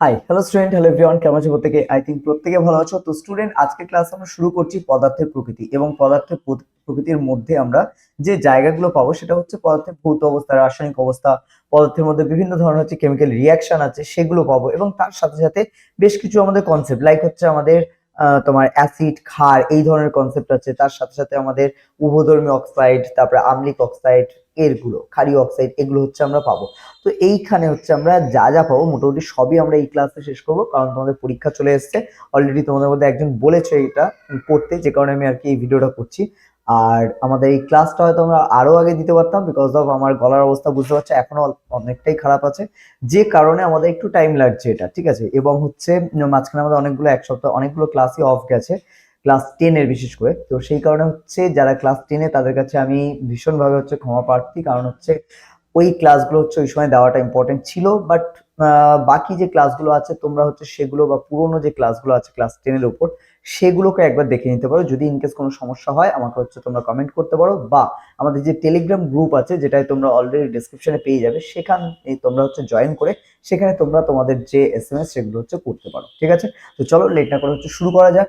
Hi hello student, hello everyone, কেমন আছো প্রত্যেকে? আই থিঙ্ক প্রত্যেকে ভালো আছো। তো স্টুডেন্ট, আজকে ক্লাস আমরা শুরু করছি পদার্থের প্রকৃতি এবং পদার্থের প্রকৃতির মধ্যে আমরা যে জায়গাগুলো পাবো সেটা হচ্ছে পদার্থের ভৌত অবস্থা, রাসায়নিক অবস্থা, পদার্থের মধ্যে বিভিন্ন ধরনের হচ্ছে কেমিক্যাল রিয়াকশন আছে সেগুলো পাবো, এবং তার সাথে সাথে বেশ কিছু আমাদের কনসেপ্ট লাইক হচ্ছে আমাদের তোমার অ্যাসিড, ক্ষার এই ধরনের কনসেপ্ট আছে। তার সাথে সাথে আমাদের উভধর্মী অক্সাইড, তারপরে আম্লিক অক্সাইড, এরগুলো ক্ষারীয় অক্সাইড, এগুলো হচ্ছে আমরা পাবো। তো এইখানে হচ্ছে আমরা যা যা পাবো মোটামুটি সবই আমরা এই ক্লাসে শেষ করবো, কারণ তোমাদের পরীক্ষা চলে এসেছে। অলরেডি তোমাদের মধ্যে একজন বলেছে এটা করতে, যে কারণে আমি আর কি এই ভিডিওটা করছি। আর আমাদের এই ক্লাসটা হয়তো আমরা আরো আগে দিতে পারতাম, বিকজ অফ আমার গলার অবস্থা বুঝতে পারছো এখনো অনেকটাই খারাপ আছে, যে কারণে আমাদের একটু টাইম লাগছে এটা, ঠিক আছে। এবং হচ্ছে মাঝখানে আমাদের অনেকগুলো এক সপ্তাহ অনেকগুলো ক্লাসই অফ গেছে, ক্লাস 10 এর বিশেষ করে। তো সেই কারণে হচ্ছে যারা ক্লাস 10 তাদের কাছে আমি ভীষণভাবে হচ্ছে ক্ষমা প্রার্থী, কারণ হচ্ছে ওই ক্লাসগুলো হচ্ছে ওই সময় দেওয়াটা ইম্পর্টেন্ট ছিল। বাট বাকি যে ক্লাসগুলো আছে তোমরা হচ্ছে সেগুলো, বা পুরোনো যে ক্লাসগুলো আছে ক্লাস 10 এর উপর, সেগুলোকে একবার দেখে নিতে পারো। যদি ইনকেস কোনো সমস্যা হয় আমাকে হচ্ছে তোমরা কমেন্ট করতে পারো, বা আমাদের যে টেলিগ্রাম গ্রুপ আছে যেটাই তোমরা অলরেডি ডেসক্রিপশনে পেয়ে যাবে, সেখানে তোমরা হচ্ছে জয়েন করে সেখানে তোমরা তোমাদের যে এসএমএস সেগুলো হচ্ছে করতে পারো, ঠিক আছে। তো চলো লেট না করে হচ্ছে শুরু করা যাক।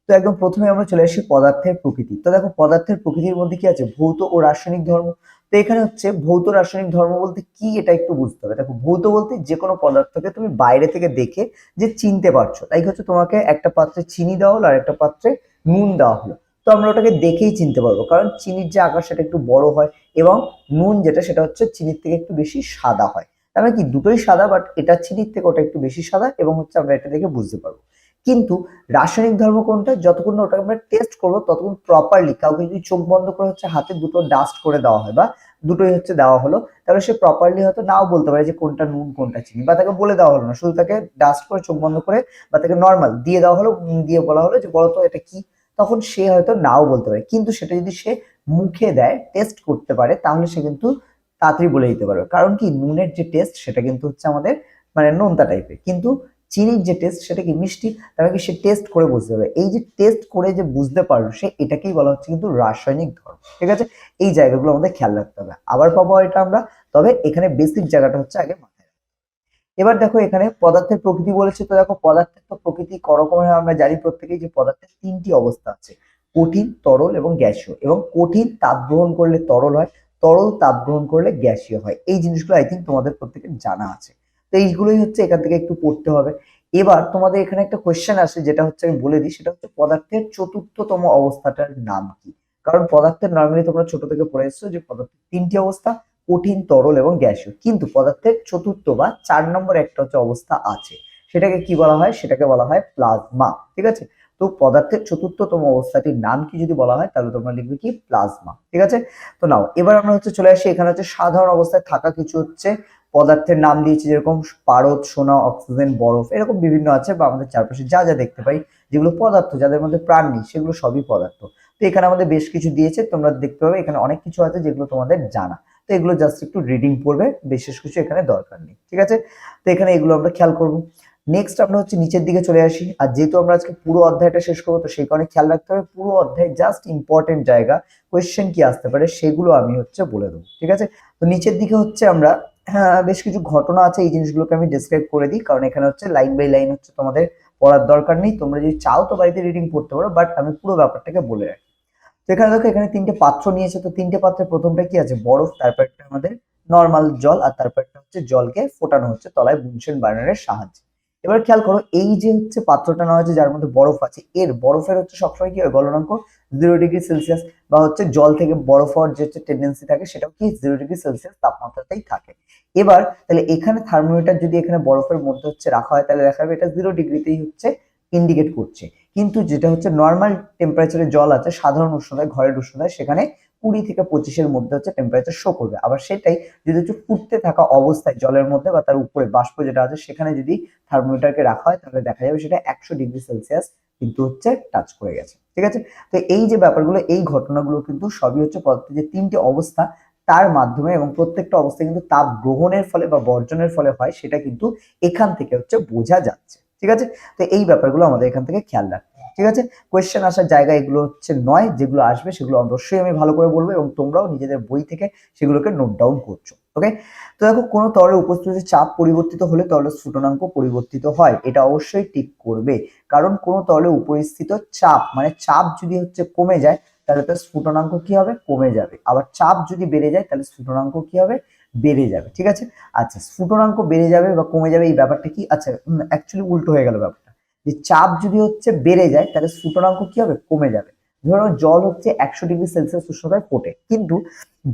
তো একদম প্রথমে আমরা চলে আসি পদার্থের প্রকৃতি। তো দেখো, পদার্থের প্রকৃতির মধ্যে কি আছে? ভৌত ও রাসায়নিক ধর্ম। তো এখানে হচ্ছে ভৌত রাসায়নিক ধর্ম বলতে কি, এটা একটু বুঝতে হবে। দেখো, ভৌত বলতে যে কোনো পদার্থকে তুমি বাইরে থেকে দেখে যে চিনতে পারছো, তাই হচ্ছে তোমাকে একটা পাত্রে চিনি দেওয়া হলো আর একটা পাত্রে নুন দেওয়া হলো। তো আমরা ওটাকে দেখেই চিনতে পারবো, কারণ চিনির যে আকার সেটা একটু বড় হয়, এবং নুন যেটা সেটা হচ্ছে চিনির থেকে একটু বেশি সাদা হয়। তার মানে কি, দুটোই সাদা, বাট এটা চিনির থেকে ওটা একটু বেশি সাদা, এবং হচ্ছে আমরা এটা দেখে বুঝতে পারবো। কিন্তু রাসায়নিক ধর্ম কোনটা? যতক্ষণ না ওটাকে আমরা টেস্ট করবো ততক্ষণ প্রপারলি, কাউকে যদি চোখ বন্ধ করে হচ্ছে হাতে দুটো ডাস্ট করে দেওয়া হয়, বা দুটোই হচ্ছে দেওয়া হলো, তাহলে সে প্রপারলি হয়তো নাও বলতে পারে যে কোনটা নুন কোনটা চিনি, বা তাকে বলে দেওয়া হলো না, শুধু তাকে ডাস্ট করে চোখ বন্ধ করে, বা তাকে নর্মাল দিয়ে দেওয়া হলো, দিয়ে বলা হলো যে বলতো এটা কি, তখন সে হয়তো নাও বলতে পারে। কিন্তু সেটা যদি সে মুখে দেয়, টেস্ট করতে পারে, তাহলে সে কিন্তু তাড়াতাড়ি বলে দিতে পারবে। কারণ কি, নুনের যে টেস্ট সেটা কিন্তু হচ্ছে আমাদের মানে নোনতা টাইপের, কিন্তু চিনির যে টেস্ট সেটা কি মিষ্টি। তাহলে কি সে টেস্ট করে বুঝতে পারবে। এই যে টেস্ট করে যে বুঝতে পারলো সে, এটাকেই বলা হচ্ছে কিন্তু রাসায়নিক ধর্ম, ঠিক আছে। এই জায়গাগুলো আমাদের খেয়াল রাখতে হবে, আবার পাবো এটা আমরা। তবে এখানে বেসিক জায়গাটা হচ্ছে আগে মাথায় রাখতে হবে। এবার দেখো, এখানে পদার্থের প্রকৃতি বলেছে। তো দেখো, পদার্থের তো প্রকৃতি করকমের আমরা জানি প্রত্যেকেই, যে পদার্থের তিনটি অবস্থা আছে: কঠিন, তরল এবং গ্যাসীয়। এবং কঠিন তাপ গ্রহণ করলে তরল হয়, তরল তাপ গ্রহণ করলে গ্যাসীয় হয়। এই জিনিসগুলো আই থিঙ্ক তোমাদের প্রত্যেকের জানা আছে। তো এইগুলোই হচ্ছে এখান থেকে একটু পড়তে হবে। এবার তোমাদের এখানে একটা কোয়েশ্চেন আসে, যেটা হচ্ছে আমি বলে দিই, সেটা হচ্ছে পদার্থের চতুর্থতম অবস্থাটার নাম কি। কারণ পদার্থের নর্মালি তোমরা ছোট থেকে পড়ে এসছো যে পদার্থের তিনটি অবস্থা: কঠিন, তরল এবং গ্যাসীয়। কিন্তু পদার্থের চতুর্থ বা 4 নম্বর একটা হচ্ছে অবস্থা আছে, সেটাকে কি বলা হয়? সেটাকে বলা হয় প্লাজমা, ঠিক আছে। তো পদার্থের চতুর্থতম অবস্থাটির নাম কি যদি বলা হয়, তাহলে তোমরা লিখবে কি? প্লাজমা, ঠিক আছে। তো নাও, এবার আমরা হচ্ছে চলে আসি, এখানে হচ্ছে সাধারণ অবস্থায় থাকা কিছু হচ্ছে পদার্থের নাম দিয়েছি, যেরকম পারদ, সোনা, অক্সিজেন, বরফ, এরকম বিভিন্ন আছে, বা আমাদের চারপাশে যা যা দেখতে পাই যেগুলো পদার্থ, যাদের মধ্যে প্রাণ নেই, সেগুলো সবই পদার্থ। তো এখানে আমাদের বেশ কিছু দিয়েছে, তোমরা দেখতে পাবে এখানে অনেক কিছু আছে যেগুলো তোমাদের জানা। তো এগুলো জাস্ট একটু রিডিং পড়বে, বিশেষ কিছু এখানে দরকার নেই, ঠিক আছে। তো এখানে এগুলো আমরা খেয়াল করবো। নেক্সট আমরা হচ্ছে নিচের দিকে চলে আসি, আর যেহেতু আমরা আজকে পুরো অধ্যায়টা শেষ করবো, তো সেই কারণে খেয়াল রাখতে হবে পুরো অধ্যায় জাস্ট ইম্পর্টেন্ট জায়গা, কোয়েশ্চেন কি আসতে পারে সেগুলো আমি হচ্ছে বলে দেবো, ঠিক আছে। তো নিচের দিকে হচ্ছে আমরা, হ্যাঁ, বেশ কিছু ঘটনা আছে, এই জিনিসগুলোকে আমি ডিসক্রাইব করে দিই, কারণ এখানে হচ্ছে লাইন বাই লাইন হচ্ছে তোমাদের পড়ার দরকার নেই। তোমরা যদি চাও তো বাড়িতে রিডিং পড়তে পারো, বাট আমি পুরো ব্যাপারটাকে বলে রাখি। তো এখানে দেখো, এখানে তিনটে পাত্র নিয়েছে। তো তিনটে পাত্রের প্রথমটা কি আছে? বরফ, তারপর একটা আমাদের নর্মাল জল, আর তারপর একটা হচ্ছে জলকে ফোটানো হচ্ছে তলায় বুনসেন বার্নারের সাহায্যে। এবার খেয়াল করো, এই যে হচ্ছে পাত্রটা নেওয়া হয়েছে যার মধ্যে বরফ আছে, এর বরফের হচ্ছে সবসময় কি হয়? গলনাঙ্ক 0°C, বা হচ্ছে জল থেকে বরফ হওয়ার যে হচ্ছে টেন্ডেন্সি থাকে, সেটাও কি 0°C তাপমাত্রাতেই থাকে। এবার তাহলে এখানে থার্মোমিটার যদি এখানে বরফের মধ্যে হচ্ছে রাখা হয়, তাহলে দেখা যাবে এটা 0°তেই হচ্ছে ইন্ডিকেট করছে। কিন্তু যেটা হচ্ছে নর্মাল টেম্পারেচারে জল আছে, সাধারণ উষ্ণতায়, ঘরের উষ্ণতায়, সেখানে 20 থেকে 25-এর মধ্যে হচ্ছে টেম্পারেচার শো করবে। আবার সেটাই যদি হচ্ছে ফুটতে থাকা অবস্থায় জলের মধ্যে, বা তার উপরে বাষ্প যেটা আছে সেখানে যদি থার্মোমিটারকে রাখা হয়, তাহলে দেখা যাবে সেটা 100°C কিন্তু হচ্ছে টাচ করে গেছে, ঠিক আছে। তো এই যে ব্যাপারগুলো, এই ঘটনাগুলো কিন্তু সবই হচ্ছে পদার্থের যে তিনটি অবস্থা তার মাধ্যমে, এবং প্রত্যেকটা অবস্থা কিন্তু তাপ গ্রহণের ফলে বা বর্জনের ফলে হয়, সেটা কিন্তু এখান থেকে হচ্ছে বোঝা যাচ্ছে, ঠিক আছে। তো এই ব্যাপারগুলো আমাদের এখান থেকে খেয়াল রাখতে হবে। ঠিক আছে, কোয়েশ্চেন আসার জায়গা এগুলো হচ্ছে নয়, যেগুলো আসবে সেগুলো অবশ্যই আমি ভালো করে বলবো এবং তোমরাও নিজেদের বই থেকে সেগুলোকে নোট ডাউন করছো। ওকে, তো দেখো কোনো তরলের উপস্থিতিতে চাপ পরিবর্তিত হলে তরলের স্ফুটনাঙ্ক পরিবর্তিত হয়, এটা অবশ্যই টিক করবে, কারণ কোনো তরলের উপস্থিত চাপ মানে চাপ যদি হচ্ছে কমে যায় তাহলে তার স্ফুটনাঙ্ক কি হবে, কমে যাবে, আবার চাপ যদি বেড়ে যায় তাহলে স্ফুটনাঙ্ক কি হবে, বেড়ে যাবে। ঠিক আছে, আচ্ছা স্ফুটনাঙ্ক বেড়ে যাবে বা কমে যাবে এই ব্যাপারটা কি, আচ্ছা অ্যাকচুয়ালি উল্টো হয়ে গেল ব্যাপারটা, যে চাপ যদি হচ্ছে বেড়ে যায় তাহলে স্ফুটনাঙ্ক কি হবে, কমে যাবে। ধরো জল হচ্ছে 100 ডিগ্রি সেলসিয়াস উষ্ণতায় ফোটে, কিন্তু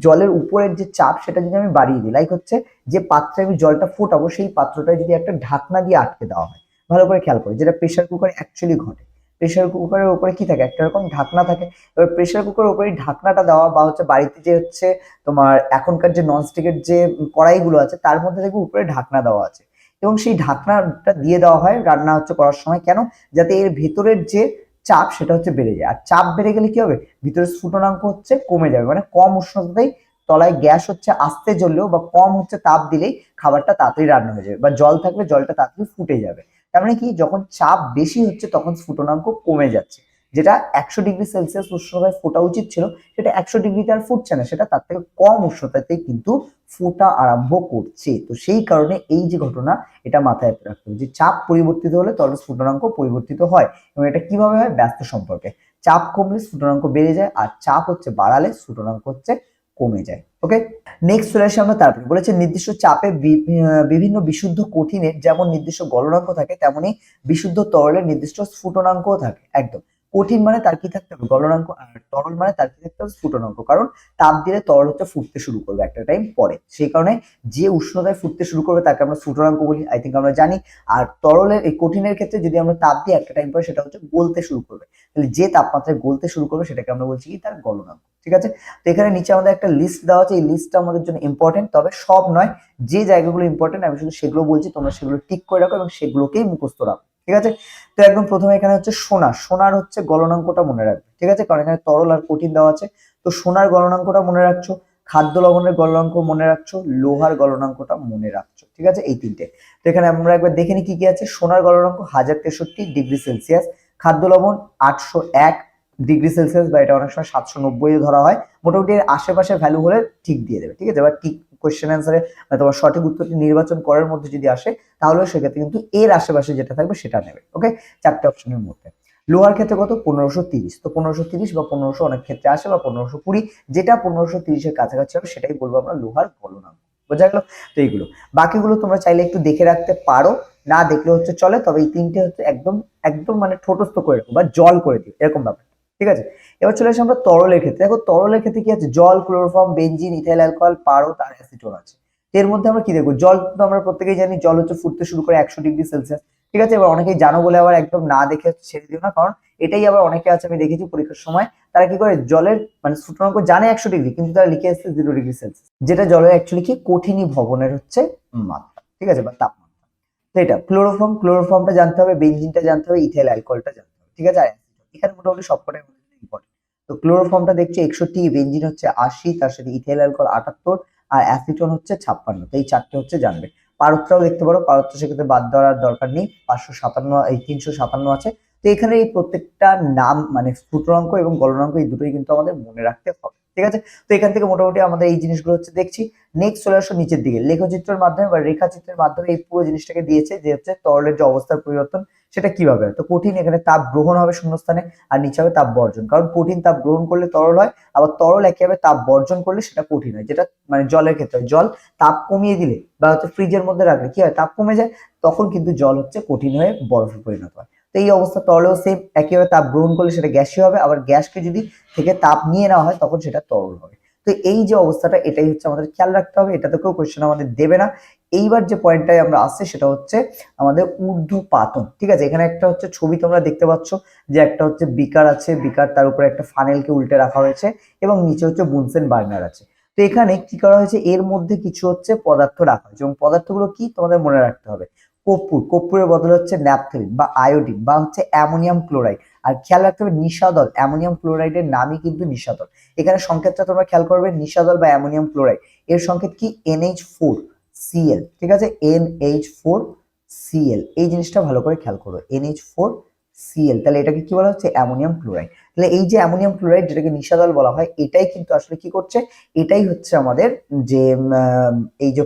জলের উপরের যে চাপ সেটা যদি আমি বাড়িয়ে দিই, লাইক হচ্ছে যে পাত্রে আমি জলটা ফোটাবো সেই পাত্রটায় যদি একটা ঢাকনা দিয়ে আটকে দেওয়া হয়, ভালো করে খেয়াল করে, যেটা প্রেসার কুকারে অ্যাকচুয়ালি ঘটে। প্রেসার কুকারের উপরে কি থাকে, একটা রকম ঢাকনা থাকে। এবার প্রেসার কুকারের উপরে ঢাকনাটা দেওয়া বা হচ্ছে বাড়িতে যে হচ্ছে তোমার এখনকার যে ননস্টিকের যে কড়াইগুলো আছে তার মধ্যে দেখবে উপরে ঢাকনা দেওয়া আছে, এবং সেই ঢাকনাটা দিয়ে দেওয়া হয় রান্না হচ্ছে করার সময়, কেন, যাতে এর ভেতরের যে চাপ সেটা হচ্ছে বেড়ে যায়, আর চাপ বেড়ে গেলে কি হবে, ভিতরের স্ফুটনাঙ্ক হচ্ছে কমে যাবে, মানে কম উষ্ণতাতেই তলায় গ্যাস হচ্ছে আস্তে জ্বললেও বা কম হচ্ছে তাপ দিলেই খাবারটা তাড়াতাড়ি রান্না হয়ে যাবে, বা জল থাকলে জলটা তাড়াতাড়ি ফুটে যাবে। তার মানে কি, যখন চাপ বেশি হচ্ছে তখন স্ফুটনাঙ্ক কমে যাচ্ছে, যেটা 100 ডিগ্রি সেলসিয়াস উষ্ণতায় ফোটা উচিত ছিল সেটা 100 ডিগ্রিতে আর ফুটছে না, সেটা তার থেকে কম উষ্ণতাতেই কিন্তু ফোটা আরম্ভ করছে। তো সেই কারণে এই যে ঘটনা, এটা মাথায় রাখতে হবে যে চাপ পরিবর্তিত হলে তরল স্ফুটনাঙ্ক পরিবর্তিত হয়, এবং এটা কিভাবে হয়, ব্যস্ত সম্পর্কে, চাপ কমলে স্ফুটনাঙ্ক বেড়ে যায় আর চাপ হচ্ছে বাড়ালে স্ফুটনাঙ্ক হচ্ছে কমে যায়। ওকে, নেক্সট চলে আসে আমরা, তারপরে বলেছে নির্দিষ্ট চাপে বিভিন্ন বিশুদ্ধ কঠিনের যেমন নির্দিষ্ট গলনাঙ্ক থাকে তেমনি বিশুদ্ধ তরলের নির্দিষ্ট স্ফুটনাঙ্কও থাকে। একদম, কঠিন মানে তার কি থাকতে হবে, গলনাঙ্ক, আর তরল মানে তার কি থাকতে হবে, স্ফুটনাঙ্ক, কারণ তাপ দিলে তরল হচ্ছে ফুটতে শুরু করবে একটা টাইম পরে, সেই কারণে যে উষ্ণতায় ফুটতে শুরু করবে তাকে আমরা স্ফুটনাঙ্ক বলি, আই থিঙ্ক আমরা জানি। আর তরলের এই কঠিনের ক্ষেত্রে যদি আমরা তাপ দিই একটা টাইম পরে সেটা হচ্ছে গলতে শুরু করবে, তাহলে যে তাপমাত্রায় গলতে শুরু করবে সেটাকে আমরা বলছি কি, তার গলনাঙ্ক। ঠিক আছে, তো এখানে নিচে আমাদের একটা লিস্ট দেওয়া আছে, এই লিস্টটা আমাদের জন্য ইম্পর্টেন্ট, তবে সব নয়, যে জায়গাগুলো ইম্পর্টেন্ট আমি শুধু সেগুলো বলছি, তোমরা সেগুলো টিক করে রাখো এবং সেগুলোকেই মুখস্থ রাখো। ঠিক আছে, তো একদম প্রথমে এখানে হচ্ছে সোনা, সোনার হচ্ছে গলনাঙ্কটা মনে রাখবে। ঠিক আছে, কারণ এখানে তরল আর কঠিন দেওয়া আছে, তো সোনার গলনাঙ্কটা মনে রাখছো, খাদ্য লবণের গলনাঙ্ক মনে রাখছো, লোহার গলনাঙ্কটা মনে রাখছো। ঠিক আছে, এই তিনটে। তো এখানে আমরা একবার দেখে নিই কি কি আছে। সোনার গলনাঙ্ক 1063 ডিগ্রি সেলসিয়াস, খাদ্য লবণ 801 ডিগ্রি সেলসিয়াস, বা এটা অনেক সময় 790 ধরা হয়, মোটামুটি এর আশেপাশে ভ্যালু হলে ঠিক দিয়ে দেবে। ঠিক আছে, এবার ঠিক কোয়েশ্চেন অ্যান্সারে তোমার সঠিক উত্তরটি নির্বাচন করার মধ্যে যদি আসে তাহলে সেক্ষেত্রে কিন্তু এর আশেপাশে যেটা থাকবে সেটা নেবে। ওকে, চারটে অপশনের মধ্যে। লোহার ক্ষেত্রে কত, 1530, তো 1530 বা 1500 অনেক ক্ষেত্রে আসে, বা 1520, যেটা 1530-এর কাছাকাছি হবে সেটাই বলবো আমরা লোহার গলনাঙ্ক। বোঝা গেল? তো এইগুলো, বাকিগুলো তোমরা চাইলে একটু দেখে রাখতে পারো, না দেখলে হচ্ছে চলে, তবে এই তিনটে হচ্ছে একদম একদম মানে ঠোঁটস্থ করে রাখো বা জল করে দিও, এরকম ব্যাপার। ঠিক আছে, এবার চলে আসি আমরা তরলের ক্ষেত্রে। দেখো তরলের ক্ষেত্রে কি আছে, জল, ক্লোরোফর্ম, বেনজিন, ইথাইল অ্যালকোহল, পারদ আর অ্যাসিটোন আছে। এর মধ্যে আমরা কি দেখবো, জল তো আমরা প্রত্যেকেই জানি, জল হচ্ছে ফুটতে শুরু করে 100 ডিগ্রি সেলসিয়াস। ঠিক আছে, এবার অনেকেই জানো বলে আবার একদম না দেখে ছেড়ে দিও না, কারণ এটাই আবার অনেকে আছে আমি দেখেছি পরীক্ষার সময় তারা কি করে, জলের মানে স্ফুটনাঙ্ক জানে 100 ডিগ্রি, কিন্তু তারা লিখে আসছে 0 ডিগ্রি সেলসিয়াস, যেটা জলের অ্যাকচুয়ালি কি কঠিনী ভবনের হচ্ছে মাত্রা। ঠিক আছে, বা তাপমাত্রা। তো এটা ক্লোরোফর্ম, ক্লোরোফর্মটা জানতে হবে, বেনজিনটা জানতে হবে, ইথাইল অ্যালকোহলটা জানতে হবে। ঠিক আছে, আর অ্যাসিটন, এখানে মোটামুটি সবকটাই ইম্পর্টেন্ট। তো ক্লোরোফর্মটা দেখছি 61, বেনজিন হচ্ছে 80, তার সাথে ইথাইল অ্যালকোহল 78, আর অ্যাসিটন হচ্ছে 56। তো এই চারটে হচ্ছে জানবে। পারদটাও দেখতে পারো, পারদটা সেক্ষেত্রে বাদ দেওয়ার দরকার নেই, 557, এই 357 আছে। তো এখানে এই প্রত্যেকটা নাম মানে স্ফুটনাঙ্ক এবং গলনাঙ্ক এই দুটোই কিন্তু আমাদের মনে রাখতে হবে। ঠিক আছে, তো এখান থেকে মোটামুটি আমাদের এই জিনিসগুলো হচ্ছে দেখছি। নেক্সট চলে আসো নিচের দিকে, লেখচিত্রের মাধ্যমে বা রেখাচিত্রের মাধ্যমে এই পুরো জিনিসটাকে দিয়েছে যে হচ্ছে তরলের যে অবস্থার পরিবর্তন সেটা কিভাবে হয়। তো কঠিন, এখানে তাপ গ্রহণ হবে শূন্যস্থানে, আর নিচে হবে তাপ বর্জন, কারণ কঠিন তাপ গ্রহণ করলে তরল হয়, আবার তরল একইভাবে তাপ বর্জন করলে সেটা কঠিন হয়, যেটা মানে জলের ক্ষেত্রে হয়। জল তাপ কমিয়ে দিলে বা হচ্ছে ফ্রিজের মধ্যে রাখলে কি হয়, তাপ কমে যায়, তখন কিন্তু জল হচ্ছে কঠিন হয়ে বরফে পরিণত হয়। তো এই অবস্থা তরলেও সেম, একইভাবে তাপ গ্রহণ করলে সেটা গ্যাসীয় হবে, আবার গ্যাসকে যদি থেকে তাপ নিয়ে নেওয়া হয় তখন সেটা তরল হবে। তো এই যে অবস্থাটা, এটাই হচ্ছে আমাদের খেয়াল রাখতে হবে, এটাতে কেউ কোয়েশ্চেন আমাদের দেবে না। এইবার যে পয়েন্টটাই আমরা আসছে সেটা হচ্ছে আমাদের ঊর্ধ্বপাতন। ঠিক আছে, এখানে একটা হচ্ছে ছবি তোমরা দেখতে পাচ্ছ, যে একটা হচ্ছে বিকার আছে, বিকার তার উপরে একটা ফানেলকে উল্টে রাখা হয়েছে এবং নিচে হচ্ছে বুনসেন বার্নার আছে। তো এখানে কি করা হয়েছে, এর মধ্যে কিছু হচ্ছে পদার্থ রাখা হয়েছে, এবং পদার্থগুলো কি তোমাদের মনে রাখতে হবে, কর্পূর, কর্পূরের বদলে হচ্ছে ন্যাপথলিন বা আয়োডিন বা হচ্ছে অ্যামোনিয়াম ক্লোরাইড। আর খেয়াল রাখতে হবে নিশাদল, অ্যামোনিয়াম ক্লোরাইডের নামই কিন্তু নিশাদল। এখানে সংকেতটা তোমরা খেয়াল করবে, নিশাদল বা অ্যামোনিয়াম ক্লোরাইড এর সংকেত কি, NH4Cl। ঠিক আছে, NH4Cl, এই জিনিসটা ভালো করে খেয়াল করো, NH4 Cl, তাহলে এটাকে কি বলা হচ্ছে অ্যামোনিয়াম ক্লোরাইড। তাহলে এই যে অ্যামোনিয়াম ক্লোরাইড যেটাকে নিশাদল বলা হয়, এটাই কিন্তু আসলে কি করছে, এটাই হচ্ছে আমাদের যে এই যে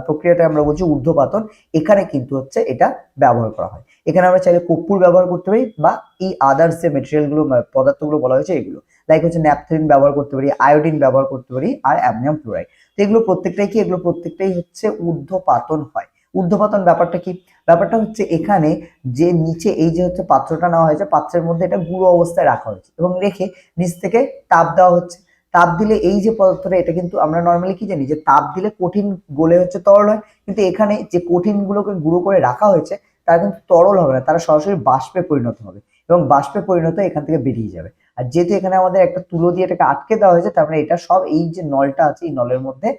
প্রক্রিয়াটা আমরা বলছি ঊর্ধ্বপাতন, এখানে কিন্তু হচ্ছে এটা ব্যবহার করা হয়। এখানে আমরা চাইলে কর্পূর ব্যবহার করতে পারি বা এই আদার্স যে মেটেরিয়াল গুলো পদার্থগুলো বলা হয়েছে এগুলো, লাইক হচ্ছে ন্যাপথলিন ব্যবহার করতে পারি, আয়োডিন ব্যবহার করতে পারি, আর অ্যামোনিয়াম ক্লোরাইড। তো এগুলো প্রত্যেকটাই কি, এগুলো প্রত্যেকটাই হচ্ছে ঊর্ধ্বপাতন হয়। ঊর্ধ্বপাতন ব্যাপারটা কি, ব্যাপারটা হচ্ছে এখানে যে নিচে এই যে হচ্ছে পাত্রটা নেওয়া হয়েছে, পাত্রের মধ্যে এটা গুঁড়ো অবস্থায় রাখা হয়েছে এবং রেখে নিচ থেকে তাপ দেওয়া হচ্ছে। তাপ দিলে এই যে পদার্থটা, এটা কিন্তু আমরা নর্মালি কি জানি যে তাপ দিলে কঠিন গলে হচ্ছে তরল হয়, কিন্তু এখানে যে কঠিন গুলোকে গুঁড়ো করে রাখা হয়েছে তারা কিন্তু তরল হবে না, তারা সরাসরি বাষ্পে পরিণত হবে এবং বাষ্পে পরিণত এখান থেকে বেরিয়ে যাবে। আর যেহেতু এখানে আমাদের একটা তুলো দিয়ে এটাকে আটকে দেওয়া হয়েছে, তার মানে এটা সব এই যে নলটা আছে এই নলের মধ্যে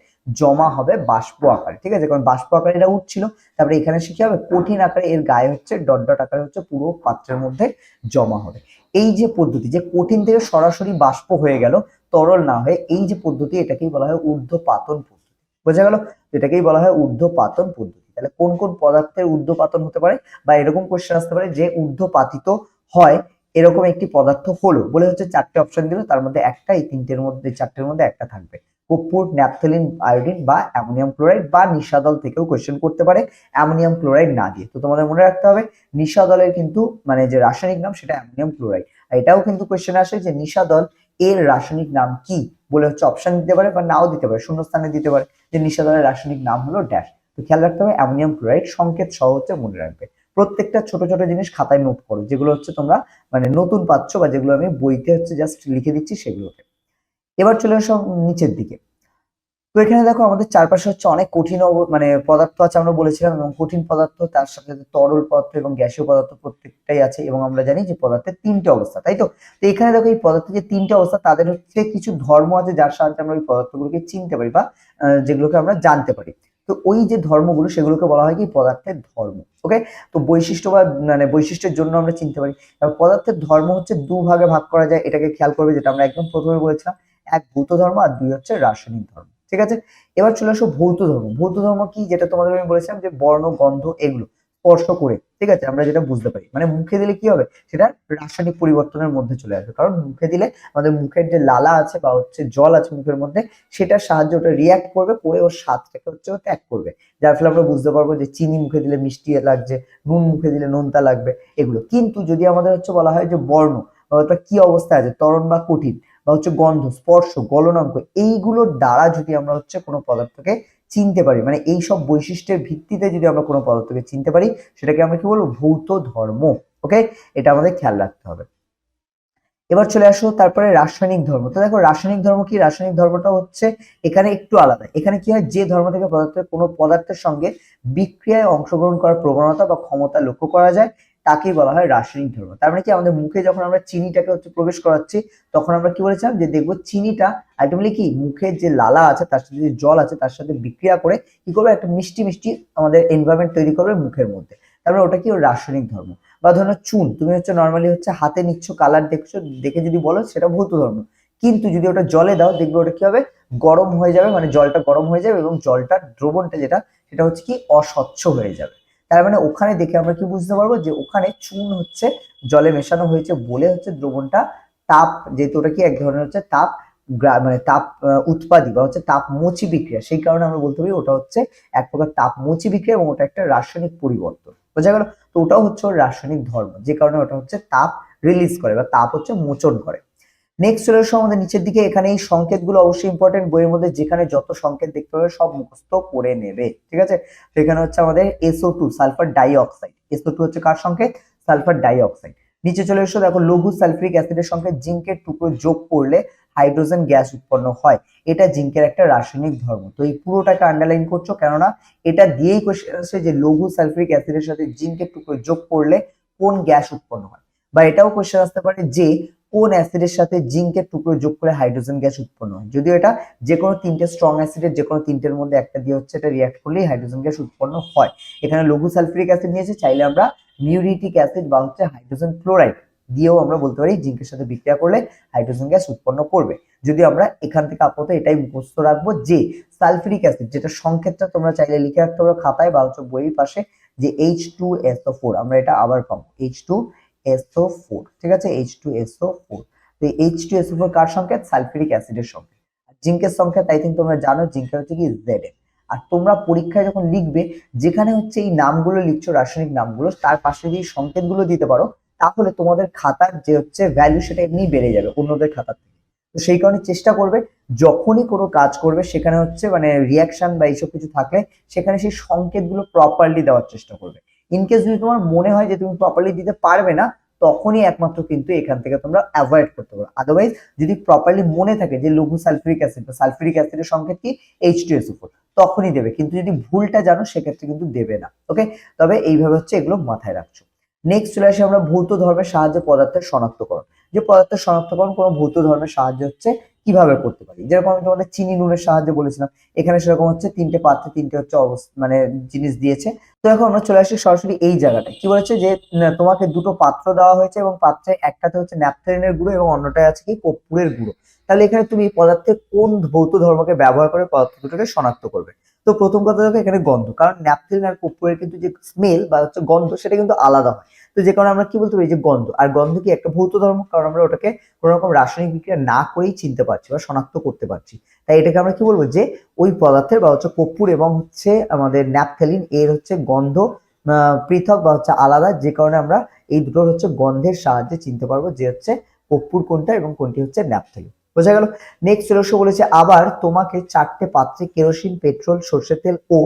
জমা হবে বাষ্প আকারে, ঠিক আছে, কারণ বাষ্প আকারে এটা উঠছিল, তারপরে এখানে সে কি হবে, কঠিন আকারে এর গায়ে হচ্ছে ডট ডট আকারে হচ্ছে পুরো পাত্রের মধ্যে জমা হবে। এই যে পদ্ধতি, যে কঠিন থেকে সরাসরি বাষ্প হয়ে গেল তরল না হয়ে, এই যে পদ্ধতি এটাকেই বলা হয় ঊর্ধ্বপাতন পদ্ধতি। বোঝা গেল, এটাকেই বলা হয় ঊর্ধ্বপাতন পদ্ধতি। তাহলে কোন কোন পদার্থের ঊর্ধ্বপাতন হতে পারে, বা এরকম কোশ্চেন আসতে পারে যে ঊর্ধ্বপাতিত হয় এরকম একটি পদার্থ হলো, বলে হচ্ছে চারটে অপশন দিল, তার মধ্যে একটা, এই তিনটের মধ্যে চারটের মধ্যে একটা থাকবে, কর্পূর, ন্যাপথলিন, আয়োডিন বা অ্যামোনিয়াম ক্লোরাইড, বা নিশাদল থেকেও কোশ্চেন করতে পারে অ্যামোনিয়াম ক্লোরাইড না দিয়ে। তো তোমাদের মনে রাখতে হবে নিশাদলের কিন্তু মানে যে রাসায়নিক নাম সেটা অ্যামোনিয়াম ক্লোরাইড। আর এটাও কিন্তু কোশ্চেন আসে যে নিশাদল এর রাসায়নিক নাম কি, বলে হচ্ছে অপশন দিতে পারে বা নাও দিতে পারে, শূন্যস্থানে দিতে পারে যে নিশাদলের রাসায়নিক নাম হলো ড্যাশ। তো খেয়াল রাখতে হবে অ্যামোনিয়াম ক্লোরাইড, সংকেত সহ হচ্ছে মনে রাখবে। প্রত্যেকটা ছোট ছোট জিনিস খাতায় নোট করো, যেগুলো হচ্ছে তোমরা মানে নতুন পাচ্ছ বা যেগুলো আমি বইতে হচ্ছে জাস্ট লিখে দিচ্ছি সেগুলোকে। এবার চলে আসো নিচের দিকে। তো এখানে দেখো আমাদের চারপাশে হচ্ছে অনেক কঠিন মানে পদার্থ আছে আমরা বলেছিলাম, এবং কঠিন পদার্থ তার সাথে সাথে তরল পদার্থ এবং গ্যাসীয় পদার্থ প্রত্যেকটাই আছে, এবং আমরা জানি যে পদার্থের তিনটে অবস্থা, তাই তো। তো এখানে দেখো এই পদার্থের যে তিনটে অবস্থা তাদের হচ্ছে কিছু ধর্ম আছে যার সাহায্যে আমরা ওই পদার্থগুলোকে চিনতে পারি বা যেগুলোকে আমরা জানতে পারি। তো ওই যে ধর্মগুলো সেগুলোকে বলা হয় কি পদার্থের ধর্ম। ওকে, তো বৈশিষ্ট্য বা মানে বৈশিষ্ট্যের জন্য আমরা চিনতে পারি। এবার পদার্থের ধর্ম হচ্ছে দুভাগে ভাগ করা যায়, এটাকে খেয়াল করবে, যেটা আমরা একদম প্রথমে বলেছিলাম, এক ভৌত ধর্ম আর দুই হচ্ছে রাসায়নিক ধর্ম, ঠিক আছে। এবার চলে আসো ভৌত ধর্ম। ভৌত ধর্ম কি, যেটা তোমাদের আমি বলেছিলাম যে বর্ণ, গন্ধ এগুলো স্পর্শ করে, ঠিক আছে, আমরা যেটা বুঝতে পারি, মানে মুখে দিলে কি হবে, সেটা রাসায়নিক পরিবর্তনের মধ্যে চলে আসবে, কারণ মুখে দিলে আমাদের মুখের যে লালা আছে বা হচ্ছে জল আছে মুখের মধ্যে, সেটার সাহায্যে ওটা রিয়াক্ট করবে, করে ওর স্বাদটাকে হচ্ছে ও ত্যাগ করবে, যার ফলে আমরা বুঝতে পারবো যে চিনি মুখে দিলে মিষ্টি লাগছে, নুন মুখে দিলে নোনতা লাগবে, এগুলো। কিন্তু যদি আমাদের হচ্ছে বলা হয় যে বর্ণ, ওটা কি অবস্থায় আছে, তরল বা কঠিন, বা হচ্ছে গন্ধ, স্পর্শ, গলনাঙ্ক, এইগুলোর দ্বারা যদি আমরা হচ্ছে কোনো পদার্থকে চিনতে পারি, মানে এই সব বৈশিষ্ট্যের ভিত্তিতে যদি আমরা কোনো পদার্থকে চিনতে পারি, সেটাকে আমরা কি বলবো, ভৌত ধর্ম। ওকে, এটা আমাদের খেয়াল রাখতে হবে। এবার চলে আসো তারপরে রাসায়নিক ধর্ম। তো দেখো রাসায়নিক ধর্ম কি, রাসায়নিক ধর্মটা হচ্ছে এখানে একটু আলাদা। এখানে কি হয়, যে ধর্ম থেকে পদার্থের কোনো পদার্থের সঙ্গে বিক্রিয়ায় অংশগ্রহণ করার প্রবণতা বা ক্ষমতা লক্ষ্য করা যায়, তাকেই বলা হয় রাসায়নিক ধর্ম। তার মানে কি, আমাদের মুখে যখন আমরা চিনিটাকে হচ্ছে প্রবেশ করাচ্ছি, তখন আমরা কি বলেছিলাম যে দেখবো চিনিটা আলটিমেটলি কি, মুখের যে লালা আছে তার সাথে যে জল আছে তার সাথে বিক্রিয়া করে কি করবে, একটা মিষ্টি মিষ্টি আমাদের এনভায়রনমেন্ট তৈরি করবে মুখের মধ্যে। তারপরে ওটা কি, ওর রাসায়নিক ধর্ম। বা ধরো চুন, তুমি হচ্ছে নর্মালি হচ্ছে হাতে নিচ্ছ, কালার দেখছো, দেখে যদি বলো সেটা ভৌত ধর্ম, কিন্তু যদি ওটা জলে দাও দেখবে ওটা কি হবে, গরম হয়ে যাবে, মানে জলটা গরম হয়ে যাবে এবং জলটার দ্রবণটা যেটা, সেটা হচ্ছে কি অস্বচ্ছ হয়ে যাবে। তার মানে ওখানে দেখে আমরা কি বুঝতে পারবো, যে ওখানে চুন হচ্ছে জলে মেশানো হয়েছে বলে হচ্ছে দ্রবণটা তাপ, যেহেতু ওটা কি এক ধরনের হচ্ছে তাপ মানে তাপ উৎপাদী বা হচ্ছে তাপমোচী বিক্রিয়া, সেই কারণে আমরা বলতে পারি ওটা হচ্ছে এক প্রকার তাপমোচী বিক্রিয়া এবং ওটা একটা রাসায়নিক পরিবর্তন। বোঝা গেল? তো ওটাও হচ্ছে ওর রাসায়নিক ধর্ম, যে কারণে ওটা হচ্ছে তাপ রিলিজ করে বা তাপ হচ্ছে মোচন করে। নেক্সট চলে আসো আমাদের নিচের দিকে। এখানে এই সংকেতগুলো অবশ্যই ইম্পর্টেন্ট, বইয়ের মধ্যে যেখানে যত সংকেত দেখতে পাবে সব মুখস্থ করে নেবে, ঠিক আছে। তো এখানে হচ্ছে আমাদের SO2 sulphur die oxide, SO2 হচ্ছে কার সংকেত, সালফার ডাই অক্সাইড। নিচে চলে এসো, দেখো লঘু সালফিউরিক অ্যাসিডের সঙ্গে জিঙ্কের টুকরো যোগ করলে হাইড্রোজেন গ্যাস উৎপন্ন হয়, এটা জিঙ্কের একটা রাসায়নিক ধর্ম। তো এই পুরোটাকে আন্ডারলাইন করছো, কেননা এটা দিয়েই কোশ্চেন আসে যে লঘু সালফিউরিক অ্যাসিডের সাথে জিঙ্কের টুকরো যোগ করলে কোন গ্যাস উৎপন্ন হয়, বা এটাও কোশ্চেন আসতে পারে যে কোন অ্যাসিডের সাথে জিঙ্কের টুকরো যোগ করে হাইড্রোজেন গ্যাস উৎপন্ন হয়। যদিও এটা যে কোনো তিনটে স্ট্রং অ্যাসিডের যে কোনো তিনটের মধ্যে একটা দিয়ে হচ্ছে এটা রিঅ্যাক্ট করলেই হাইড্রোজেন গ্যাস উৎপন্ন হয়। এখানে লঘু সালফিউরিক অ্যাসিড নিয়েছে, চাইলে আমরা মিউরিটিক অ্যাসিড বা হচ্ছে হাইড্রোজেন ক্লোরাইড দিয়েও আমরা বলতে পারি জিঙ্কের সাথে বিক্রিয়া করলে হাইড্রোজেন গ্যাস উৎপন্ন করবে। যদি আমরা এখান থেকে আপাতত এটাই মুখস্থ রাখবো যে সালফিউরিক অ্যাসিড, যেটা সংকেতটা তোমরা চাইলে লিখে রাখতে পারো খাতায় বা হচ্ছে বইয়ের পাশে, যে H2SO4, আমরা এটা আবার পাবো H2 H2SO4, ঠিক আছে, H2SO4। তো H2SO4 কার সংকেত? সালফিউরিক অ্যাসিডের সংকেত। জিঙ্কের সংকেত আই থিঙ্ক তোমরা জানো, জিঙ্কের হচ্ছে কি Zn। আর তোমরা পরীক্ষায় যখন লিখবে, যেখানে হচ্ছে এই নামগুলো লিখছো, রাসায়নিক নামগুলো, তার পাশে যদি সংকেতগুলো দিতে পারো, তাহলে তোমাদের খাতার যে হচ্ছে ভ্যালু সেটা এমনি বেড়ে যাবে অন্যদের খাতার থেকে। তো সেই কারণে চেষ্টা করবে যখনই কোনো কাজ করবে সেখানে হচ্ছে মানে রিয়াকশন বা এইসব কিছু থাকলে সেখানে সেই সংকেতগুলো প্রপারলি দেওয়ার চেষ্টা করবে। ইনকেস যদি তোমার মনে হয় যে তুমি প্রপারলি দিতে পারবে না, তখনই একমাত্র কিন্তু এখান থেকে তোমরা অ্যাভয়েড করতে পারো। আদারওয়াইজ যদি প্রপারলি মনে থাকে যে লঘু সালফিউরিক অ্যাসিড বা সালফিউরিক অ্যাসিডের সংকেত কি H2SO4, তখনই দেবে, কিন্তু যদি ভুলটা জানো সেক্ষেত্রে কিন্তু দেবে না। ওকে, তবে এইভাবে হচ্ছে এগুলো মাথায় রাখছো। নেক্সট চলে আসি আমরা ভৌত ধর্মের সাহায্যে পদার্থের শনাক্তকরণ। যে পদার্থের শনাক্তকরণ কোনো ভৌত ধর্মের সাহায্যে হচ্ছে কিভাবে করতে পারি, যেরকম আমি তোমাদের চিনি নুনের সাহায্যে বলেছিলাম, এখানে সেরকম হচ্ছে তিনটে পাত্রে তিনটে হচ্ছে মানে জিনিস দিয়েছে। তো এখন আমরা চলে আসি সরাসরি এই জায়গাটা, কি বলেছে যে তোমাকে দুটো পাত্র দেওয়া হয়েছে এবং পাত্রে একটাতে হচ্ছে ন্যাপথলিনের গুঁড়ো এবং অন্যটায় আছে কি কর্পূরের গুঁড়ো। তাহলে এখানে তুমি পদার্থের কোন ভৌত ধর্মকে ব্যবহার করে পদার্থ দুটোকে শনাক্ত করবে। তো প্রথম কথা দেখো এখানে গন্ধ, কারণ ন্যাপথলিন আর কর্পূরের কিন্তু যে স্মেল বা হচ্ছে গন্ধ সেটা কিন্তু আলাদা হয়। তো যে কারণে আমরা কি বলতে পারি যে গন্ধ, আর গন্ধ কি একটা ভৌত ধর্ম, কারণ আমরা ওটাকে কোনো রকম রাসায়নিক বিক্রিয়া না করেই চিনতে পারছি বা শনাক্ত করতে পারছি। তাই এটাকে আমরা কি বলবো যে ওই পদার্থের বা হচ্ছে কর্পূর এবং হচ্ছে আমাদের ন্যাপথলিন এর হচ্ছে গন্ধ পৃথক বা হচ্ছে আলাদা, যে কারণে আমরা এই দুটোর হচ্ছে গন্ধের সাহায্যে চিনতে পারবো যে হচ্ছে কর্পূর কোনটা এবং কোনটি হচ্ছে ন্যাপথলিন। বোঝা গেল। নেক্সট চলে বলেছে আবার তোমাকে 4টে পাত্রে কেরোসিন, পেট্রোল, সর্ষের তেল ও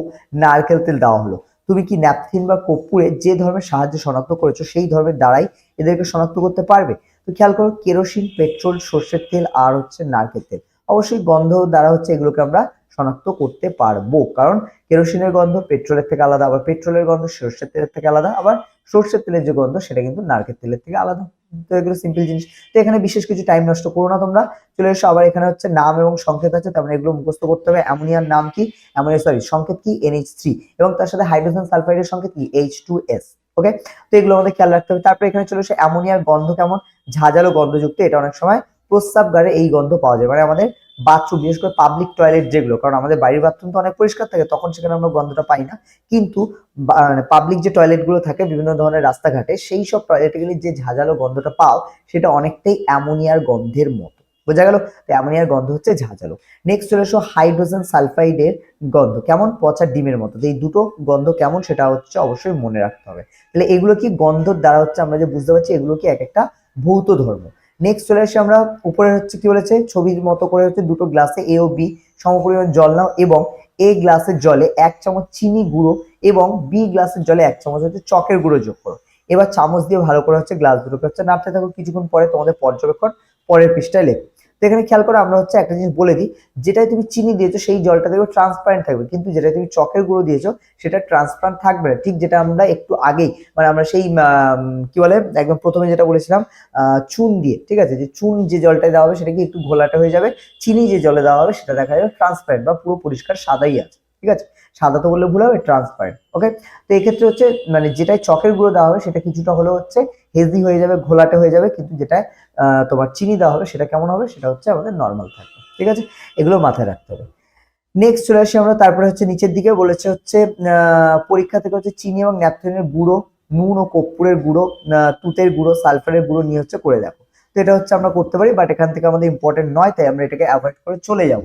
নারকেল তেল দেওয়া হলো। তুমি কি ন্যাপথলিন বা কর্পূরে যে ধর্মের সাহায্যে শনাক্ত করেছো সেই ধর্মের দ্বারাই এদেরকে শনাক্ত করতে পারবে। তো খেয়াল করো, কেরোসিন, পেট্রোল, সর্ষের তেল আর হচ্ছে নারকেল তেল, অবশ্যই গন্ধ দ্বারা হচ্ছে এগুলোকে আমরা শনাক্ত করতে পারবো, কারণ কেরোসিনের গন্ধ পেট্রোলের থেকে আলাদা, আবার পেট্রোলের গন্ধ সর্ষের তেলের থেকে আলাদা, আবার সর্ষের তেলের যে গন্ধ সেটা কিন্তু নারকেল তেলের থেকে আলাদা। তো এগুলো সিম্পল জিনিস। তো এখানে বিশেষ কিছু টাইম নষ্ট করো না তোমরা, চলে এসো। আবার এখানে হচ্ছে নাম এবং সংকেত আছে, তার মানে এগুলো মুখস্থ করতে হবে। অ্যামোনিয়ার নাম কি, সংকেত কি NH3, এবং তার সাথে হাইড্রোজেন সালফাইডের সংকেত কি H2S। ওকে, তো এগুলো আমাদের খেয়াল রাখতে হবে। তারপরে এখানে চলে এসে অ্যামোনিয়ার গন্ধ কেমন, ঝাঁঝালো গন্ধযুক্ত। এটা অনেক সময় প্রস্রাবগারে এই গন্ধ পাওয়া যায়, মানে আমাদের বাথরুম, বিশেষ করে পাবলিক টয়লেট যেগুলো, কারণ আমাদের বাড়ির বাথরুম তো অনেক পরিষ্কার থাকে, তখন সেখানে আমরা গন্ধটা পাই না, কিন্তু পাবলিক যে টয়লেট গুলো থাকে বিভিন্ন ধরনের রাস্তাঘাটে, সেই সব টয়লেটে গেলে যে ঝাঁঝালো গন্ধটা পাও সেটা অনেকটাই অ্যামোনিয়ার গন্ধের মতো। বোঝা গেল। তো অ্যামোনিয়ার গন্ধ হচ্ছে ঝাঁঝালো। নেক্সট চলে এসো হাইড্রোজেন সালফাইডের গন্ধ কেমন, পচা ডিমের মতো। এই দুটো গন্ধ কেমন সেটা হচ্ছে অবশ্যই মনে রাখতে হবে। তাহলে এগুলো কি গন্ধর দ্বারা হচ্ছে আমরা যে বুঝতে পারছি এগুলো কি এক একটা ভৌত ধর্ম। নেক্সট চলে আসি আমরা উপরে, হচ্ছে কি বলেছে ছবির মতো করে হচ্ছে দুটো গ্লাসে A ও B সমপরিমাণ জল নাও এবং A গ্লাসের জলে 1 চামচ চিনি গুঁড়ো এবং B গ্লাসের জলে 1 চামচ হচ্ছে চকের গুঁড়ো যোগ করো। এবার চামচ দিয়ে ভালো করে হচ্ছে গ্লাস দুটোকে হচ্ছে নাড়তে থাকো। কিছুক্ষণ পরে তোমাদের পর্যবেক্ষণ পরের পৃষ্ঠায় লেখো। তো এখানে খেয়াল করে আমরা হচ্ছে একটা জিনিস বলে দিই, যেটাই তুমি চিনি দিয়েছো সেই জলটা দেখবে ট্রান্সপারেন্ট থাকবে, কিন্তু যেটা তুমি চকের গুঁড়ো দিয়েছো সেটা ট্রান্সপারেন্ট থাকবে না। ঠিক যেটা আমরা একটু আগেই মানে আমরা সেই কি বলে একদম প্রথমে যেটা বলেছিলাম চুন দিয়ে, ঠিক আছে, যে চুন যে জলটা দেওয়া হবে সেটা কি একটু ঘোলাটে হয়ে যাবে, চিনি যে জলে দেওয়া হবে সেটা দেখা যাবে ট্রান্সপারেন্ট বা পুরো পরিষ্কার সাদাই আছে। ঠিক আছে, সাদা তো বললে ভুল হবে, ট্রান্সপারেন্ট। ওকে, তো এক্ষেত্রে হচ্ছে মানে যেটাই চকের গুঁড়ো দেওয়া হবে সেটা কিছুটা হলেও হচ্ছে হেজি হয়ে যাবে, ঘোলাটে হয়ে যাবে, কিন্তু যেটা তোমার চিনি দেওয়া হবে সেটা কেমন হবে, সেটা হচ্ছে আমাদের নর্মাল থাকবে। ঠিক আছে, এগুলো মাথায় রাখতে হবে। নেক্সট চলে আসি আমরা, তারপরে হচ্ছে নিচের দিকে বলেছে হচ্ছে পরীক্ষা থেকে হচ্ছে চিনি এবং ন্যাপথলিনের গুঁড়ো, নুন ও কর্পূরের গুঁড়ো, তুতের গুঁড়ো, সালফারের গুঁড়ো নিয়ে হচ্ছে করে দেখো। তো এটা হচ্ছে আমরা করতে পারি, বাট এখান থেকে আমাদের ইম্পর্টেন্ট নয়, তাই আমরা এটাকে অ্যাভয়েড করে চলে যাব।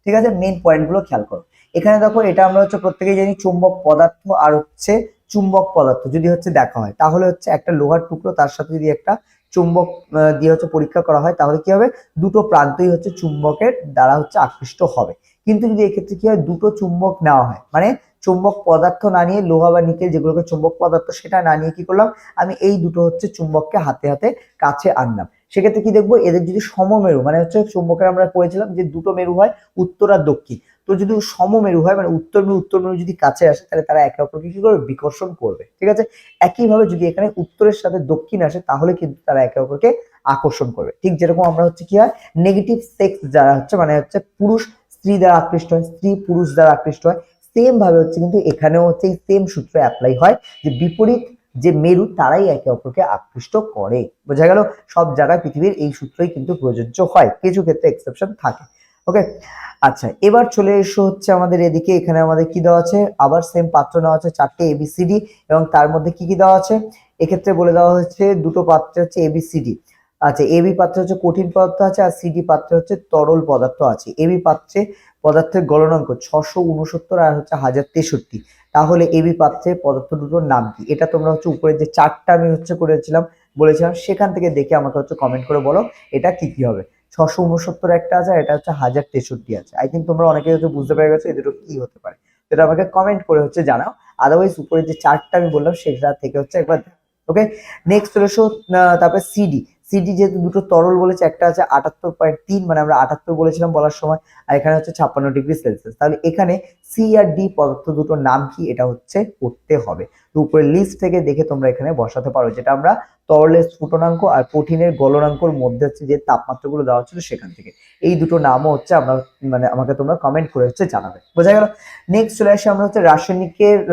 ঠিক আছে, মেইন পয়েন্টগুলো খেয়াল করো। এখানে দেখো এটা আমরা হচ্ছে প্রত্যেকেই জানি চুম্বক পদার্থ আর হচ্ছে চুম্বক পদার্থ যদি হচ্ছে দেখা হয়, তাহলে হচ্ছে একটা লোহার টুকরো তার সাথে যদি একটা চুম্বক দিয়ে হচ্ছে পরীক্ষা করা হয়, তাহলে কি হবে, দুটো প্রান্তই হচ্ছে চুম্বকের দ্বারা হচ্ছে আকৃষ্ট হবে। কিন্তু যদি এক্ষেত্রে কি হয়, দুটো চুম্বক নেওয়া হয়, মানে চুম্বক পদার্থ না নিয়ে লোহা বা নিকেল যেগুলোকে চুম্বক পদার্থ সেটা না নিয়ে কি করলাম, আমি এই দুটো হচ্ছে চুম্বককে হাতে হাতে কাছে আনলাম। সেক্ষেত্রে কি দেখবো, এদের যদি সমমেরু, মানে হচ্ছে চুম্বকের আমরা পড়েছিলাম যে দুটো মেরু হয় উত্তর আর দক্ষিণ, তো যদি সমমেরু হয় মানে উত্তর মেরু যদি কাছে আসে, তাহলে তারা একে অপরকে কি করবে, বিকর্ষণ করবে। ঠিক আছে, একইভাবে যদি এখানে উত্তরের সাথে দক্ষিণ আসে, তাহলে কিন্তু তারা একে অপরকে আকর্ষণ করবে। ঠিক যেরকম আমরা হচ্ছে কি হয়, নেগেটিভ সেক্স যারা হচ্ছে মানে হচ্ছে পুরুষ স্ত্রী দ্বারা আকৃষ্ট হয়, স্ত্রী পুরুষ দ্বারা আকৃষ্ট হয়, সেম ভাবে হচ্ছে কিন্তু এখানেও হচ্ছে এই সেম সূত্র অ্যাপ্লাই হয়, যে বিপরীত যে মেরু তারাই একে অপরকে আকৃষ্ট করে। বোঝা গেল, সব জায়গায় পৃথিবীর এই সূত্রই কিন্তু প্রযোজ্য হয়, কিছু ক্ষেত্রে এক্সেপশন থাকে। ওকে। আচ্ছা, এবার চলে এসো হচ্ছে আমাদের এদিকে, এখানে আমাদের কি দেওয়া আছে, আবার সেম পাত্র নেওয়া আছে 4টে এবিসিডি, এবং তার মধ্যে কি কি দেওয়া আছে, এক্ষেত্রে বলে দেওয়া হচ্ছে দুটো পাত্রে হচ্ছে এবিসিডি। আচ্ছা, এবি পাত্রে হচ্ছে কঠিন পদার্থ আছে, আর সিডি পাত্রে হচ্ছে তরল পদার্থ আছে। এবি পাত্রে পদার্থের গলনাঙ্ক 669 আর হচ্ছে 1063। তাহলে এবি পাত্রে পদার্থ দুটোর নাম কি? এটা তোমরা হচ্ছে উপরে যে চারটা আমি হচ্ছে করেছিলাম বলেছিলাম, সেখান থেকে দেখে আমাকে হচ্ছে কমেন্ট করে বলো এটা কি কি হবে। 669 একটা আছে, আর এটা হচ্ছে 1063 আছে। আই থিঙ্ক তোমরা অনেকে হচ্ছে বুঝতে পেরে গেছো এই দুটো কি হতে পারে। সেটা আমাকে কমেন্ট করে হচ্ছে জানাও। আদারওয়াইজ উপরে যে চারটা আমি বললাম সেটা থেকে হচ্ছে একবার। ওকে, নেক্সট চলে এসো। তারপরে সিডি। সিডি যেহেতু দুটো তরল বলেছে, একটা আছে 78.3, মানে আমরা 78 বলেছিলাম বলার সময়, আর এখানে হচ্ছে 56 ডিগ্রি সেলসিয়াস। তাহলে এখানে সি আর ডি পদার্থ দুটোর নাম কি, এটা হচ্ছে করতে হবে। তো উপরে লিস্ট থেকে দেখে তোমরা এখানে বসাতে পারো, যেটা আমরা তরলের স্ফুটনাঙ্ক আর কঠিনের গলনাঙ্কর মধ্যে হচ্ছে যে তাপমাত্রাগুলো দেওয়া ছিল সেখান থেকে। এই দুটো নামও হচ্ছে আমরা, মানে আমাকে তোমরা কমেন্ট করে হচ্ছে জানাবে। বোঝা গেল? নেক্সট চলে আসি আমরা হচ্ছে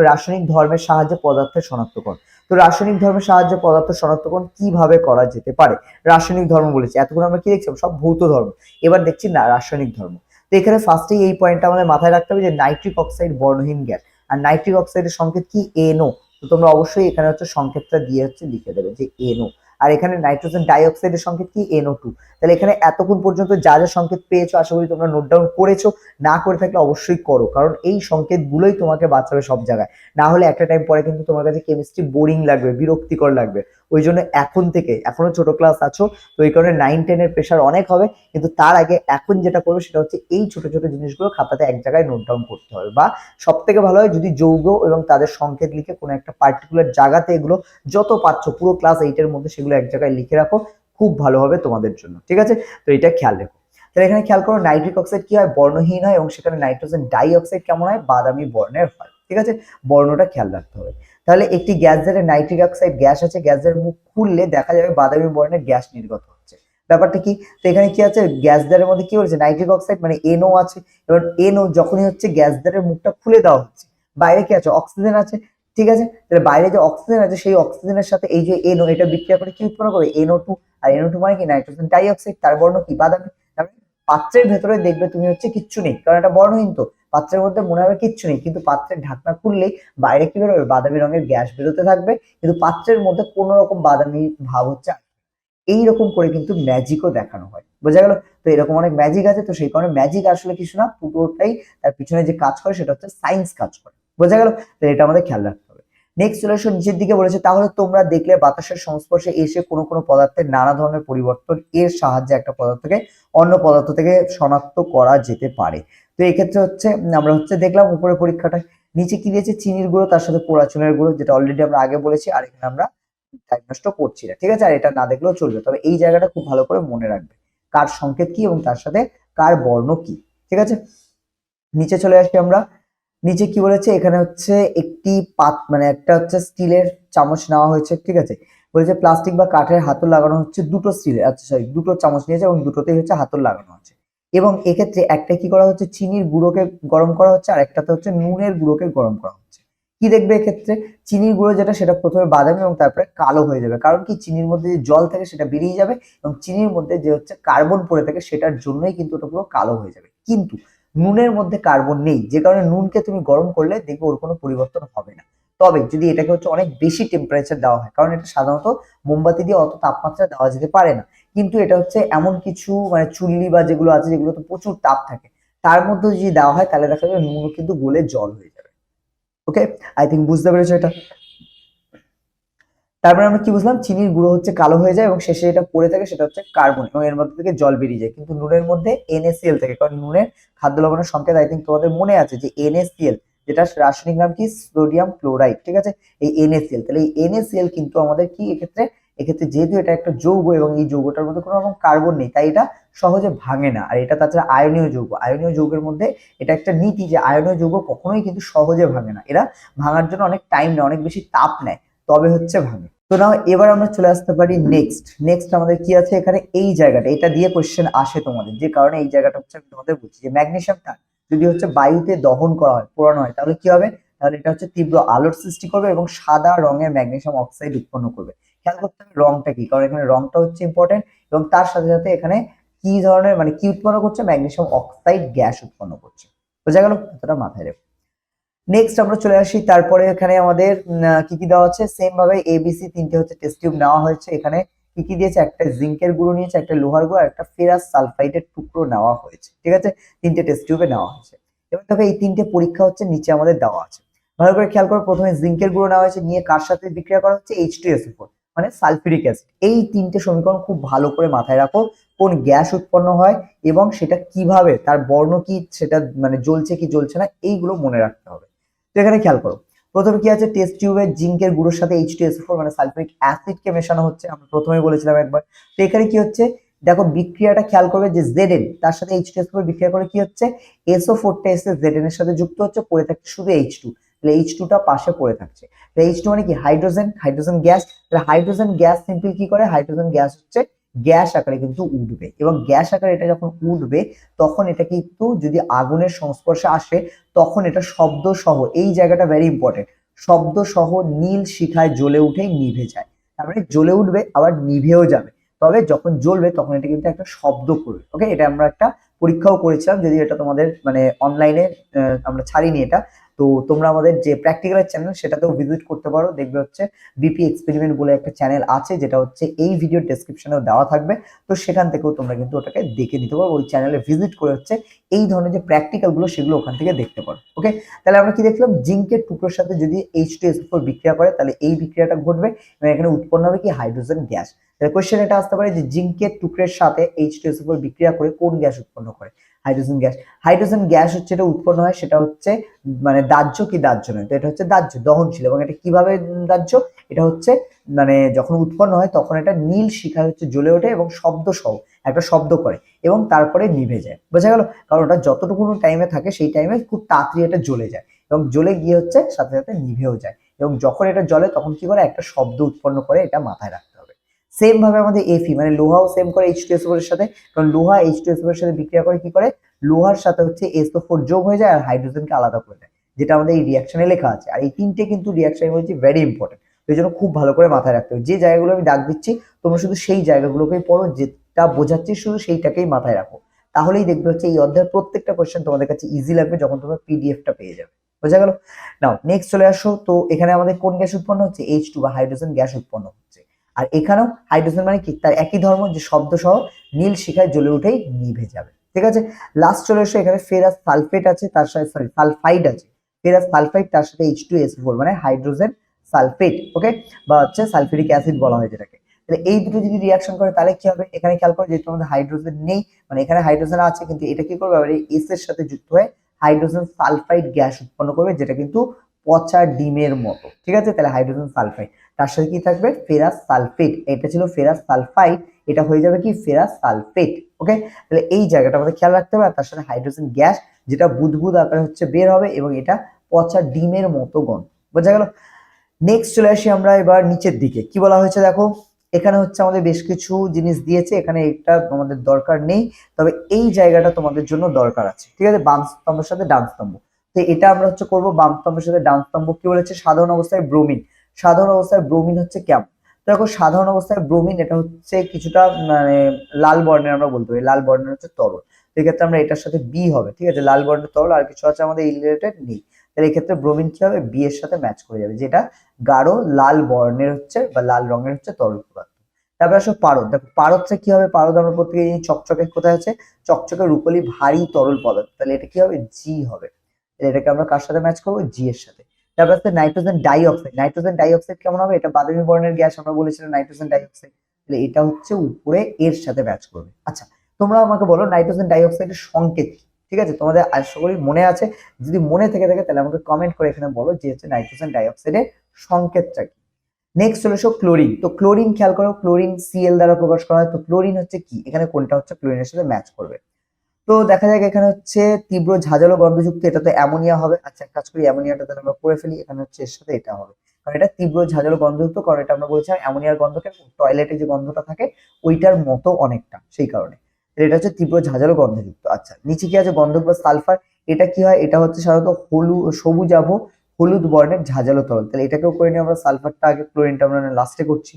রাসায়নিক ধর্মের সাহায্যে পদার্থের শনাক্তকরণ। তো রাসায়নিক ধর্মের সাহায্যে পদার্থ শনাক্তকরণ কিভাবে করা যেতে পারে? রাসায়নিক ধর্ম বলেছি, এতক্ষণ আমরা কি দেখছিলাম, সব ভৌত ধর্ম। এবার দেখছি না রাসায়নিক ধর্ম। তো এখানে ফার্স্টেই এই পয়েন্টটা আমাদের মাথায় রাখতে হবে যে নাইট্রিক অক্সাইড বর্ণহীন গ্যাস, আর নাইট্রিক অক্সাইডের সংকেত কি? NO। তো তোমরা অবশ্যই এখানে হচ্ছে সংকেতটা দিয়ে হচ্ছে লিখে দেবে যে NO। আর এখানে নাইট্রোজেন ডাইঅক্সাইডের সংকেত কি? NO2। তাহলে এখানে এতক্ষণ পর্যন্ত যা যা সংকেত পেয়েছো আশা করি তোমরা নোট ডাউন করেছো। না করে থাকলে অবশ্যই করো, কারণ এই সংকেতগুলোই তোমাকে বাঁচাবে সব জায়গায়। না হলে একটা টাইম পরে কিন্তু তোমার কাছে কেমিস্ট্রি বোরিং লাগবে, বিরক্তিকর লাগবে। ওই জন্য এখন থেকে, এখনো ছোট ক্লাস আছো তো এই কারণে 9-10 এর প্রেশার অনেক হবে, কিন্তু তার আগে এখন যেটা করবে সেটা হচ্ছে এই ছোট ছোট জিনিসগুলো খাতাতে এক জায়গায় নোট ডাউন করতে হবে। বা সব থেকে ভালো হয় যদি যৌগ এবং তাদের সংকেত লিখে কোনো একটা পার্টিকুলার জায়গাতে এগুলো যত পাচ্ছ পুরো ক্লাস 8 এর মধ্যে সেগুলো এক জায়গায় লিখে রাখো, খুব ভালো হবে তোমাদের জন্য। ঠিক আছে? তো এটা খেয়াল রেখো। তাহলে এখানে খেয়াল করো, নাইট্রিক অক্সাইড কি হয়? বর্ণহীন হয়, এবং সেখানে নাইট্রোজেন ডাই অক্সাইড কেমন হয়? বাদামি বর্ণের হয়। ঠিক আছে? বর্ণটা খেয়াল রাখতে হবে। তাহলে একটি গ্যাস জারে নাইট্রিক অক্সাইড গ্যাস আছে, গ্যাসের মুখ খুললে দেখা যাবে বাদামি বর্ণের গ্যাস নির্গত হচ্ছে। ব্যাপারটা কি? তো এখানে কি আছে, গ্যাস জারের মধ্যে কি বলেছে? নাইট্রিক অক্সাইড মানে NO আছে। এবার NO যখনই হচ্ছে গ্যাস জারের মুখটা খুলে দেওয়া হচ্ছে, বাইরে কি আছে? অক্সিজেন আছে। ঠিক আছে? তাহলে বাইরে যে অক্সিজেন আছে সেই অক্সিজেনের সাথে এই যে NO, এটা বিক্রিয়া করে কি উৎপন্ন করে? NO2। আর NO2 মানে কি? Nitrogen die oxide. তার বর্ণ কি? বাদামি। পাত্রের ভেতরে দেখবে তুমি হচ্ছে কিচ্ছু নেই, কারণ এটা বর্ণহীন। তো পাত্রের মধ্যে মনে হবে কিচ্ছু নেই, কিন্তু পাত্রের ঢাকনা খুললেই বাইরে কি বেরোবে? বাদামি রঙের গ্যাস বেরোতে থাকবে, কিন্তু পাত্রের মধ্যে কোনো রকম বাদামি ভাব হচ্ছে। এইরকম করে কিন্তু ম্যাজিকও দেখানো হয়। বোঝা গেল? তো এরকম অনেক ম্যাজিক আছে, তো সেই কারণে ম্যাজিক আসলে কিছু না, পুরোটাই তার পিছনে যে কাজ করে সেটা হচ্ছে সায়েন্স কাজ করে। বোঝা গেল? তো এটা আমাদের খেয়াল রাখতে হবে। নেক্সট চলে আসো নিচের দিকে, বলেছে তাহলে তোমরা দেখলে বাতাসের সংস্পর্শে এসে কোনো কোনো পদার্থের নানা ধরনের পরিবর্তন এর সাহায্যে একটা পদার্থকে অন্য পদার্থ থেকে শনাক্ত করা যেতে পারে। তো এই ক্ষেত্রে হচ্ছে আমরা হচ্ছে দেখলাম উপরে পরীক্ষাটায় নিচে কি দিয়েছে, চিনির গুঁড়ো তার সাথে পোড়া চুনের গুঁড়ো, যেটা অলরেডি আমরা আগে বলেছি, আর এখানে আমরা টাইম নষ্ট করছি না। ঠিক আছে? আর এটা না দেখলেও চলবে, তবে এই জায়গাটা খুব ভালো করে মনে রাখবে, কার সংকেত কি এবং তার সাথে কার বর্ণ কি। ঠিক আছে? নিচে চলে আসি আমরা। নিচে কি বলেছে, এখানে হচ্ছে একটি মানে একটা হচ্ছে স্টিলের চামচ নেওয়া হয়েছে। ঠিক আছে? বলেছে প্লাস্টিক বা কাঠের হাতল লাগানো হচ্ছে দুটো স্টিলের, আচ্ছা সরি, দুটো চামচ নিয়েছে এবং দুটোতেই হচ্ছে হাতল লাগানো আছে। এবং এক্ষেত্রে একটা কি করা হচ্ছে, চিনির গুঁড়োকে গরম করা হচ্ছে, আর একটাতে হচ্ছে নুনের গুঁড়োকে গরম করা হচ্ছে। কি দেখবে এক্ষেত্রে, চিনির গুঁড়ো যেটা সেটা প্রথমে বাদামি এবং তারপরে কালো হয়ে যাবে, কারণ কি চিনির মধ্যে যে জল থাকে সেটা বেরিয়ে যাবে, এবং চিনির মধ্যে যে হচ্ছে কার্বন পড়ে থাকে সেটার জন্যই কিন্তু ওটা পুরো কালো হয়ে যাবে। কিন্তু নুনের মধ্যে কার্বন নেই, যে কারণে নুনকে তুমি গরম করলে দেখবে ওর কোনো পরিবর্তন হবে না। তবে যদি এটাকে হচ্ছে অনেক বেশি টেম্পারেচার দেওয়া হয়, কারণ এটা সাধারণত মোমবাতি দিয়ে অত তাপমাত্রা দেওয়া যেতে পারে না, কিন্তু এটা হচ্ছে এমন কিছু মানে চুল্লি বা যেগুলো আছে যেগুলো তো প্রচুর তাপ থাকে, তার মধ্যে যদি দেওয়া হয় তাহলে দেখা যাবে নুনও কিন্তু গলে জল হয়ে যাবে। ওকে, আই থিঙ্ক বুঝতে পেরেছো এটা। তারপরে আমরা কি বুঝলাম, চিনির গুঁড়ো হচ্ছে কালো হয়ে যায় এবং শেষে এটা পড়ে থাকে সেটা হচ্ছে কার্বন, এবং এর মধ্যে থেকে জল বেরিয়ে যায়, কিন্তু নুনের মধ্যে NaCl থাকে, কারণ নুনের খাদ্য লবণের সংকেত আই থিঙ্ক তোমাদের মনে আছে যে NaCl, যেটা রাসায়নিক নাম কি? Sodium chloride. ঠিক আছে? এই NaCl, তাহলে এই NaCl কিন্তু আমাদের কি এক্ষেত্রে, এক্ষেত্রে যেহেতু এটা একটা যৌগ এবং এই যৌগটার মধ্যে কোনো রকম কার্বন নেই, তাই এটা সহজে ভাঙে না। আর এটা তাছাড়া আয়নীয় যৌগ, আয়নীয় যৌগের মধ্যে এটা একটা নীতি যে আয়নীয় যৌগ কখনোই কিন্তু সহজে ভাঙে না, এরা ভাঙার জন্য অনেক টাইম নেয়, অনেক বেশি তাপ নেয়, তবে হচ্ছে ভাঙে। তো নাও এবার আমরা চলে আসতে পারি নেক্সট আমাদের কি আছে এখানে, এই জায়গাটা, এটা দিয়ে কোশ্চেন আসে তোমাদের, যে কারণে এই জায়গাটা হচ্ছে আমি তোমাদের বলছি যে ম্যাগনেসিয়ামটা যদি হচ্ছে বায়ুতে দহন করা হয়, পোড়ানো হয়, তাহলে কি হবে? তাহলে এটা হচ্ছে তীব্র আলোর সৃষ্টি করবে এবং সাদা রঙের ম্যাগনেসিয়াম অক্সাইড উৎপন্ন করবে। খেয়াল করতে হবে রংটা কি, কারণ এখানে রংটা হচ্ছে ইম্পর্টেন্ট, এবং তার সাথে সাথে এখানে কি ধরনের মানে কি উৎপন্ন করছে, ম্যাগনেসিয়াম অক্সাইড গ্যাস উৎপন্ন করছে। বোঝা গেল, কথাটা মাথায় রেখো। নেক্সট আমরা চলে আসি, তারপরে এখানে আমাদের কি কি দেওয়া আছে, সেম ভাবে এবিসি তিনটে হচ্ছে টেস্ট টিউব নেওয়া হয়েছে। এখানে কি কি দিয়েছে, একটা জিঙ্কের গুঁড়ো নিয়েছে, একটা লোহার গুঁড়ো, একটা ফেরাস সালফাইডের টুকরো নেওয়া হয়েছে। ঠিক আছে, তিনটে টেস্ট টিউবে নেওয়া হয়েছে। এবার দেখো এই তিনটে পরীক্ষা হচ্ছে নিচে আমাদের দেওয়া আছে, ভালো করে খেয়াল করো। প্রথমে জিঙ্কের গুঁড়ো নেওয়া হয়েছে, নিয়ে কার সাথে বিক্রিয়া করা হচ্ছে, H2SO4 মানে সালফিউরিক অ্যাসিড। এই তিনটে সমীকরণ খুব ভালো করে মাথায় রাখো, কোন গ্যাস উৎপন্ন হয় এবং সেটা কিভাবে, তার বর্ণ কি, সেটা মানে জ্বলছে কি জ্বলছে না, এইগুলো মনে রাখতে হবে। তো এখানে খেয়াল করো, প্রথমে কি আছে, টেস্ট টিউবে জিঙ্কের গুঁড়োর সাথে H2SO4 মানে সালফিউরিক অ্যাসিড কে মেশানো হচ্ছে, আমরা প্রথমে বলেছিলাম একবার। তো এখানে কি হচ্ছে দেখো, বিক্রিয়াটা খেয়াল করবে যে Zn তার সাথে H2SO4 বিক্রিয়া করে কি হচ্ছে, SO4 টা এসে Zn এর সাথে যুক্ত হচ্ছে, পড়ে থাকছে শুধু H2, তাহলে H2 টা পাশে পড়ে থাকছে। তাহলে H2 মানে কি, হাইড্রোজেন, হাইড্রোজেন গ্যাস। তাহলে হাইড্রোজেন গ্যাস সিম্পল কি করে, হাইড্রোজেন গ্যাস হচ্ছে গ্যাস আকারে কিন্তু উঠবে, এবং গ্যাস আকারে এটা যখন উঠবে তখন এটা কিন্তু যদি আগুনের সংস্পর্শে আসে তখন এটা শব্দ সহ, এই জায়গাটা ভেরি ইম্পর্টেন্ট, শব্দ সহ নীল শিখায় জ্বলে উঠে নিভে যায়। তার মানে জ্বলে উঠবে আবার নিভেও যাবে, তবে যখন জ্বলবে তখন এটা কিন্তু একটা শব্দ করবে। ওকে, এটা আমরা একটা পরীক্ষাও করেছিলাম, যদি এটা তোমাদের মানে অনলাইনে আমরা ছাড়িনি এটা। তো তোমরা আমাদের যে প্র্যাকটিক্যালের চ্যানেল সেটাতেও ভিজিট করতে পারো, দেখবে হচ্ছে বিপি এক্সপেরিমেন্ট বলে একটা চ্যানেল আছে, যেটা হচ্ছে এই ভিডিও ডেসক্রিপশনেও দেওয়া থাকবে। তো সেখান থেকেও তোমরা কিন্তু ওটাকে দেখে নিতে পারো, ওই চ্যানেলে ভিজিট করে হচ্ছে এই ধরনের যে প্র্যাকটিক্যাল গুলো সেগুলো ওখান থেকে দেখতে পারো। ওকে, তাহলে আমরা কি দেখলাম, জিঙ্কের টুকরোর সাথে যদি H2SO4 বিক্রিয়া করে তাহলে এই বিক্রিয়াটা ঘটবে এবং এখানে উৎপন্ন হবে কি, হাইড্রোজেন গ্যাস। তাহলে কোশ্চেন এটা আসতে পারে যে জিঙ্কের টুকরের সাথে H2SO4 বিক্রিয়া করে কোন গ্যাস উৎপন্ন করে, হাইড্রোজেন গ্যাস। হাইড্রোজেন গ্যাস হচ্ছে এটা উৎপন্ন হয়, সেটা হচ্ছে মানে দাহ্য কি দাহ্য নয়, তো এটা হচ্ছে দাহ্য, দহনশীল। এবং এটা কিভাবে দাহ্য, এটা হচ্ছে মানে যখন উৎপন্ন হয় তখন এটা নীল শিখায় হচ্ছে জ্বলে ওঠে এবং শব্দ সহ একটা শব্দ করে এবং তারপরে নিভে যায়। বোঝা গেল, কারণ ওটা যতটুকু টাইমে থাকে সেই টাইমে খুব তাড়াতাড়ি এটা জ্বলে যায় এবং জ্বলে গিয়ে হচ্ছে সাথে সাথে নিভেও যায়, এবং যখন এটা জ্বলে তখন কি করে, একটা শব্দ উৎপন্ন করে, এটা মাথায় রাখতে হবে। সেম ভাবে আমাদের Fe মানে লোহাও সেম করে H2SO4 এর সাথে, কারণ লোহা H2SO4 এর সাথে বিক্রিয়া করে কি করে, লোহার সাথে হচ্ছে SO4 যোগ হয়ে যায় আর হাইড্রোজেনকে আলাদা করে দেয়, যেটা আমাদের এই রিঅ্যাকশনে লেখা আছে। আর এই তিনটে কিন্তু রিঅ্যাকশন হচ্ছে ভেরি ইম্পর্টেন্ট, এই জন্য খুব ভালো করে মাথায় রাখতে হবে। যে জায়গাগুলো আমি দাগ দিচ্ছি তোমরা শুধু সেই জায়গাগুলোকেই পড়ো, যেটা বোঝাচ্ছি শুধু সেইটাকেই মাথায় রাখো, তাহলেই দেখবে হচ্ছে এই অধ্যায়ের প্রত্যেকটা কোশ্চেন তোমাদের কাছে ইজি লাগবে যখন তোমরা পিডিএফটা পেয়ে যাবে। বোঝা গেল? নাও নেক্সট চলে আসো, তো এখানে আমাদের কোন গ্যাস উৎপন্ন হচ্ছে, H2 বা হাইড্রোজেন গ্যাস উৎপন্ন হচ্ছে। আর এখানেও হাইড্রোজেন মানে কি, তার একই ধর্ম, যে শব্দ সহ নীল শিখায় জ্বলে উঠেই নিভে যাবে। ঠিক আছে, লাস্ট চলে এসো, এখানে ফেরাস সালফেট আছে, তার সাথে সরি সালফাইড আছে, ফেরাস সালফাইড তার সাথে H2SO4 মানে হাইড্রোজেন সালফেট। ওকে, বা হচ্ছে সালফিউরিক অ্যাসিড বলা হয় যেটাকে। তাহলে এই দুটো যদি রিঅ্যাকশন করে তাহলে কি হবে, এখানে খেয়াল করো যেহেতু আমাদের হাইড্রোজেন নেই, মানে এখানে হাইড্রোজেন আছে কিন্তু এটা কি করবে, এই এস এর সাথে যুক্ত হয়ে হাইড্রোজেন সালফাইড গ্যাস উৎপন্ন করবে, যেটা কিন্তু পচা ডিমের মতো। ঠিক আছে, তাহলে হাইড্রোজেন সালফাইড, তার সাথে কি থাকবে, ফেরাস সালফেট। এটা ছিল ফেরাস সালফাইড, এটা হয়ে যাবে কি, ফেরাস সালফেট। ওকে, তাহলে এই জায়গাটা আমাদের খেয়াল রাখতে হবে। আর তার সাথে হাইড্রোজেন গ্যাস, যেটা বুদবুদ আকারে হচ্ছে বের হবে এবং এটা পচা ডিমের মতো গন্ধ। বোঝা গেল? নেক্সট চলে আসি আমরা এবার নিচের দিকে, কি বলা হয়েছে দেখো, এখানে হচ্ছে আমাদের বেশ কিছু জিনিস দিয়েছে, এখানে এটা আমাদের দরকার নেই, তবে এই জায়গাটা তোমাদের জন্য দরকার আছে। ঠিক আছে, বাম স্তম্ভের সাথে ডান স্তম্ভ, তো এটা আমরা হচ্ছে করবো। বাম স্তম্ভের সাথে ডান স্তম্ভ কি বলেছে, সাধারণ অবস্থায় ব্রোমিন। সাধারণ অবস্থায় ব্রোমিন হচ্ছে কেমন, দেখো সাধারণ অবস্থায় ব্রোমিন এটা হচ্ছে কিছুটা মানে লাল বর্ণের, আমরা বলতে পারি লাল বর্ণের হচ্ছে তরল। সেক্ষেত্রে আমরা এটার সাথে বি হবে। ঠিক আছে, লাল বর্ণের তরল, আর কিছু আছে আমাদের রিলেটেড নেই, তাহলে এই ক্ষেত্রে ব্রোমিন কি হবে, বি এর সাথে ম্যাচ করে যাবে, যেটা গাঢ় লাল বর্ণের হচ্ছে বা লাল রঙের হচ্ছে তরল পদার্থ। তারপরে আসো পারদ, দেখো পারদটা কি হবে, পারদ আমরা প্রত্যেকে জানি চকচকে, কোথায় আছে, চকচকে রূপলি ভারী তরল পদার্থ, তাহলে এটা কি হবে, জি হবে। এটাকে আমরা কার সাথে ম্যাচ করবো, জি এর সাথে। তারপর আছে নাইট্রোজেন ডাইঅক্সাইড, নাইট্রোজেন ডাইঅক্সাইড কেমন হবে, এটা বাদামি বর্ণের গ্যাস, আমরা বলেছিলাম নাইট্রোজেন ডাইঅক্সাইড, তাহলে এটা হচ্ছে উপরে এর সাথে ম্যাচ করবে। আচ্ছা, তোমরা আমাকে বলো নাইট্রোজেন ডাইঅক্সাইডের সংকেত কি? ঠিক আছে, তোমাদের আশা করি মনে আছে, যদি মনে থেকে থাকে তাহলে আমাকে কমেন্ট করে এখানে বলো যে হচ্ছে নাইট্রোজেন ডাইঅক্সাইডের সংকেতটা কি। নেক্সট চলে এসো ক্লোরিন, তো ক্লোরিন খেয়াল করো, ক্লোরিন Cl দ্বারা প্রকাশ করা হয়, তো ক্লোরিন হচ্ছে কি, এখানে কোনটা হচ্ছে ক্লোরিনের সাথে ম্যাচ করবে। তো দেখা যাক এখানে হচ্ছে তীব্র ঝাঁঝালো গন্ধযুক্ত, এটা তো অ্যামোনিয়া হবে। আচ্ছা, এক কাজ করি, অ্যামোনিয়াটা তাহলে আমরা করে ফেলি, এখানে হচ্ছে এর সাথে এটা হবে, কারণ এটা তীব্র ঝাঁঝালো গন্ধযুক্ত, কারণ এটা আমরা বলেছিলাম অ্যামোনিয়ার গন্ধকে টয়লেটে যে গন্ধটা থাকে ওইটার মতো অনেকটা, সেই কারণে এটা হচ্ছে তীব্র ঝাঁঝালো গন্ধযুক্ত। আচ্ছা, নিচে কি আছে, গন্ধক বা সালফার, এটা কি হয়, এটা হচ্ছে সাধারণত সবুজাভ হলুদ বর্ণের ঝাঁঝালো তরল, তাহলে এটাকেও করে নিই আমরা, সালফারটা আগে, ক্লোরিনটা আমরা লাস্টে করছি।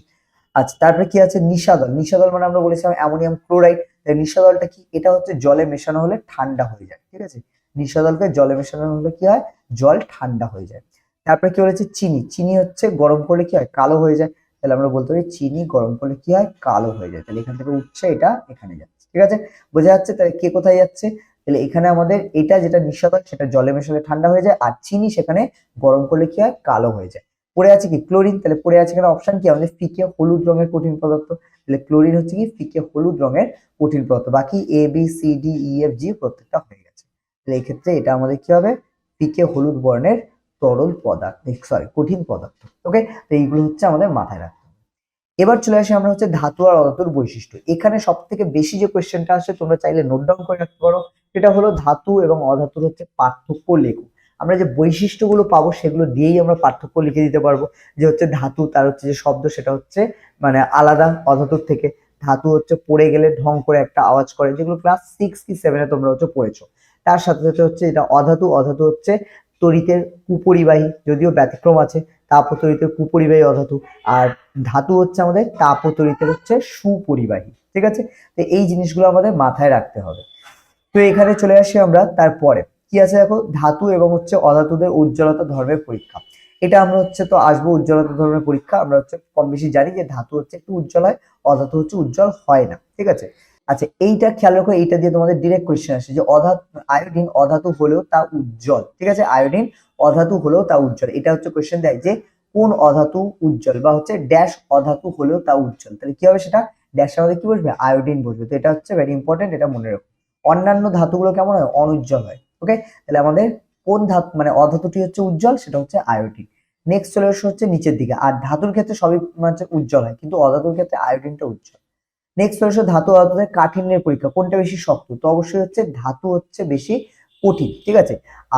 আচ্ছা, তারপরে কি আছে, নিশাদল, নিশাদল মানে আমরা বলেছিলাম অ্যামোনিয়াম ক্লোরাইড, নিঃসাদলটা কি, এটা হচ্ছে জলে মেশানো হলে ঠান্ডা হয়ে যায়, ঠিক আছে। নিঃসাদলকে জলে মেশানো হলে কি হয়, জল ঠান্ডা হয়ে যায়। তারপরে কি বলেছে, চিনি, চিনি হচ্ছে গরম করলে কি হয়, কালো হয়ে যায়। তাহলে আমরা বলতে পারি চিনি গরম করলে কি হয়, কালো হয়ে যায়। তাহলে এখান থেকে উঠছে, এটা এখানে যাচ্ছে, ঠিক আছে, বোঝা যাচ্ছে। তাহলে কে কোথায় যাচ্ছে, তাহলে এখানে আমাদের এটা যেটা নিঃসাদল সেটা জলে মেশালে ঠান্ডা হয়ে যায়, আর চিনি সেখানে গরম করলে কি হয়, কালো হয়ে যায়। পড়ে আছে কি, ক্লোরিন। তাহলে পড়ে আছে এখানে অপশন কি, আমাদের ফিকে হলুদ রঙের কঠিন পদার্থ। তাহলে ক্লোরিন হচ্ছে কি ফিকে হলুদ রঙের কঠিন পদার্থ। বাকি A B C D E F G প্রত্যেকটা হয়ে গেছে। তাহলে এই ক্ষেত্রে এটা আমাদের কি হবে, ফিকে হলুদ বর্ণের তরল পদার্থ, সরি কঠিন পদার্থ। ওকে, তো এইগুলো হচ্ছে আমাদের মাথায় রাখতে হবে। এবার চলে আসি আমরা হচ্ছে ধাতু আর অধাতুর বৈশিষ্ট্য। এখানে সব থেকে বেশি যে কোয়েশ্চেনটা আসে, তোমরা চাইলে নোট ডাউন করে রাখতে পারো, সেটা হলো ধাতু এবং অধাতুর হচ্ছে পার্থক্য লেখো। আমরা যে বৈশিষ্ট্যগুলো পাবো সেগুলো দিয়েই আমরা পার্থক্য লিখে দিতে পারবো। যে হচ্ছে ধাতু, তার হচ্ছে যে শব্দ সেটা হচ্ছে মানে আলাদা অধাতুর থেকে। ধাতু হচ্ছে পড়ে গেলে ঢং করে একটা আওয়াজ করে, যেগুলো ক্লাস 6 কি 7 তোমরা হচ্ছে পড়েছো। তার সাথে সাথে হচ্ছে এটা অধাতু, অধাতু হচ্ছে তড়িতের কুপরিবাহী, যদিও ব্যতিক্রম আছে, তাপ ও তড়িতের কুপরিবাহী অধাতু। আর ধাতু হচ্ছে আমাদের তাপ ও তড়িতের হচ্ছে সুপরিবাহী, ঠিক আছে। তো এই জিনিসগুলো আমাদের মাথায় রাখতে হবে। তো এখানে চলে আসি আমরা তারপরে কি আছে দেখো, ধাতু এবং হচ্ছে অধাতুদের উজ্জ্বলতা ধর্মের পরীক্ষা। এটা আমরা হচ্ছে তো আসবো, উজ্জ্বলতা ধর্মের পরীক্ষা আমরা হচ্ছে কম বেশি জানি যে ধাতু হচ্ছে একটু উজ্জ্বল হয়, অধাতু হচ্ছে উজ্জ্বল হয় না, ঠিক আছে। আচ্ছা, এইটা খেয়াল রাখো, এইটা দিয়ে তোমাদের ডিরেক্ট কোয়েশ্চেন আসে যে আয়োডিন অধাতু হলেও তা উজ্জ্বল, ঠিক আছে। আয়োডিন অধাতু হলেও তা উজ্জ্বল, এটা হচ্ছে কোয়েশ্চেন দেয় যে কোন অধাতু উজ্জ্বল, বা হচ্ছে ড্যাশ অধাতু হলেও তা উজ্জ্বল। তাহলে কি হবে, সেটা ড্যাশের মধ্যে কি বসবে, আয়োডিন বসবে। তো এটা হচ্ছে ভেরি ইম্পর্টেন্ট, এটা মনে রাখো। অন্যান্য ধাতুগুলো কেমন হয়, অনুজ্জ্বল হয়। ওকে, তাহলে আমাদের কোন ধাতু মানে অধাতুটি হচ্ছে উজ্জ্বল, সেটা হচ্ছে আয়োডিন। নেক্সট চলে আসছে হচ্ছে নিচের দিকে, আর ধাতুর ক্ষেত্রে সবই হচ্ছে উজ্জ্বল হয়, কিন্তু অধাতুর ক্ষেত্রে আয়োডিনটা উজ্জ্বল। নেক্সট চলে আসছে ধাতু অধাতুদের কাঠিন্যের পরীক্ষা, কোনটা বেশি শক্ত, তো অবশ্যই হচ্ছে ধাতু হচ্ছে বেশি কঠিন, ঠিক আছে।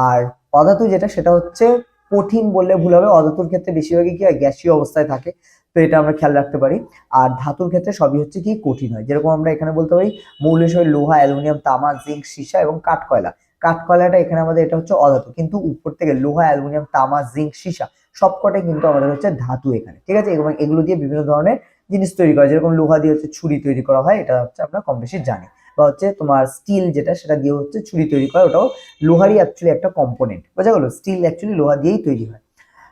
আর অধাতু যেটা সেটা হচ্ছে কঠিন বললে ভুল হবে, অধাতুর ক্ষেত্রে বেশিরভাগই কি হয়, গ্যাসীয় অবস্থায় থাকে। তো এটা আমরা খেয়াল রাখতে পারি। আর ধাতুর ক্ষেত্রে সবই হচ্ছে কি কঠিন হয়, যেরকম আমরা এখানে বলতে পারি মৌল হিসেবে লোহা, অ্যালুমিনিয়াম, তামা, জিঙ্ক, সীসা এবং কাঠকয়লা। কাঠকয়লাটা এখানে আমাদের এটা হচ্ছে অধাতু, কিন্তু উপর থেকে লোহা, অ্যালুমিনিয়াম, তামা, জিঙ্ক, সীসা সবকটাই কিন্তু আমাদের হচ্ছে ধাতু এখানে, ঠিক আছে। এবং এগুলো দিয়ে বিভিন্ন ধরনের জিনিস তৈরি করা, যেরকম লোহা দিয়ে হচ্ছে ছুরি তৈরি করা হয়, এটা হচ্ছে আমরা কম বেশি জানি। বা হচ্ছে তোমার স্টিল যেটা, সেটা দিয়ে হচ্ছে ছুরি তৈরি করা, ওটাও লোহারই অ্যাকচুয়ালি একটা কম্পোনেন্ট, বোঝা গেল। স্টিল অ্যাকচুয়ালি লোহা দিয়েই তৈরি হয়।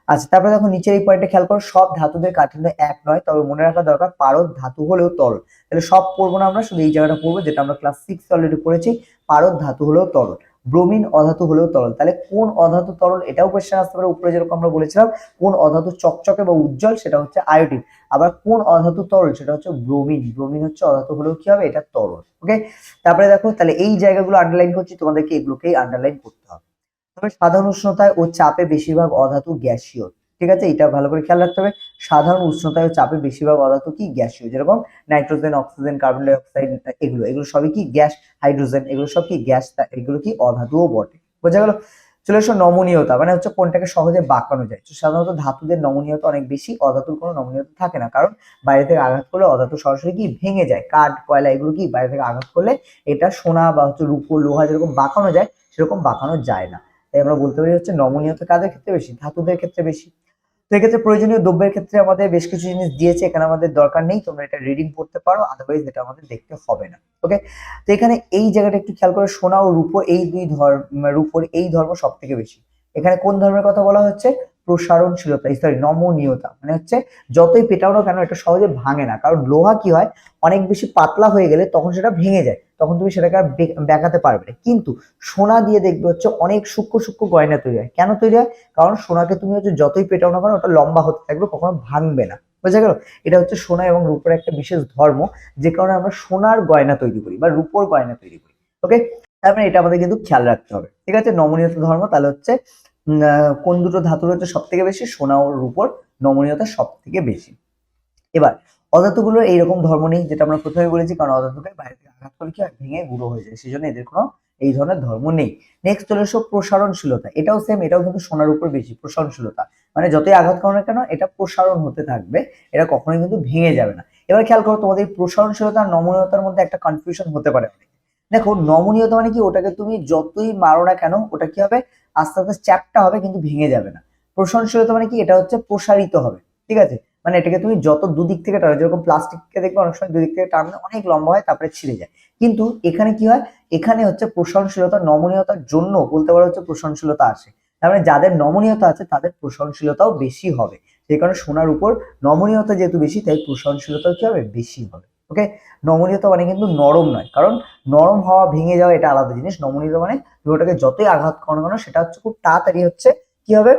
আচ্ছা, তারপরে দেখো নিচের এই পয়েন্টটা খেয়াল করো, সব ধাতুদের কাঠিন্য এক নয়, তবে মনে রাখা দরকার পারদ ধাতু হলেও তরল। তাহলে সব পড়বো না আমরা, শুধু এই জায়গাটা পড়বো যেটা আমরা ক্লাস 6 অলরেডি পড়েছি, পারদ ধাতু হলেও তরল, ব্রোমিন অধাতু হলেও তরল। তাহলে কোন অধাতু তরল, এটাও কোয়েশ্চেন আসতে পারে। উপরে যেরকম আমরা বলেছিলাম কোন অধাতু চকচকে বা উজ্জ্বল, সেটা হচ্ছে আয়োডিন। আবার কোন অধাতু তরল, সেটা হচ্ছে ব্রোমিন। ব্রোমিন হচ্ছে অধাতু হলেও কি হবে, এটা তরল। ওকে, তারপরে দেখো, তাহলে এই জায়গাগুলো আন্ডারলাইন করছি, তোমাদেরকে এগুলোকেই আন্ডারলাইন করতে হবে। তবে সাধারণ উষ্ণতায় ও চাপে বেশিরভাগ অধাতু গ্যাসীয়, ঠিক আছে, এটা ভালো করে খেয়াল রাখতে হবে। সাধারণ উষ্ণতায় ও চাপে বেশিরভাগ অধাতু কি গ্যাসীয়, যেরকম nitrogen, oxygen, carbon die oxide, এগুলো এগুলো সবই কি গ্যাস। হাইড্রোজেন, এগুলো সব কি গ্যাস, এগুলো কি অধাতুও বটে, বোঝা গেল। চলে এসো নমনীয়তা, মানে হচ্ছে কোনটাকে সহজে বাঁকানো যায়। তো সাধারণত ধাতুদের নমনীয়তা অনেক বেশি, অধাতুর কোনো নমনীয়তা থাকে না, কারণ বাইরে থেকে আঘাত করলে অধাতু সরাসরি কি ভেঙে যায়। কাঠ, কয়লা এগুলো কি বাইরে থেকে আঘাত করলে, এটা সোনা বা হচ্ছে রূপো, লোহা যেরকম বাঁকানো যায়, সেরকম বাঁকানো যায় না। তাই আমরা বলতে পারি হচ্ছে নমনীয়তা কাদের ক্ষেত্রে বেশি, ধাতুদের ক্ষেত্রে বেশি। তো এক্ষেত্রে প্রয়োজনীয় দ্রব্যের ক্ষেত্রে আমাদের বেশ কিছু জিনিস দিয়েছে, এখানে আমাদের দরকার নেই, তোমরা এটা রিডিং পড়তে পারো, আদারওয়াইজ এটা আমাদের দেখতে হবে না। ওকে, তো এখানে এই জায়গাটা একটু খেয়াল করে, সোনা ও রূপো এই দুই রূপোর এই ধর্ম সব থেকে বেশি। এখানে কোন ধর্মের কথা বলা হচ্ছে, প্রসারণশীলতা, সরি নমনীয়তা, মানে হচ্ছে যতই পেটাও না কেন এটা সহজে ভাঙে না। কারণ লোহা কি হয়, অনেক বেশি পাতলা হয়ে গেলে তখন সেটা ভেঙে যায়, তখন তুমি সেটাকে আর বেঁকাতে পারবে না। কিন্তু সোনা দিয়ে দেখবে হচ্ছে অনেক সূক্ষ্ম সূক্ষ্ম গয়না তৈরি হয়। কেন তৈরি হয়, কারণ সোনাকে তুমি হচ্ছে যতই পেটাও না কেন ওটা লম্বা হতে থাকবে, কখনো ভাঙবে না, বুঝা গেল। এটা হচ্ছে সোনা এবং রূপোর একটা বিশেষ ধর্ম, যে কারণে আমরা সোনার গয়না তৈরি করি বা রূপোর গয়না তৈরি করি। ওকে, তার মানে এটা আমাদের কিন্তু খেয়াল রাখতে হবে, ঠিক আছে। নমনীয়তা ধর্ম, তাহলে হচ্ছে কোন দুটো ধাতুর হচ্ছে সব থেকে বেশি, সোনা ও রূপোর নমনীয়তা সব থেকে বেশি। এবার অধাতুগুলোর এইরকম ধর্ম নেই, যেটা আমরা প্রথমে বলেছি, কারণ অধাতুকে বাইরে থেকে আঘাত করলে কি হয়, ভেঙে গুঁড়ো হয়ে যায়, সেই জন্য এদের কোনো এই ধরনের ধর্ম নেই। নেক্সট চলে এসো প্রসারণশীলতা, এটাও সেম, এটাও কিন্তু সোনার উপর বেশি প্রসারণশীলতা, মানে যতই আঘাত করো না কেন এটা প্রসারণ হতে থাকবে, এটা কখনোই কিন্তু ভেঙে যাবে না। এবার খেয়াল করো, তোমাদের প্রসারণশীলতা আর নমনীয়তার মধ্যে একটা কনফিউশন হতে পারে। দেখো নমনীয়তা মানে কি, ওটাকে তুমি যতই মারো না কেন ওটা কি হবে, আস্তে আস্তে চ্যাপ্টা হবে কিন্তু ভেঙে যাবে না। প্রসারণশীলতা মানে কি, এটা হচ্ছে প্রসারিত হবে, ঠিক আছে, মানে এটাকে তুমি যত দুদিক থেকে টানো, যেরকম প্লাস্টিককে দেখবে অনেক সময় দুদিক থেকে টানলে অনেক লম্বা হয় তারপরে ছিঁড়ে যায়, কিন্তু এখানে কি হয়, এখানে হচ্ছে প্রসারণশীলতা, নমনীয়তার জন্য বলতে পারো হচ্ছে প্রসারণশীলতা আসে। তার মানে যাদের নমনীয়তা আছে তাদের প্রসারণশীলতাও বেশি হবে, সেই কারণে সোনার উপর নমনীয়তা যেহেতু বেশি তাই প্রসারণশীলতাও কি হবে, বেশি হবে। ওকে, নমনীয়তা মানে কিন্তু নরম নয়, কারণ নরম হওয়া ভেঙে যাওয়া এটা আলাদা জিনিস। নমনীয়তা মানে তুমি ওটাকে যতই আঘাত করো না কেন সেটা হচ্ছে খুব তাড়াতাড়ি হচ্ছে কি হবে,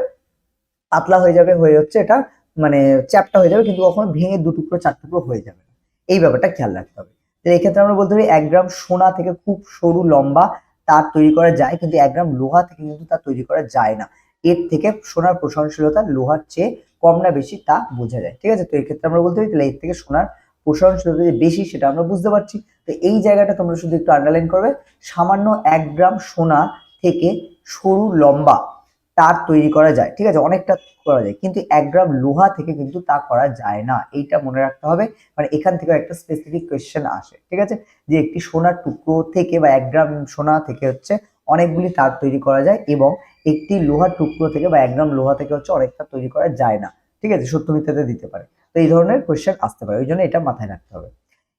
পাতলা হয়ে যাবে, হয়ে হচ্ছে এটা মানে চ্যাপ্টা হয়ে যাবে, কিন্তু কখনো ভেঙে 2 টুকরো 4 টুকরো হয়ে যাবে না। এই ব্যাপারটা খেয়াল রাখতে হবে। তো এই ক্ষেত্রে আমরা বলতে পারি 1 গ্রাম সোনা থেকে খুব সরু লম্বা তার তৈরি করা যায়, কিন্তু 1 গ্রাম লোহা থেকে কিন্তু তার তৈরি করা যায় না। এর থেকে সোনার প্রসারণশীলতা লোহার চেয়ে কম না বেশি তা বোঝা যায়। ঠিক আছে, তো এই ক্ষেত্রে আমরা বলতে পারি তাহলে এর থেকে সোনার প্রসারণশীলতা যে বেশি সেটা আমরা বুঝতে পারছি। তো এই জায়গাটা তোমরা শুধু একটু আন্ডারলাইন করবে, সামান্য 1 গ্রাম সোনা থেকে সরু লম্বা তার তৈরি করা যায়, ঠিক আছে, অনেকটা করা যায়, কিন্তু 1 গ্রাম লোহা থেকে কিন্তু তা করা যায় না, এইটা মনে রাখতে হবে। মানে এখান থেকে একটা স্পেসিফিক কোয়েশ্চেন আসে, ঠিক আছে, যে একটি সোনার টুকরো থেকে বা 1 গ্রাম সোনা থেকে হচ্ছে অনেকগুলি তার তৈরি করা যায়, এবং একটি লোহার টুকরো থেকে বা 1 গ্রাম লোহা থেকে হচ্ছে অনেক তার তৈরি করা যায় না। ঠিক আছে, সত্য মিথ্যাতে দিতে পারে। তো এই ধরনের কোয়েশ্চেন আসতে পারে, ওই জন্য এটা মাথায় রাখতে হবে।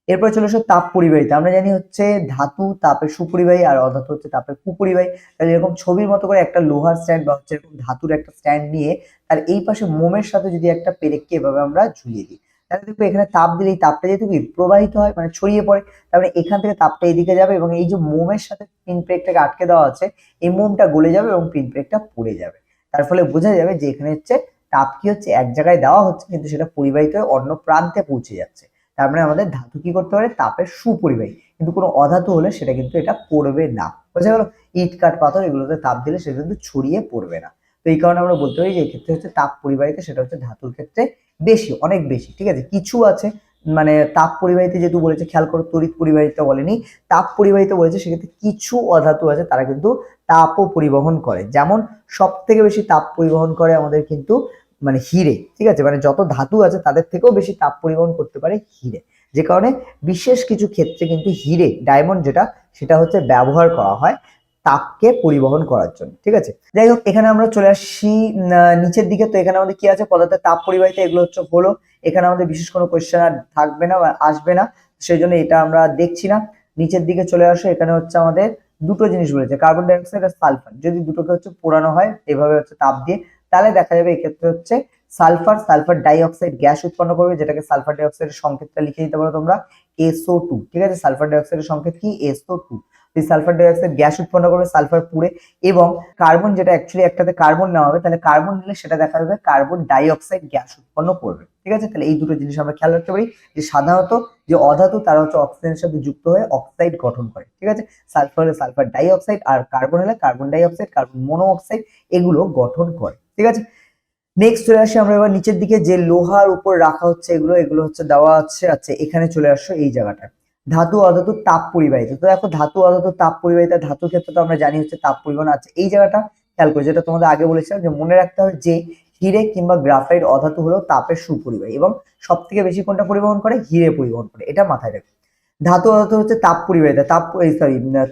এরপর চলে আসো তাপ পরিবাহিতা। আমরা জানি হচ্ছে ধাতু তাপের সুপরিবাহী আর অধাতু হচ্ছে তাপের কুপরিবাহী। তাহলে এরকম ছবির মতো করে একটা লোহার স্ট্যান্ড বা হচ্ছে এরকম ধাতুর একটা স্ট্যান্ড নিয়ে তার এই পাশে মোমের সাথে যদি একটা পেরেককে এভাবে আমরা ঝুলিয়ে দিই, তাহলে দেখবো এখানে তাপ দিলে এই তাপটা যেহেতু কি প্রবাহিত হয়, মানে ছড়িয়ে পড়ে, তারপরে এখান থেকে তাপটা এদিকে যাবে এবং এই যে মোমের সাথে পিন প্লেটটাকে আটকে দেওয়া আছে, এই মোমটা গলে যাবে এবং পিন প্লেটটা পড়ে যাবে। তার ফলে বোঝা যাবে যে এখানে হচ্ছে তাপ কি হচ্ছে এক জায়গায় দেওয়া হচ্ছে, কিন্তু সেটা পরিবাহিত হয়ে অন্য প্রান্তে পৌঁছে যাচ্ছে। তার মানে আমাদের ধাতু কি করতে পারে, তাপের সুপরিবাহী, কিন্তু কোনো অধাতু হলে সেটা কিন্তু এটা পড়বে না। বোঝা গেল, ইট কাঠ পাথর এগুলোতে তাপ দিলে সেটা কিন্তু ছড়িয়ে পড়বে না। তো এই কারণে আমরা বলতে পারি যে এক্ষেত্রে হচ্ছে তাপ পরিবাহিতা সেটা হচ্ছে ধাতুর ক্ষেত্রে বেশি, অনেক বেশি। ঠিক আছে, কিছু আছে মানে তাপ পরিবাহিতা যেহেতু বলেছে, খেয়াল করো তড়িৎ পরিবাহিতা বলেনি, তাপ পরিবাহিতা বলেছে, সেক্ষেত্রে কিছু অধাতু আছে তারা কিন্তু তাপও পরিবহন করে। যেমন সব থেকে বেশি তাপ পরিবহন করে আমাদের কিন্তু মানে হিরে। ঠিক আছে, মানে যত ধাতু আছে তাদের থেকেও বেশি তাপ পরিবহন করতে পারে হিরে, যে কারণে বিশেষ কিছু ক্ষেত্রে কিন্তু হিরে, ডায়মন্ড যেটা, সেটা হচ্ছে ব্যবহার করা হয় তাপকে পরিবহন করার জন্য। ঠিক আছে, যাই হোক, এখানে আমরা চলে আসছি নিচের দিকে। তো এখানে আমাদের কি আছে, পদার্থের তাপ পরিবাহিতা, এগুলো হচ্ছে হলো। এখানে আমাদের বিশেষ কোনো কোয়েশ্চেন আর থাকবে না বা আসবে না, সেই জন্য এটা আমরা দেখছি না। নিচের দিকে চলে আসো, এখানে হচ্ছে আমাদের দুটো জিনিস বলেছে, কার্বন ডাই অক্সাইড আর সালফার। যদি দুটোকে হচ্ছে পোড়ানো হয় এভাবে হচ্ছে তাপ দিয়ে, তাহলে দেখা যাবে এক্ষেত্রে হচ্ছে সালফার ডাই অক্সাইড গ্যাস উৎপন্ন করবে, যেটাকে সালফার ডাই অক্সাইডের সংকেতটা লিখে দিতে পারো তোমরা SO2। ঠিক আছে, সালফার ডাই অক্সাইডের সংকেত কি, SO2। এই সালফার ডাই অক্সাইড গ্যাস উৎপন্ন করবে সালফার পুড়ে, এবং কার্বন যেটা অ্যাকচুয়ালি একটাতে কার্বন নেওয়া হবে, তাহলে কার্বন নিলে সেটা দেখা যাবে কার্বন ডাই অক্সাইড গ্যাস উৎপন্ন করবে। ঠিক আছে, তাহলে এই দুটো জিনিস আমরা খেয়াল রাখতে পারি, যে সাধারণত যে অধাতু তারা হচ্ছে অক্সিজেনের সাথে যুক্ত হয়ে অক্সাইড গঠন করে। ঠিক আছে, সালফার হলে সালফার ডাই অক্সাইড, আর কার্বন হলে কার্বন ডাই অক্সাইড, কার্বন মনো অক্সাইড, এগুলো গঠন করে। ঠিক আছে, নেক্সট চলে আসি আমরা এবার নিচের দিকে, যে লোহার উপর রাখা হচ্ছে এগুলো, এগুলো হচ্ছে দেওয়া আছে। আচ্ছা, এখানে চলে আসো এই জায়গাটা, ধাতু অধাতু তাপ পরিবাহিতা। তো দেখো ধাতু অধাতু তাপ পরিবাহিতা, ধাতুর ক্ষেত্রে তো আমরা জানি হচ্ছে তাপ পরিবহন আছে। এই জায়গাটা খেয়াল করে, যেটা তোমাদের আগে বলেছিলাম, যে মনে রাখতে হবে যে হিরে কিংবা গ্রাফাইট অধাতু হলো তাপের সুপরিবাহী, এবং সব থেকে বেশি কোনটা পরিবহন করে, হিরে পরিবহন করে, এটা মাথায় রাখবে। ধাতু অধাতু হচ্ছে তাপ পরিবাহিতা,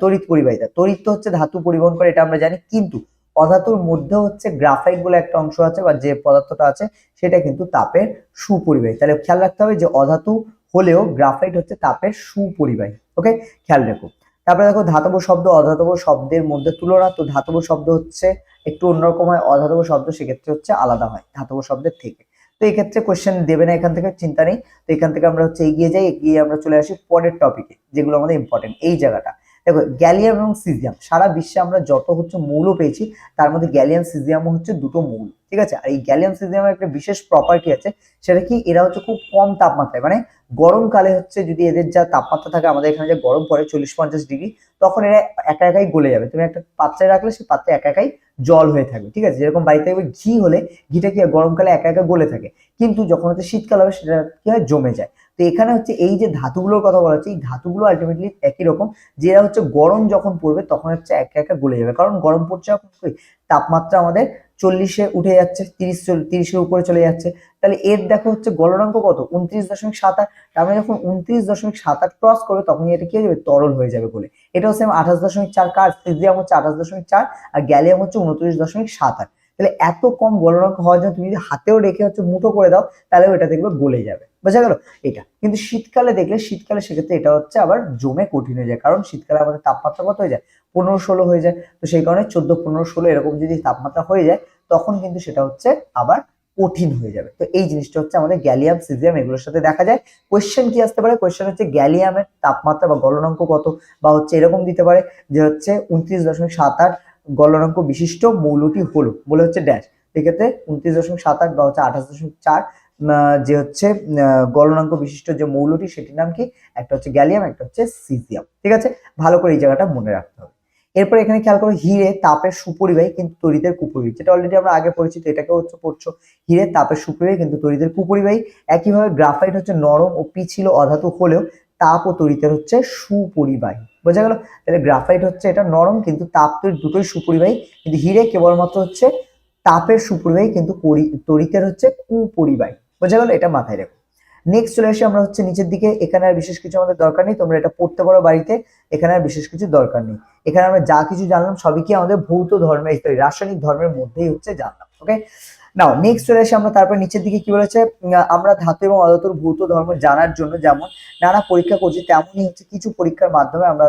তড়িৎ পরিবাহিতা। তড়িৎ তো হচ্ছে ধাতু পরিবহন করে, এটা আমরা জানি, কিন্তু অধাতুর মধ্যে হচ্ছে গ্রাফাইট বলে একটা অংশ আছে বা যে পদার্থটা আছে, সেটা কিন্তু তাপের সুপরিবাহী। তাহলে খেয়াল রাখতে হবে যে অধাতু হলেও গ্রাফাইট হচ্ছে তাপের সুপরিবাহী। ওকে, খেয়াল রাখো। তারপরে দেখো ধাতব শব্দ অধাতব শব্দের মধ্যে তুলনা। তো ধাতব শব্দ হচ্ছে একটু অন্যরকম হয়, অধাতব শব্দ সেক্ষেত্রে হচ্ছে আলাদা হয় ধাতব শব্দের থেকে। তো এই ক্ষেত্রে কোয়েশ্চেন দেবে না এখান থেকে, চিন্তা নেই। তো এখান থেকে আমরা হচ্ছে এগিয়ে যাই, এগিয়ে আমরা চলে আসি পরের টপিকে, যেগুলো আমাদের ইম্পর্টেন্ট। এই জায়গাটা দেখো, গ্যালিয়াম এবং সিজিয়াম, সারা বিশ্বে আমরা যত হচ্ছে মৌল পেয়েছি তার মধ্যে গ্যালিয়াম সিজিয়াম হচ্ছে দুটো মৌল। ঠিক আছে, আর এই গ্যালিয়াম সিজিয়ামের একটা বিশেষ প্রপার্টি আছে, সেটা কি, এরা হচ্ছে খুব কম তাপমাত্রায়, মানে গরমকালে হচ্ছে যদি এদের যা তাপমাত্রা থাকে, আমাদের এখানে যে গরম পড়ে 40-50 ডিগ্রি, তখন এরা একা একাই গলে যাবে। তুমি একটা পাত্রে রাখলে সেই পাত্রে একা একাই জল হয়ে থাকবে। ঠিক আছে, যেরকম বাড়িতে ঘি হলে ঘিটা কি গরমকালে একা একা গলে থাকে, কিন্তু যখন হচ্ছে শীতকাল হবে সেটা কি হয়, জমে যায়। তো এখানে হচ্ছে এই যে ধাতুগুলোর কথা বলা হচ্ছে, এই ধাতুগুলো আলটিমেটলি একই রকম, যে এরা হচ্ছে গরম যখন পড়বে তখন হচ্ছে একা একা গলে যাবে, কারণ গরম পড়ছে যখন তাপমাত্রা আমাদের 40-এ উঠে যাচ্ছে, 30-এর উপরে চলে যাচ্ছে। তাহলে এর দেখো হচ্ছে গলনাঙ্ক কত, 29.78। তার মানে যখন 29.78 ক্রস করবে তখন এটা কি হয়ে যাবে, তরল হয়ে যাবে বলে। এটাও সেম 28.4, কার সিজিয়াম হচ্ছে 28.4 আর গ্যালিয়াম হচ্ছে 29.78। তাহলে এত কম গলনাঙ্ক হওয়ার জন্য তুমি যদি হাতেও রেখে হচ্ছে মুঠো করে দাও তাহলেও এটা দেখবে গলে যাবে, বোঝা গেল এটা। কিন্তু শীতকালে দেখলে, শীতকালে সেক্ষেত্রে এটা হচ্ছে আবার জমে কঠিন হয়ে যায়, কারণ শীতকালে আমাদের তাপমাত্রা কত হয়ে যায়, 15-16 হয়ে যায়। তো সেই কারণে 14-15-16 এরকম যদি তাপমাত্রা হয়ে যায় তখন কিন্তু সেটা হচ্ছে আবার কঠিন হয়ে যাবে। তো এই জিনিসটা হচ্ছে আমাদের গ্যালিয়াম, সিজিয়াম এগুলোর সাথে দেখা যায়। কোয়েশ্চেন কি আসতে পারে, কোয়েশ্চেন হচ্ছে গ্যালিয়ামের তাপমাত্রা বা গলনাঙ্ক কত, বা হচ্ছে এরকম দিতে পারে যে হচ্ছে 29.78 গলনাঙ্ক বিশিষ্ট মৌলটি হলো বলে হচ্ছে ড্যাশ। সেক্ষেত্রে 29.78 বা হচ্ছে 28.4 যে হচ্ছে গলনাঙ্ক বিশিষ্ট যে মৌলটি সেটির নাম কি, একটা হচ্ছে গ্যালিয়াম, একটা হচ্ছে সিজিয়াম। ঠিক আছে, ভালো করে এই জায়গাটা মনে রাখতে হবে। এরপর এখানে খেয়াল করো, হিরে তাপের সুপরিবাহী কিন্তু তড়িতের কুপরিবাহী, যেটা অলরেডি আমরা আগে পরিচিত, এটাকে হচ্ছে পড়ছো। হিরে তাপের সুপরিবাহী কিন্তু তড়িতের কুপরিবাহী। একইভাবে গ্রাফাইট হচ্ছে নরম ও পিচ্ছিল অধাতু হলেও তাপ ও তড়িতের হচ্ছে সুপরিবাহী, বোঝা গেল। তাহলে গ্রাফাইট হচ্ছে এটা নরম কিন্তু তাপ তড়িৎ দুটোই সুপরিবাহী, কিন্তু হিরে কেবলমাত্র হচ্ছে তাপের সুপরিবাহী কিন্তু তড়িতের হচ্ছে কুপরিবাহী, বোঝা গেল, এটা মাথায় রেখো। নেক্সট চলে আসি আমরা হচ্ছে নিচের দিকে। এখানে আর বিশেষ কিছু আমাদের দরকার নেই, তোমরা এটা পড়তে পারো বাড়িতে, এখানে আর বিশেষ কিছু দরকার নেই। এখানে আমরা যা কিছু জানলাম সবই কি আমাদের ভৌত ধর্মের, রাসায়নিক ধর্মের মধ্যেই হচ্ছে জানলাম। ওকে, নাও নেক্সট চলে আসি আমরা তারপর নিচের দিকে। কি বলেছে, আমরা ধাতু এবং অধাতুর ভৌত ধর্ম জানার জন্য যেমন নানা পরীক্ষা করছি, তেমনই হচ্ছে কিছু পরীক্ষার মাধ্যমে আমরা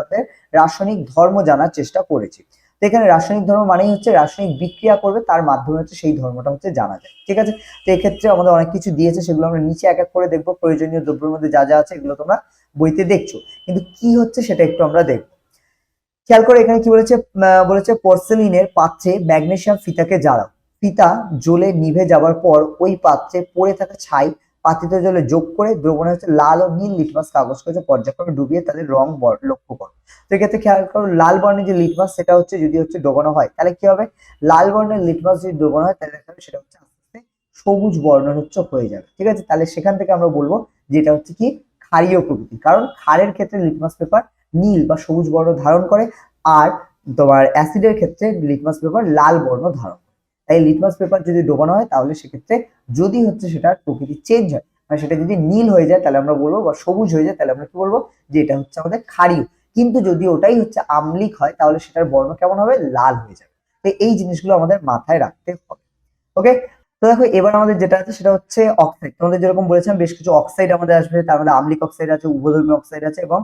রাসায়নিক ধর্ম জানার চেষ্টা করেছি। তো এখানে রাসায়নিক ধর্ম মানেই হচ্ছে রাসায়নিক বিক্রিয়া করবে, তার মাধ্যমে হচ্ছে সেই ধর্মটা হচ্ছে জানা যায়। ঠিক আছে, তো এক্ষেত্রে আমাদের অনেক কিছু দিয়েছে, সেগুলো আমরা নিচে এক এক করে দেখবো। প্রয়োজনীয় দ্রব্যের মধ্যে যা যা আছে এগুলো তোমরা বইতে দেখছো, কিন্তু কি হচ্ছে সেটা একটু আমরা দেখবো। খেয়াল করে এখানে কি বলেছে, বলেছে পোর্সেলিনের পাত্রে ম্যাগনেসিয়াম ফিতাকে জ্বালাও, ফিতা জ্বলে নিভে যাবার পর ওই পাত্রে পড়ে থাকা ছাই পাতিত জলে যোগ করে দ্রবণে হচ্ছে লাল ও নীল লিটমাস কাগজকে হচ্ছে পর্যায়ক্রমে ডুবিয়ে তাদের রং লক্ষ্য করো। তো এক্ষেত্রে খেয়াল করো, লাল বর্ণের যে লিটমাস সেটা হচ্ছে যদি হচ্ছে ডোবানো হয় তাহলে কি হবে, লাল বর্ণের লিটমাস যদি ডোবানো হয় তাহলে সেটা হচ্ছে আস্তে আস্তে সবুজ বর্ণের হচ্ছে হয়ে যাবে। ঠিক আছে, তাহলে সেখান থেকে আমরা বলবো যে এটা হচ্ছে কি ক্ষারীয় প্রকৃতি, কারণ ক্ষারের ক্ষেত্রে লিটমাস পেপার নীল বা সবুজ বর্ণ ধারণ করে, আর তোমার অ্যাসিডের ক্ষেত্রে লিটমাস পেপার লাল বর্ণ ধারণ করে। তাই লিটমাস পেপার যদি ডোবানো হয় তাহলে সেক্ষেত্রে যদি হচ্ছে সেটার প্রকৃতি চেঞ্জ হয়, মানে সেটা যদি নীল হয়ে যায় তাহলে আমরা বলবো, বা সবুজ হয়ে যায় তাহলে আমরা কি বলবো, যে এটা হচ্ছে আমাদের ক্ষারীয়। কিন্তু যদি ওটাই হচ্ছে আম্লিক হয় তাহলে সেটার বর্ণ কেমন হবে, লাল হয়ে যাবে। তো এই জিনিসগুলো আমাদের মাথায় রাখতে হবে। ওকে, তো দেখো এবার আমাদের যেটা আছে সেটা হচ্ছে অক্সাইড। তোমাদের যেরকম বলেছিলাম বেশ কিছু অক্সাইড আমাদের আসবে, তার মধ্যে আম্লিক অক্সাইড আছে, উভধর্মী অক্সাইড আছে এবং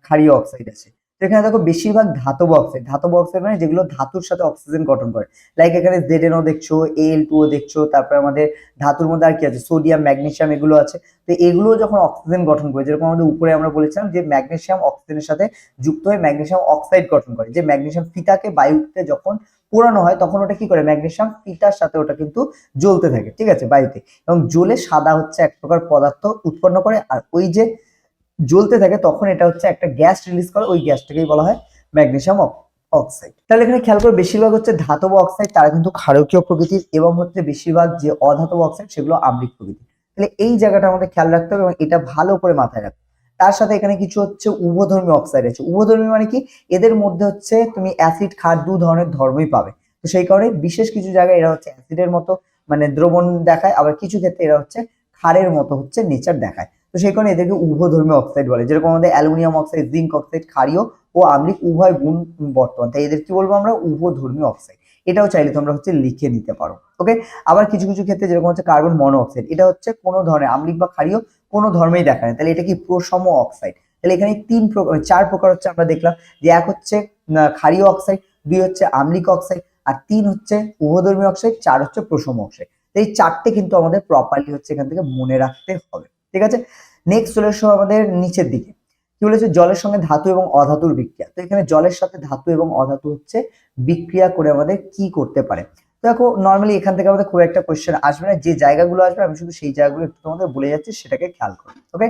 ক্ষারীয় অক্সাইড আছে। তো এখানে দেখো বেশিরভাগ ধাতব অক্সাইড, ধাতব অক্সাইড মানে যেগুলো ধাতুর সাথে অক্সিজেন গঠন করে, লাইক এখানে ZnO দেখছো, Al2O দেখছো, তারপরে আমাদের ধাতুর মধ্যে আর কি আছে, সোডিয়াম, ম্যাগনেসিয়াম এগুলো আছে। তো এগুলো যখন অক্সিজেন গঠন করে, যেরকম আমাদের উপরে আমরা বলেছিলাম যে ম্যাগনেসিয়াম অক্সিজেনের সাথে যুক্ত হয়ে ম্যাগনেসিয়াম অক্সাইড গঠন করে, যে ম্যাগনেসিয়াম ফিতাকে বায়ুতে যখন পোড়ানো হয় তখন ওটা কি করে, ম্যাগনেসিয়াম ফিতার সাথে ওটা কিন্তু জ্বলতে থাকে, ঠিক আছে, বায়ুতে, এবং জ্বলে সাদা হচ্ছে এক প্রকার পদার্থ উৎপন্ন করে। আর ওই যে জ্বলতে থাকে তখন এটা হচ্ছে একটা গ্যাস রিলিজ করে, ওই গ্যাসটাকেই বলা হয় ম্যাগনেসিয়াম অক্সাইড। তাহলে এখানে খেয়াল করে বেশিরভাগ হচ্ছে ধাতব অক্সাইড তারা কিন্তু ক্ষারকীয় প্রকৃতির, এবং হচ্ছে বেশিরভাগ যে অধাতব অক্সাইড সেগুলো আম্লিক প্রকৃতির। তাহলে এই জায়গাটা আমাদের খেয়াল রাখতে হবে এবং এটা ভালো করে মাথায় রাখতে। তার সাথে এখানে কিছু হচ্ছে উভধর্মী অক্সাইড আছে। উভধর্মী মানে কি, এদের মধ্যে হচ্ছে তুমি অ্যাসিড ক্ষার দু ধরনের ধর্মই পাবে। তো সেই কারণে বিশেষ কিছু জায়গায় এরা হচ্ছে অ্যাসিডের মতো মানে দ্রবণ দেখায়, আবার কিছু ক্ষেত্রে এরা হচ্ছে ক্ষারের মতো হচ্ছে নেচার দেখায়। তো সেই কারণে এদেরকে উভধর্মী অক্সাইড বলে, যেরকম আমাদের অ্যালুমিনিয়াম অক্সাইড, জিঙ্ক অক্সাইড ক্ষারীয় ও আম্লিক উভয় গুণ বর্তমান, তাই এদের কি বলবো আমরা, উভধর্মী অক্সাইড। এটাও চাইলে তোমরা হচ্ছে লিখে নিতে পারো। ওকে, আবার কিছু কিছু ক্ষেত্রে যেরকম হচ্ছে কার্বন মনো অক্সাইড, এটা হচ্ছে কোনো ধরনের আম্লিক বা ক্ষারীয় কোনো ধর্মেই দেখা নেই, তাহলে এটা কি প্রসম অক্সাইড। তাহলে এখানে চার প্রকার হচ্ছে আমরা দেখলাম, যে এক হচ্ছে ক্ষারীয় অক্সাইড, দুই হচ্ছে আম্লিক অক্সাইড, আর তিন হচ্ছে উভধর্মী অক্সাইড, চার হচ্ছে প্রসম অক্সাইড। এই চারটে কিন্তু আমাদের প্রপারলি হচ্ছে এখান থেকে মনে রাখতে হবে। ঠিক আছে, নেক্সট চলে এসো আমাদের নিচের দিকে। কি বলেছে, জলের সঙ্গে ধাতু এবং অধাতুর বিক্রিয়া। তো এখানে জলের সাথে ধাতু এবং অধাতু হচ্ছে বিক্রিয়া করে আমাদের কি করতে পারে। তো দেখো নর্মালি এখান থেকে আমাদের খুব একটা কোয়েশ্চেন আসবে না, যে জায়গাগুলো আসবে আমি শুধু সেই জায়গাগুলো একটু তোমাদের বলে যাচ্ছি, সেটাকে খেয়াল করো। ওকে,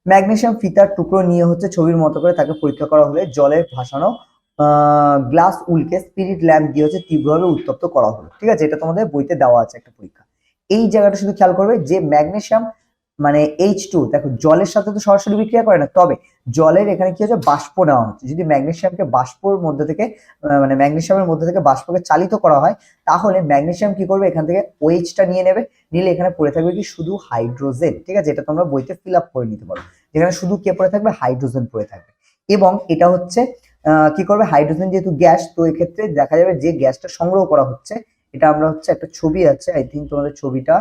ম্যাগনেসিয়াম ফিতার টুকরো নিয়ে হচ্ছে ছবির মতো করে তাকে পরীক্ষা করা হলে জলে ভাসানো গ্লাস উলকে স্পিরিট ল্যাম্প দিয়ে হচ্ছে তীব্রভাবে উত্তপ্ত করা হলো। ঠিক আছে, এটা তোমাদের বইতে দেওয়া আছে একটা পরীক্ষা। এই জায়গাটা শুধু খেয়াল করবে যে ম্যাগনেসিয়াম মানে H2, দেখো জলের সাথে তো সরাসরি বিক্রিয়া করে না, তবে জলের এখানে কি হচ্ছে, বাষ্প নেওয়া হচ্ছে। যদি ম্যাগনেসিয়ামকে বাষ্পর মধ্যে থেকে মানে ম্যাগনেসিয়ামের মধ্যে থেকে বাষ্পকে চালিত করা হয়, তাহলে ম্যাগনেসিয়াম কি করবে, এখান থেকে OH-টা নিয়ে নেবে, নিলে এখানে পড়ে থাকবে কি শুধু হাইড্রোজেন। ঠিক আছে, এটা তোমরা বইতে ফিল আপ করে নিতে পারো, যেখানে শুধু কে পড়ে থাকবে, হাইড্রোজেন পড়ে থাকবে। এবং এটা হচ্ছে কি করবে, হাইড্রোজেন যেহেতু গ্যাস, তো এক্ষেত্রে দেখা যাবে যে গ্যাসটা সংগ্রহ করা হচ্ছে এটা আমরা হচ্ছে একটা ছবি আছে, আই থিঙ্ক তোমাদের ছবিটা,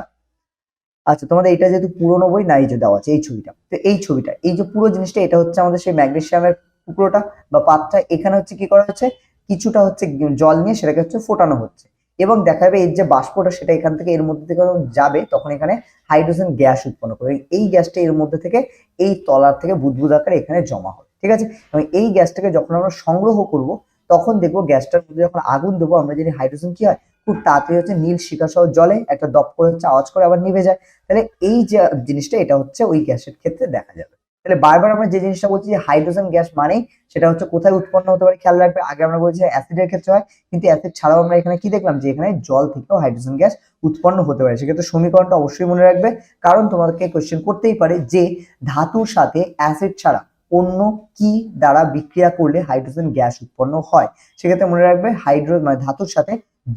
আচ্ছা তোমাদের এটা যেহেতু পুরোনো বই নাই যে দেওয়া আছে এই ছবিটা, তো এই ছবিটা এই যে পুরো জিনিসটা এটা হচ্ছে আমাদের সেই ম্যাগনেসিয়ামের টুকরোটা বা পাতটা। এখানে হচ্ছে কি করা হচ্ছে, কিছুটা হচ্ছে জল নিয়ে সেটাকে হচ্ছে ফোটানো হচ্ছে এবং দেখা যাবে এর যে বাষ্পটা সেটা এখান থেকে এর মধ্যে থেকে যখন যাবে তখন এখানে হাইড্রোজেন গ্যাস উৎপন্ন করবে। এই গ্যাসটা এর মধ্যে থেকে এই তলার থেকে বুদবুদ আকারে এখানে জমা হবে, ঠিক আছে। এবং এই গ্যাসটাকে যখন আমরা সংগ্রহ করব তখন দেখবো গ্যাসটার মধ্যে যখন আগুন দেবো আমরা যদি হাইড্রোজেন কি হয় খুব তাড়াতাড়ি হচ্ছে নীল শিখা সহ জলে একটা দপ করে হচ্ছে আওয়াজ করে আবার নিভে যায়। তাহলে এই যে জিনিসটা এটা হচ্ছে ওই গ্যাসের ক্ষেত্রে দেখা যাবে। তাহলে বারবার আমরা যে জিনিসটা বলছি যে হাইড্রোজেন গ্যাস মানেই সেটা হচ্ছে কোথায় উৎপন্ন হতে পারে খেয়াল রাখবে। আগে আমরা বলছি অ্যাসিডের ক্ষেত্রে হয়, কিন্তু অ্যাসিড ছাড়াও আমরা এখানে কি দেখলাম যে এখানে জল থেকেও হাইড্রোজেন গ্যাস উৎপন্ন হতে পারে। সেক্ষেত্রে সমীকরণটা অবশ্যই মনে রাখবে, কারণ তোমাদেরকে কোশ্চেন করতেই পারে যে ধাতুর সাথে অ্যাসিড ছাড়া অন্য কি দ্বারা বিক্রিয়া করলে হাইড্রোজেন গ্যাস উৎপন্ন হয়। সেক্ষেত্রে মনে রাখবে হাইড্রো মানে ধাতুর সাথে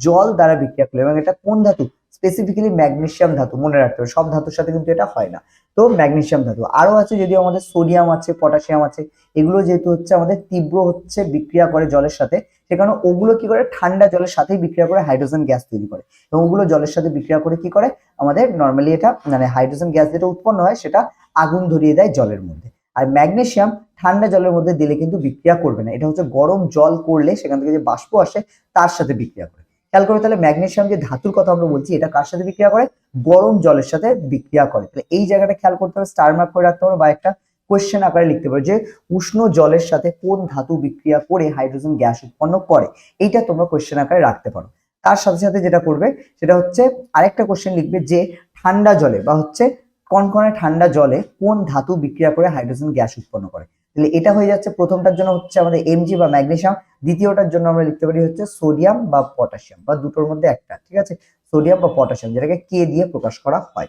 জল দ্বারা বিক্রিয়া করলে, এবং এটা কোন ধাতু, স্পেসিফিক্যালি ম্যাগনেসিয়াম ধাতু, মনে রাখতে হবে সব ধাতুর সাথে কিন্তু এটা হয় না। তো ম্যাগনেসিয়াম ধাতু আরো আছে, যদিও আমাদের সোডিয়াম আছে, পটাশিয়াম আছে, এগুলো যেহেতু হচ্ছে আমাদের তীব্র হচ্ছে বিক্রিয়া করে জলের সাথে, সে কারণে ওগুলো কি করে ঠান্ডা জলের সাথেই বিক্রিয়া করে হাইড্রোজেন গ্যাস তৈরি করে, এবং ওগুলো জলের সাথে বিক্রিয়া করে কি করে আমাদের নর্মালি এটা মানে হাইড্রোজেন গ্যাস যেটা উৎপন্ন হয় সেটা আগুন ধরিয়ে দেয় জলের মধ্যে। আর ম্যাগনেসিয়াম ঠান্ডা জলের মধ্যে দিলে কিন্তু বিক্রিয়া করবে না, এটা হচ্ছে গরম জল করলে সেখান থেকে যে বাষ্প আসে তার সাথে বিক্রিয়া করে। খেয়াল করে তাহলে ম্যাগনেসিয়াম যে ধাতুর কথা আমরা বলছি এটা কার সাথে বিক্রিয়া করে, গরম জলের সাথে বিক্রিয়া করে। তাহলে এই জায়গাটা খেয়াল করতে হবে, স্টার মার্ক করে রাখতে হবে বা একটা কোয়েশ্চেন আকারে লিখতে পারো যে উষ্ণ জলের সাথে কোন ধাতু বিক্রিয়া করে হাইড্রোজেন গ্যাস উৎপন্ন করে, এইটা তোমরা কোয়েশ্চেন আকারে রাখতে পারো। তার সাথে সাথে যেটা করবে সেটা হচ্ছে আরেকটা কোয়েশ্চেন লিখবে যে ঠান্ডা জলে বা হচ্ছে কনকনে ঠান্ডা জলে কোন ধাতু বিক্রিয়া করে হাইড্রোজেন গ্যাস উৎপন্ন করে। তাহলে এটা হয়ে যাচ্ছে প্রথমটার জন্য হচ্ছে আমাদের এমজি বা ম্যাগনেসিয়াম, দ্বিতীয়টার জন্য আমরা লিখতে পারি হচ্ছে সোডিয়াম বা পটাশিয়াম বা দুটোর মধ্যে একটা, ঠিক আছে, সোডিয়াম বা পটাশিয়াম, যেটাকে কে দিয়ে প্রকাশ করা হয়।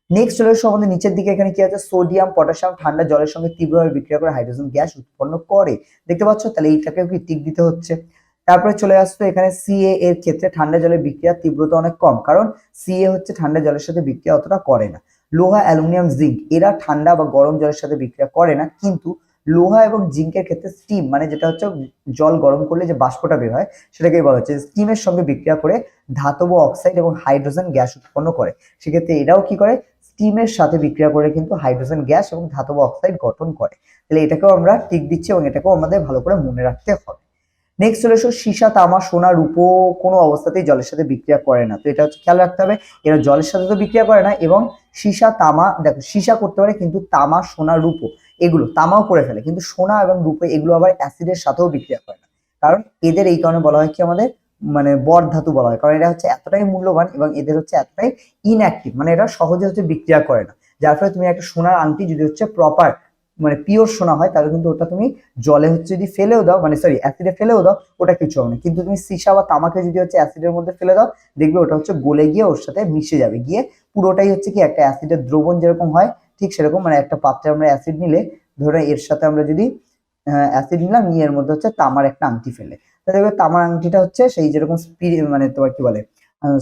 নেক্সট চলে এসো আমাদের নিচের দিকে, এখানে কি আছে, সোডিয়াম পটাশিয়াম ঠান্ডা জলের সঙ্গে তীব্রভাবে বিক্রিয়া করে হাইড্রোজেন গ্যাস উৎপন্ন করে, দেখতে পাচ্ছ, তাহলে এইটাকে কি টিক দিতে হচ্ছে। তারপরে চলে আসতো এখানে সিএ এর ক্ষেত্রে ঠান্ডা জলের বিক্রিয়ার তীব্রতা অনেক কম, কারণ সিএ হচ্ছে ঠান্ডা জলের সাথে বিক্রিয়া অতটা করে না। লোহা অ্যালুমিনিয়াম জিঙ্ক এরা ঠান্ডা বা গরম জলের সাথে বিক্রিয়া করে না, কিন্তু লোহা এবং জিঙ্কের ক্ষেত্রে স্টিম মানে যেটা হচ্ছে জল গরম করলে যে বাষ্পটা বের হয় সেটাকেই বলা হচ্ছে স্টিমের সঙ্গে বিক্রিয়া করে ধাতব অক্সাইড এবং হাইড্রোজেন গ্যাস উৎপন্ন করে। সেক্ষেত্রে এরাও কি করে, স্টিমের সাথে বিক্রিয়া করে কিন্তু হাইড্রোজেন গ্যাস এবং ধাতব অক্সাইড গঠন করে। তাহলে এটাকেও আমরা টিক দিচ্ছি এবং এটাকেও আমাদের ভালো করে মনে রাখতে হবে। নেক্সট চলে এসো সীসা তামা সোনা রূপো কোনো অবস্থাতেই জলের সাথে বিক্রিয়া করে না, তো এটা হচ্ছে খেয়াল রাখতে হবে, এরা জলের সাথে তো বিক্রিয়া করে না। এবং সীসা তামা, দেখো সীসা করতে পারে কিন্তু তামা সোনা রূপো এগুলো, তামাও করে ফেলে কিন্তু সোনা এবং রূপো এগুলো আবার অ্যাসিডের সাথেও বিক্রিয়া করে না, কারণ এদের এই কারণে বলা হয় কি আমাদের মানে বর ধাতু বলা হয়, কারণ এটা হচ্ছে এতটাই মূল্যবান এবং এদের হচ্ছে এতটাই ইনঅ্যাক্টিভ, মানে এরা সহজে হচ্ছে বিক্রিয়া করে না। যার ফলে তুমি একটা সোনার আংটি যদি হচ্ছে প্রপার মানে পিওর সোনা হয় তাহলে কিন্তু ওটা তুমি জলে হচ্ছে যদি ফেলেও দাও, মানে সরি অ্যাসিডে ফেলেও দাও ওটা কিছু হবে না, কিন্তু তুমি সীসা বা তামাকে যদি হচ্ছে অ্যাসিডের মধ্যে ফেলে দাও দেখবে ওটা হচ্ছে গলে গিয়ে ওর সাথে মিশে যাবে, গিয়ে পুরোটাই হচ্ছে কি একটা অ্যাসিডের দ্রবণ যেরকম হয় ঠিক সেরকম, মানে একটা পাত্রে আমরা অ্যাসিড নিলে ধরো এর সাথে আমরা যদি অ্যাসিড নিলাম নিয়ে এর মধ্যে হচ্ছে তামার একটা আংটি ফেলে, তাহলে দেখবে তামার আংটিটা হচ্ছে সেই যেরকম মানে তোমার কি বলে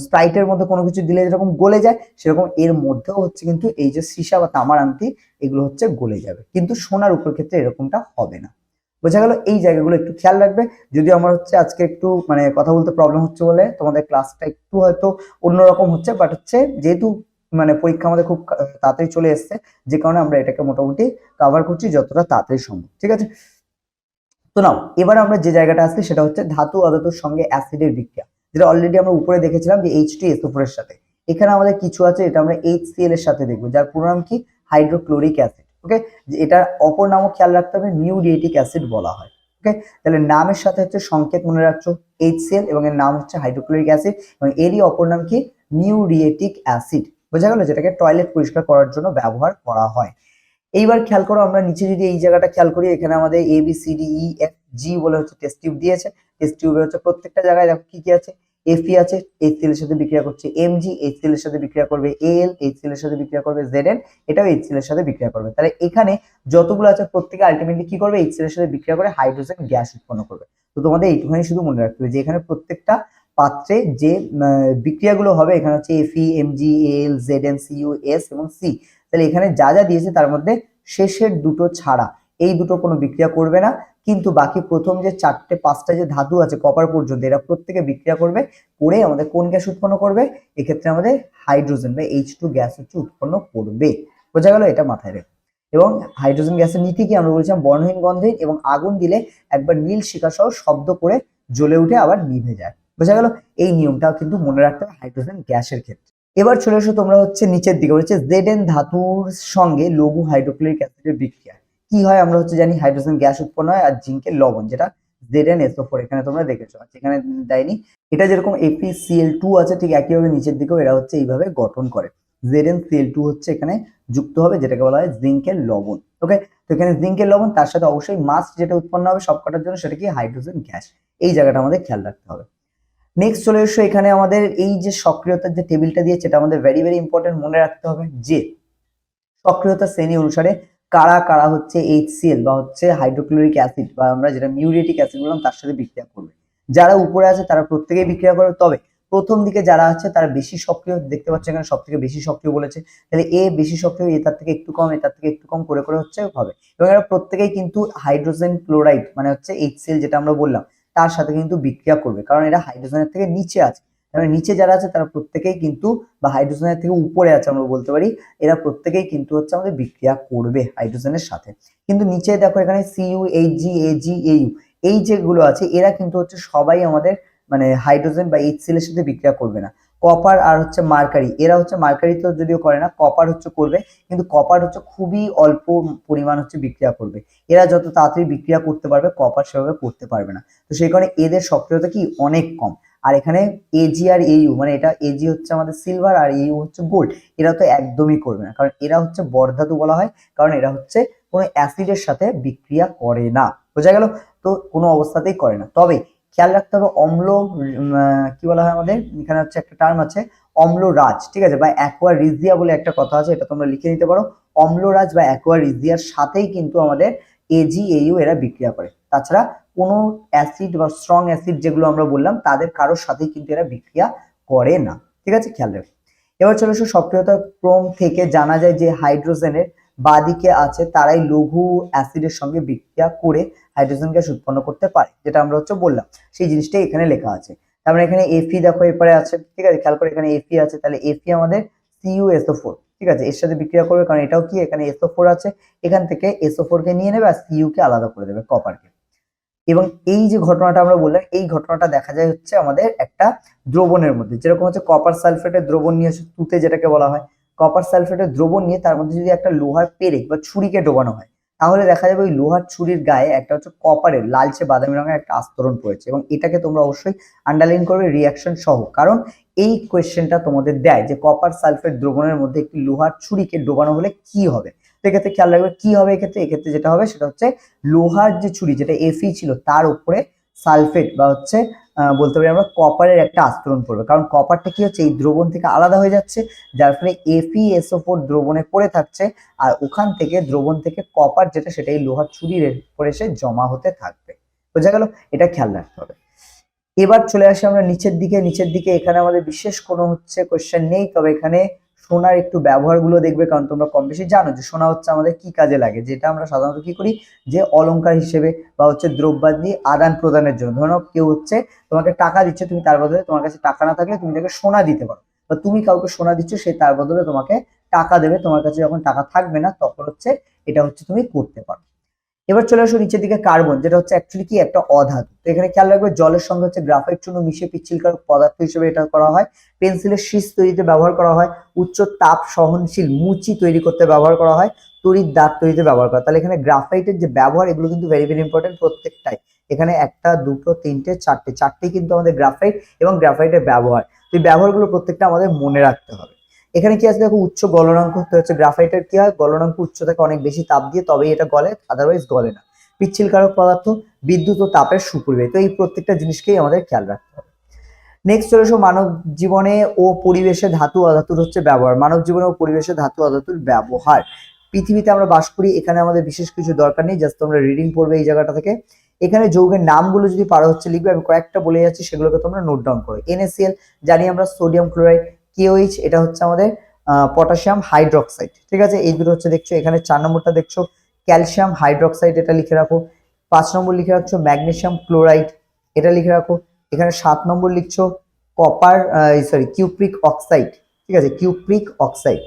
স্প্রাইটের মধ্যে কোনো কিছু দিলে যেরকম গলে যায় সেরকম এর মধ্যেও হচ্ছে কিন্তু এই যে সীসা বা তামার আংটি এগুলো হচ্ছে গলে যাবে, কিন্তু সোনার উপর ক্ষেত্রে এরকমটা হবে না। বোঝা গেল, এই জায়গাগুলো একটু খেয়াল রাখবে। যদিও আমার হচ্ছে আজকে একটু মানে কথা বলতে প্রবলেম হচ্ছে বলে তোমাদের ক্লাসটা একটু হয়তো অন্যরকম হচ্ছে, বাট হচ্ছে যেহেতু মানে পরীক্ষা আমাদের খুব তাড়াতাড়ি চলে এসছে যে কারণে আমরা এটাকে মোটামুটি কভার করছি যতটা তাড়াতাড়ি সম্ভব, ঠিক আছে। তো নাও এবার আমরা যে জায়গাটা আসছি সেটা হচ্ছে ধাতু অধাতুর সঙ্গে অ্যাসিডের বিক্রিয়া, যেটা অলরেডি আমরা উপরে দেখেছিলাম যে H2SO4 এর সাথে, এখানে আমাদের কিছু আছে এটা আমরা HCl এর সাথে দেখবো, যার পুরো নাম কি, হাইড্রোক্লোরিক অ্যাসিড। ওকে, এটার অপর নামও খেয়াল রাখতে হবে, মিউরিয়েটিক অ্যাসিড বলা হয়। ওকে, তাহলে নামের সাথে হচ্ছে সংকেত মনে রাখছো HCl এবং এর নাম হচ্ছে হাইড্রোক্লোরিক অ্যাসিড, এবং এরই অপর নাম কি, মিউরিয়েটিক অ্যাসিড। বোঝা গেল, যেটাকে টয়লেট পরিষ্কার করার জন্য ব্যবহার করা হয়। এইবার খেয়াল করো আমরা নিচে যদি এই জায়গাটা খেয়াল করি, এখানে আমাদের ABCDEFG বলে হচ্ছে টেস্ট টিউব দিয়েছে। টেস্ট টিউবে হচ্ছে প্রত্যেকটা জায়গায় দেখো কি কি আছে, Fe আছে, HCl এর সাথে বিক্রিয়া করছে, Mg HCl এর সাথে বিক্রিয়া করবে, Al HCl এর সাথে বিক্রিয়া করবে, Zn এটাও HCl এর সাথে বিক্রিয়া করবে। তাহলে এখানে যতগুলো আছে প্রত্যেকে আলটিমেটলি কি করবে, HCl এর সাথে বিক্রিয়া করে হাইড্রোজেন গ্যাস উৎপন্ন করবে। তো তোমাদের এইটুখানি শুধু মনে রাখতে হবে যে এখানে প্রত্যেকটা পাত্রে যে বিক্রিয়াগুলো হবে এখানে হচ্ছে Fe Mg Al Zn Cu S এবং C, তাহলে এখানে যা যা দিয়েছে তার মধ্যে শেষের দুটো ছাড়া এই দুটো কোনো বিক্রিয়া করবে না, কিন্তু বাকি প্রথম যে 4-5টা যে ধাতু আছে কপার পর্যন্ত, এরা প্রত্যেকে বিক্রিয়া করবে, করে আমাদের কোন গ্যাস উৎপন্ন করবে? এক্ষেত্রে আমাদের হাইড্রোজেন বা H2 গ্যাস হচ্ছে উৎপন্ন করবে। বোঝা গেল? এটা মাথায় রেখে। এবং হাইড্রোজেন গ্যাসের নীতি কি আমরা বলছিলাম? বর্ণহীন, গন্ধহীন এবং আগুন দিলে একবার নীল শিখা সহ শব্দ করে জ্বলে উঠে আবার নিভে যায়। বোঝা গেল? এই নিয়মটাও কিন্তু মনে রাখতে হবে হাইড্রোজেন গ্যাসের ক্ষেত্রে। এবার চলে এসো তোমরা হচ্ছে নিচের দিকে, বলছে Zn ধাতুর সঙ্গে লঘু হাইড্রোক্লোরিক অ্যাসিডের বিক্রিয়া কি হয়? আমরা হচ্ছে জানি হাইড্রোজেন গ্যাস উৎপন্ন হয় আর জিঙ্কের লবণ, যেটা ZnSO4 এখানে তোমরা দেখেছো, এখানে দেয়নি। এটা যেরকম FeCl2 আছে, ঠিক একইভাবে নিচের দিকেও এরা হচ্ছে এইভাবে গঠন করে। ZnCl2 হচ্ছে এখানে যুক্ত হবে, যেটাকে বলা হয় জিঙ্কের লবণ। ওকে, তো এখানে জিঙ্কের লবণ, তার সাথে অবশ্যই মাস্ট যেটা উৎপন্ন হবে সবকটার জন্য, সেটা কি? Hydrogen gas. এই জায়গাটা আমাদের খেয়াল রাখতে হবে। নেক্সট চলে এসো, এখানে আমাদের এই যে সক্রিয়তার যে টেবিলটা দিয়েছে, এটা আমাদের ভেরি ভেরি ইম্পর্টেন্ট মনে রাখতে হবে যে সক্রিয়তার শ্রেণী অনুসারে কারা কারা হচ্ছে HCl বা হচ্ছে হাইড্রোক্লোরিক অ্যাসিড বা আমরা যেটা মিউরেটিক অ্যাসিড বললাম তার সাথে বিক্রিয়া করবে। যারা উপরে আছে তারা প্রত্যেকেই বিক্রিয়া করবে, তবে প্রথম দিকে যারা আছে তারা বেশি সক্রিয়, দেখতে পাচ্ছ এখানে সব থেকে বেশি সক্রিয় বলেছে, তাহলে এ বেশি সক্রিয়, এ তার থেকে একটু কম, এ তার থেকে একটু কম করে করে হচ্ছে হবে। এবং এরা প্রত্যেকেই কিন্তু হাইড্রোজেন ক্লোরাইড মানে হচ্ছে HCl যেটা আমরা বললাম তার সাথে কিন্তু বিক্রিয়া করবে, কারণ এরা হাইড্রোজেনের থেকে নিচে আছে। তাহলে নিচে যারা আছে তারা প্রত্যেকেই কিন্তু, বা হাইড্রোজেনের থেকে উপরে আছে আমরা বলতে পারি, এরা প্রত্যেকেই কিন্তু হচ্ছে আমাদের বিক্রিয়া করবে হাইড্রোজেনের সাথে। কিন্তু নিচে দেখো এখানে CuHg AgAu এই যেগুলো আছে এরা কিন্তু হচ্ছে সবাই আমাদের মানে হাইড্রোজেন বা HCl এর সাথে বিক্রিয়া করবে না। কপার আর হচ্ছে মার্কারি, এরা হচ্ছে মার্কারি তো যদিও করে না, কপার হচ্ছে করবে, কিন্তু কপার হচ্ছে খুবই অল্প পরিমাণ হচ্ছে বিক্রিয়া করবে। এরা যত তাড়াতাড়ি বিক্রিয়া করতে পারবে কপার সেভাবে করতে পারবে না, তো সেই কারণে এদের সক্রিয়তা কি অনেক কম। আর এখানে Ag আর Au মানে এটা Ag হচ্ছে আমাদের সিলভার আর Au হচ্ছে গোল্ড, এরা তো একদমই করবে না, কারণ এরা হচ্ছে বর্ধাতু বলা হয়, কারণ এরা হচ্ছে কোনো অ্যাসিডের সাথে বিক্রিয়া করে না। বোঝা গেল? তো কোনো অবস্থাতেই করে না। তবে খেয়াল রাখতে হবে অম্ল, কি বলা হয় আমাদের এখানে হচ্ছে একটা টার্ম আছে অম্লরাজ, ঠিক আছে, বা অ্যাকোয়ারিজিয়া বলে একটা কথা আছে, এটা তোমরা লিখে নিতে পারো। অম্লরাজ বা অ্যাকোয়ারিজিয়ার সাথেই কিন্তু আমাদের AgAu এরা বিক্রিয়া করে। তাছাড়া কোনো অ্যাসিড বা স্ট্রং অ্যাসিড যেগুলো আমরা বললাম তাদের কারোর সাথেই কিন্তু এরা বিক্রিয়া করে না। ঠিক আছে, খেয়াল রাখো। এবার চলে এসো সক্রিয়তা ক্রম থেকে জানা যায় যে হাইড্রোজেনের বাদিকে আছে তারাই লঘু অ্যাসিডের সঙ্গে বিক্রিয়া করে হাইড্রোজেন গ্যাস উৎপন্ন করতে পারে, যেটা আমরা হচ্ছে বললাম সেই জিনিসটাই এখানে লেখা আছে। তারপরে এখানে Fe দেখো এরপরে আছে, ঠিক আছে, খেয়াল করে এখানে Fe আছে, তাহলে Fe আমাদের CuSO4, ঠিক আছে, এর সাথে বিক্রিয়া করবে, কারণ এটাও কি এখানে SO4 আছে, এখান থেকে SO4 কে নিয়ে নেবে আর Cu কে আলাদা করে দেবে কপারকে। এবং এই যে ঘটনাটা আমরা বললাম, এই ঘটনাটা দেখা যায় হচ্ছে আমাদের একটা দ্রবণের মধ্যে, যেরকম হচ্ছে কপার সালফেটের দ্রবণ নিয়ে তুতে যেটাকে বলা হয়, কপার সালফেটের দ্রবণ নিয়ে তার মধ্যে যদি একটা লোহার পেরেক বা ছুরিকে ডোবানো হয়, তাহলে দেখা যাবে ওই লোহার ছুরির গায়ে একটা হচ্ছে কপারের লালচে বাদামি রঙের একটা আস্তরণ পড়েছে। এবং এটাকে তোমরা অবশ্যই আন্ডারলাইন করবে রিয়াকশন সহ, কারণ এই কোয়েশ্চেনটা তোমাদের দেয় যে কপার সালফেট দ্রবণের মধ্যে একটি লোহার ছুরিকে ডোবানো হলে কি হবে। সেক্ষেত্রে খেয়াল রাখবে কি হবে, এক্ষেত্রে যেটা হবে সেটা হচ্ছে লোহার যে ছুরি যেটা Fe ছিল তার উপরে সালফেট বা হচ্ছে বলতে পারি আমরা কপারের একটা আস্তরণ পড়বে, কারণ কপারটা কি হচ্ছে এই দ্রবণ থেকে আলাদা হয়ে যাচ্ছে, যার ফলে FeSO4 দ্রবণে পড়ে থাকছে, আর ওখান থেকে দ্রবণ থেকে কপার যেটা সেটা এই লোহার ছুরির উপরে এসে জমা হতে থাকবে। বোঝা গেল? এটা খেয়াল রাখতে হবে। এবার চলে আসি আমরা নিচের দিকে এখানে আমাদের বিশেষ কোনো হচ্ছে কোয়েশ্চেন নেই, তবে এখানে সোনার একটু ব্যবহারগুলো দেখবে, কারণ তোমরা কম বেশি জানো যে সোনা হচ্ছে আমাদের কি কাজে লাগে, যেটা আমরা সাধারণত কি করি যে অলংকার হিসেবে বা হচ্ছে দ্রব্যাদি আদান প্রদানের জন্য। ধরো কেউ হচ্ছে তোমাকে টাকা দিচ্ছে, তুমি তার বদলে, তোমার কাছে টাকা না থাকলে তুমি তাকে সোনা দিতে পারো, বা তুমি কাউকে সোনা দিচ্ছ সে তার বদলে তোমাকে টাকা দেবে, তোমার কাছে যখন টাকা থাকবে না তখন হচ্ছে এটা হচ্ছে তুমি করতে পারো। এবার চলে আসো নিচের দিকে কার্বন, যেটা হচ্ছে অ্যাকচুয়ালি কি একটা অধাতু। তো এখানে খেয়াল রাখবে জলের সঙ্গে হচ্ছে গ্রাফাইট চূর্ণ মিশিয়ে পিচ্ছিলকারক পদার্থ হিসেবে এটা করা হয়, পেন্সিলের শীষ তৈরিতে ব্যবহার করা হয়, উচ্চ তাপ সহনশীল মুচি তৈরি করতে ব্যবহার করা হয়, তড়িৎ দাঁত তৈরিতে ব্যবহার করা। তাহলে এখানে গ্রাফাইটের যে ব্যবহার এগুলো কিন্তু ভেরি ভেরি ইম্পর্টেন্ট প্রত্যেকটাই। এখানে একটা দুটো তিনটে চারটে কিন্তু আমাদের গ্রাফাইট এবং গ্রাফাইটের ব্যবহার, এই ব্যবহারগুলো প্রত্যেকটা আমাদের মনে রাখতে হবে। এখানে কি আছে দেখো, উচ্চ গলনাঙ্ক হতে হচ্ছে গ্রাফাইটের কি হয়, গলনাঙ্ক উচ্চ থাকে অনেক বেশি তাপ দিয়ে, তবেই এটা গলে, আদারওয়াইজ গলে না। পিচ্ছিলকারক পদার্থ, বিদ্যুৎ ও তাপের সুপরিবাহী, তো এই প্রত্যেকটা জিনিসকেই আমাদের খেয়াল রাখতে হবে। নেক্সট চলে এসো মানব জীবনে ও পরিবেশে ধাতু অধাতুর হচ্ছে ব্যবহার। মানব জীবনে ও পরিবেশে ধাতু অধাতুর ব্যবহার, পৃথিবীতে আমরা বাস করি, এখানে আমাদের বিশেষ কিছু দরকার নেই, জাস্ট তোমরা রিডিং পড়বে এই জায়গাটা থেকে। এখানে যৌগের নামগুলো যদি পারো হচ্ছে লিখবে, আমি কয়েকটা বলে যাচ্ছি সেগুলোকে তোমরা নোট ডাউন করো। NaCl জানি আমরা, সোডিয়াম ক্লোরাইড, KOH এটা হচ্ছে আমাদের পটাশিয়াম হাইড্রোক্সাইড, ঠিক আছে, এই দুটো হচ্ছে দেখছো। এখানে 4 নম্বরটা দেখছো ক্যালসিয়াম হাইড্রোক্সাইড, এটা লিখে রাখো। 5 নম্বর লিখে রাখছো ম্যাগনেসিয়াম ক্লোরাইড, এটা লিখে রাখো। এখানে 7 নম্বর লিখছো কপার কিউপ্রিক অক্সাইড, ঠিক আছে, কিউপ্রিক অক্সাইড,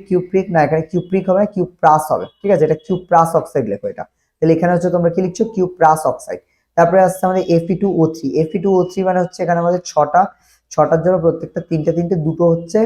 কিউপ্রিক না, এখানে কিউপ্রিক হবে না, কিউপ্রাস হবে, ঠিক আছে, এটা কিউপ্রাস অক্সাইড লেখো এটা। তাহলে এখানে হচ্ছে তোমরা কি লিখছো কিউপ্রাস অক্সাইড। তারপরে আসছে আমাদের Fe2O3, Fe2O3 মানে হচ্ছে এখানে আমাদের ছটার জন্য প্রত্যেকটা তিনটে দুটো হচ্ছে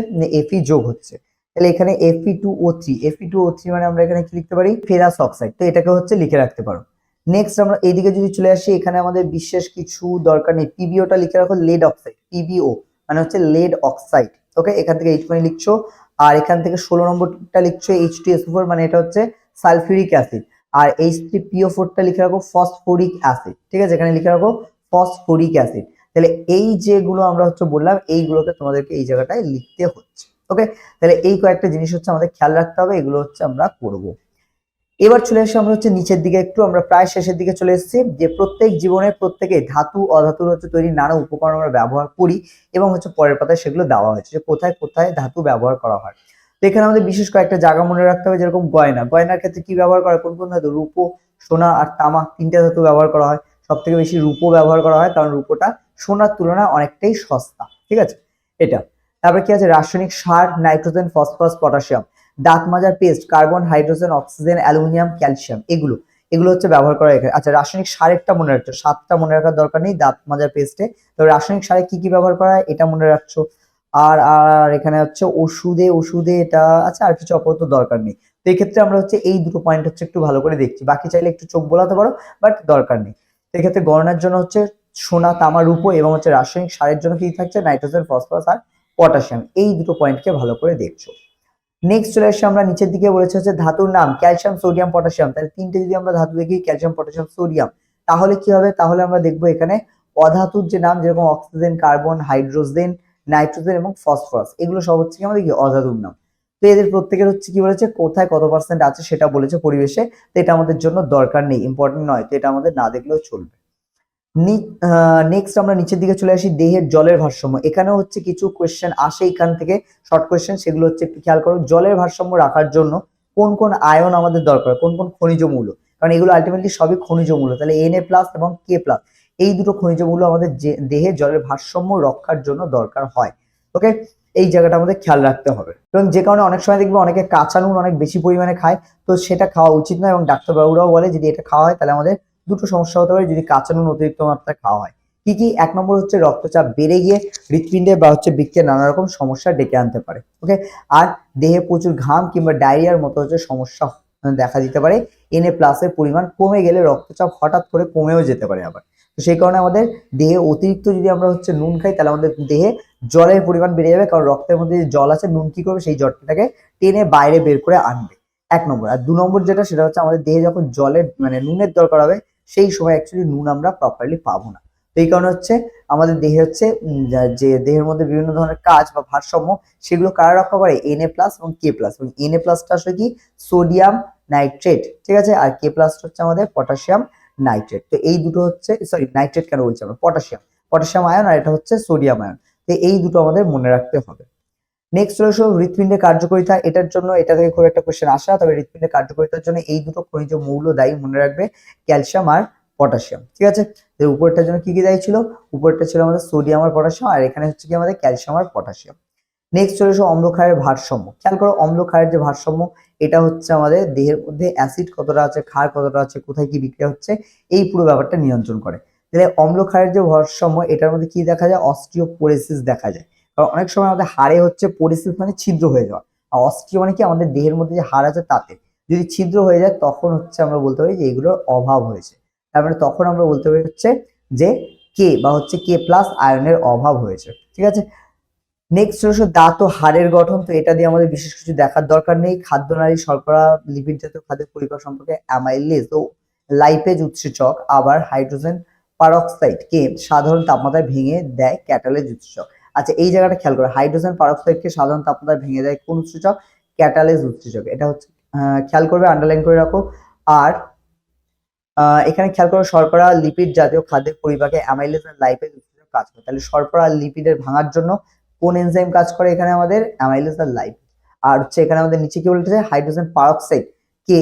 Fe যোগ হচ্ছে, তাহলে এখানে Fe2O3 মানে আমরা এখানে কি লিখতে পারি ফেরাস অক্সাইড, তো এটাকে হচ্ছে লিখে রাখতে পারো। নেক্সট আমরা এইদিকে যদি চলে আসি, এখানে আমাদের বিশেষ কিছু দরকার নেই, পিবিওটা লিখে রাখো লেড অক্সাইড, পিবিও মানে হচ্ছে লেড অক্সাইড, ওকে, এখান থেকে এইটুখানি লিখছো। আর এখান থেকে 16 নম্বরটা লিখছো H2SO4 মানে এটা হচ্ছে সালফিউরিক অ্যাসিড, আর H3PO4টা লিখে রাখো ফসফরিক অ্যাসিড, ঠিক আছে, এখানে লিখে রাখো ফসফরিক অ্যাসিড। তাহলে এই যেগুলো আমরা হচ্ছে বললাম এইগুলোকে তোমাদেরকে এই জায়গাটায় লিখতে হচ্ছে, ওকে। তাহলে এই কয়েকটা জিনিস হচ্ছে আমাদের খেয়াল রাখতে হবে, এগুলো হচ্ছে আমরা করব। এবার চলে আসি আমরা হচ্ছে নিচের দিকে, একটু আমরা প্রায় শেষের দিকে চলে এসেছি, যে প্রত্যেক জীবনের প্রত্যেকে ধাতু অধাতুর হচ্ছে তৈরি নানা উপকরণ আমরা ব্যবহার করি, এবং হচ্ছে পরের পাতায় সেগুলো দেওয়া হয়েছে যে কোথায় কোথায় ধাতু ব্যবহার করা হয়। তো এখানে আমাদের বিশেষ কয়েকটা জায়গা মনে রাখতে হবে, যেরকম গয়নার ক্ষেত্রে কি ব্যবহার করা হয়, কোন কোন ধাতু, রূপো, সোনা আর তামা, তিনটে ধাতু ব্যবহার করা হয়। সব থেকে বেশি রূপো ব্যবহার করা হয়, কারণ রূপোটা সোনার তুলনায় অনেকটাই সস্তা, ঠিক আছে, এটা। তারপরে কি আছে, রাসায়নিক সার, নাইট্রোজেন, ফসফরাস, পটাশিয়াম, দাঁত মাজার paste, carbon, hydrogen, oxygen, aluminium, calcium, এগুলো হচ্ছে ব্যবহার করা এখানে। আচ্ছা, রাসায়নিক সারেরটা মনে রাখছো, 7টা মনে রাখার দরকার নেই দাঁত মাজার পেস্টে, তো রাসায়নিক সারে কি কি ব্যবহার করা হয় এটা মনে রাখছো। আর আর এখানে হচ্ছে ওষুধে এটা, আচ্ছা, আর কিছু আপাতত দরকার নেই। তো এই ক্ষেত্রে আমরা হচ্ছে এই দুটো পয়েন্ট হচ্ছে একটু ভালো করে দেখছি, বাকি চাইলে একটু চোখ বোলাতে পারো, বাট দরকার নেই। তো এক্ষেত্রে গণনার জন্য হচ্ছে সোনা, তামা, রূপো, এবং হচ্ছে রাসায়নিক সারের জন্য কি থাকছে নাইট্রোজেন, ফসফরাস আর পটাশিয়াম, এই দুটো পয়েন্টকে ভালো করে দেখছো। নেক্সট চলে আসছে আমরা নিচের দিকে, বলেছে হচ্ছে ধাতুর নাম ক্যালসিয়াম, সোডিয়াম, পটাশিয়াম, তাহলে তিনটে যদি আমরা ধাতু দেখি ক্যালসিয়াম, পটাশিয়াম, সোডিয়াম, তাহলে কি হবে, তাহলে আমরা দেখবো এখানে অধাতুর যে নাম, যেরকম অক্সিজেন, কার্বন, হাইড্রোজেন, নাইট্রোজেন এবং ফসফরাস, এগুলো সব হচ্ছে কি আমাদের কি অধাতুর নাম। তো এদের প্রত্যেকের হচ্ছে কি বলেছে কোথায় কত পার্সেন্ট আছে সেটা বলেছে পরিবেশে, তো এটা আমাদের জন্য দরকার নেই, ইম্পর্টেন্ট নয়, তো এটা আমাদের না দেখলেও চলবে। নেক্সট আমরা নিচের দিকে চলে আসি, দেহের জলের ভারসাম্য, এখানে হচ্ছে কিছু কোয়েশ্চেন আসে এখান থেকে, শর্ট কোয়েশ্চেন, সেগুলো হচ্ছে একটু খেয়াল করো। জলের ভারসাম্য রাখার জন্য কোন কোন আয়ন আমাদের দরকার, কোন কোন খনিজ মৌল, কারণ এগুলো আলটিমেটলি সবই খনিজ মৌল, তাহলে Na+ এবং K+, এই দুটো খনিজ মৌল আমাদের দেহে জলের ভারসাম্য রক্ষার জন্য দরকার হয়, ওকে, এই জায়গাটা আমাদের খেয়াল রাখতে হবে। এবং যে কারণে অনেক সময় দেখবে অনেকে কাঁচা নুন অনেক বেশি পরিমাণে খায়, তো সেটা খাওয়া উচিত নয়, এবং ডাক্তারবাবুরাও বলে যদি এটা খাওয়া হয় তাহলে আমাদের দুটো সমস্যা হতে পারে যদি কাঁচা নুন অতিরিক্ত মাত্রায় খাওয়া হয়। কি কি, এক নম্বর হচ্ছে রক্তচাপ বেড়ে গিয়ে হৃৎপিণ্ডে বা হচ্ছে বৃক্কে নানা রকম সমস্যা ডেকে আনতে পারে, ওকে। আর দেহে প্রচুর ঘাম কিংবা ডায়রিয়ার মতো হচ্ছে সমস্যা দেখা দিতে পারে। Na+ এর পরিমাণ কমে গেলে রক্তচাপ হঠাৎ করে কমেও যেতে পারে আবার, তো সেই কারণে আমাদের দেহে অতিরিক্ত যদি আমরা হচ্ছে নুন খাই তাহলে আমাদের দেহে জলের পরিমাণ বেড়ে যাবে, কারণ রক্তের মধ্যে যে জল আছে, নুন কি করবে সেই জলটাকে টেনে বাইরে বের করে আনবে, 1 নম্বর। আর 2 নম্বর যেটা, সেটা হচ্ছে আমাদের দেহে যখন জলের মানে নুনের দরকার হবে সেই সময় অ্যাকচুয়ালি নুন আমরা প্রপারলি পাবো না, তো এই কারণে হচ্ছে আমাদের দেহে হচ্ছে যে দেহের মধ্যে বিভিন্ন ধরনের কাজ বা ভারসাম্য সেগুলো কারা রক্ষা করে, Na+ এবং K+, এবং Na+টা আসলে কি সোডিয়াম নাইট্রেট, ঠিক আছে, আর K+ হচ্ছে আমাদের পটাশিয়াম নাইট্রেট, তো এই দুটো হচ্ছে, সরি নাইট্রেট কেন বলছি আমরা, পটাশিয়াম আয়ন, আর এটা হচ্ছে সোডিয়াম আয়ন, তো এই দুটো আমাদের মনে রাখতে হবে। নেক্সট রয়েছে হৃৎপিণ্ডের কার্যকারিতা, এটার জন্য এটা থেকে খুব একটা কোশ্চেন আসে না, তবে হৃৎপিণ্ডের কার্যকারিতার জন্য এই দুটো খনিজ মৌল দায়ী, মনে রাখবে ক্যালসিয়াম আর পটাশিয়াম, ঠিক আছে। উপরটার জন্য কি কি দায়ী ছিল, উপরটা ছিল আমাদের সোডিয়াম আর পটাশিয়াম, আর এখানে হচ্ছে কি আমাদের ক্যালসিয়াম আর পটাশিয়াম। নেক্সট চলে এসো অম্লক্ষারের ভারসাম্য, খেয়াল করো অম্লক্ষারের যে ভারসাম্য, এটা হচ্ছে আমাদের দেহের মধ্যে অ্যাসিড কতটা আছে, ক্ষার কতটা আছে, কোথায় কি বিক্রিয়া হচ্ছে, এই পুরো ব্যাপারটা নিয়ন্ত্রণ করে। তাহলে অম্লক্ষারের যে ভারসাম্য, এটার মধ্যে কি দেখা যায়, অস্টিওপোরোসিস দেখা যায়, কারণ অনেক সময় আমাদের হাড়ে হচ্ছে পোরিসিস মানে ছিদ্র হয়ে যাওয়া, আর অস্টিও মানে কি আমাদের দেহের মধ্যে যে হাড় আছে তাতে যদি ছিদ্র হয়ে যায় তখন হচ্ছে আমরা বলতে পারি যে এগুলোর অভাব হয়েছে, তার মানে তখন আমরা বলতে পারি হচ্ছে যে কে বা হচ্ছে K+ আয়নের অভাব হয়েছে, ঠিক আছে। নেক্সট হচ্ছে দাঁত ও হাড়ের গঠন, তো এটা দিয়ে আমাদের বিশেষ কিছু দেখার দরকার নেই। খাদ্যনালী শর্করা, লিপিড জাতীয় খাদ্যের পরিপাক সম্পর্কে অ্যামাইলেজ ও লাইপেজ উৎসেচক, আবার হাইড্রোজেন পারক্সাইড কে সাধারণ তাপমাত্রায় ভেঙে দেয় ক্যাটালেজ উৎসেচক। আচ্ছা, এই জায়গাটা খেয়াল করো, হাইড্রোজেন পারক্সাইড কে সাধারণ তাপমাত্রায় ভেঙে দেয় কোন উৎসেচক, ক্যাটালেজ উৎসেচক, এটা হচ্ছে খেয়াল করবে, আন্ডারলাইন করে রাখো। আর এখানে খেয়াল করো শর্করা লিপিড জাতীয় খাদ্যের পরিপাকে অ্যামাইলেজ আর লাইপেজ উৎসেচক কাজ করে, তাহলে শর্করা আর লিপিডের ভাঙার জন্য কোন এনজাইম কাজ করে, এখানে আমাদের অ্যামাইলেজ আর লাইপেজ। আর হচ্ছে এখানে আমাদের নিচে কি বলতেছে, হাইড্রোজেন পারক্সাইড কে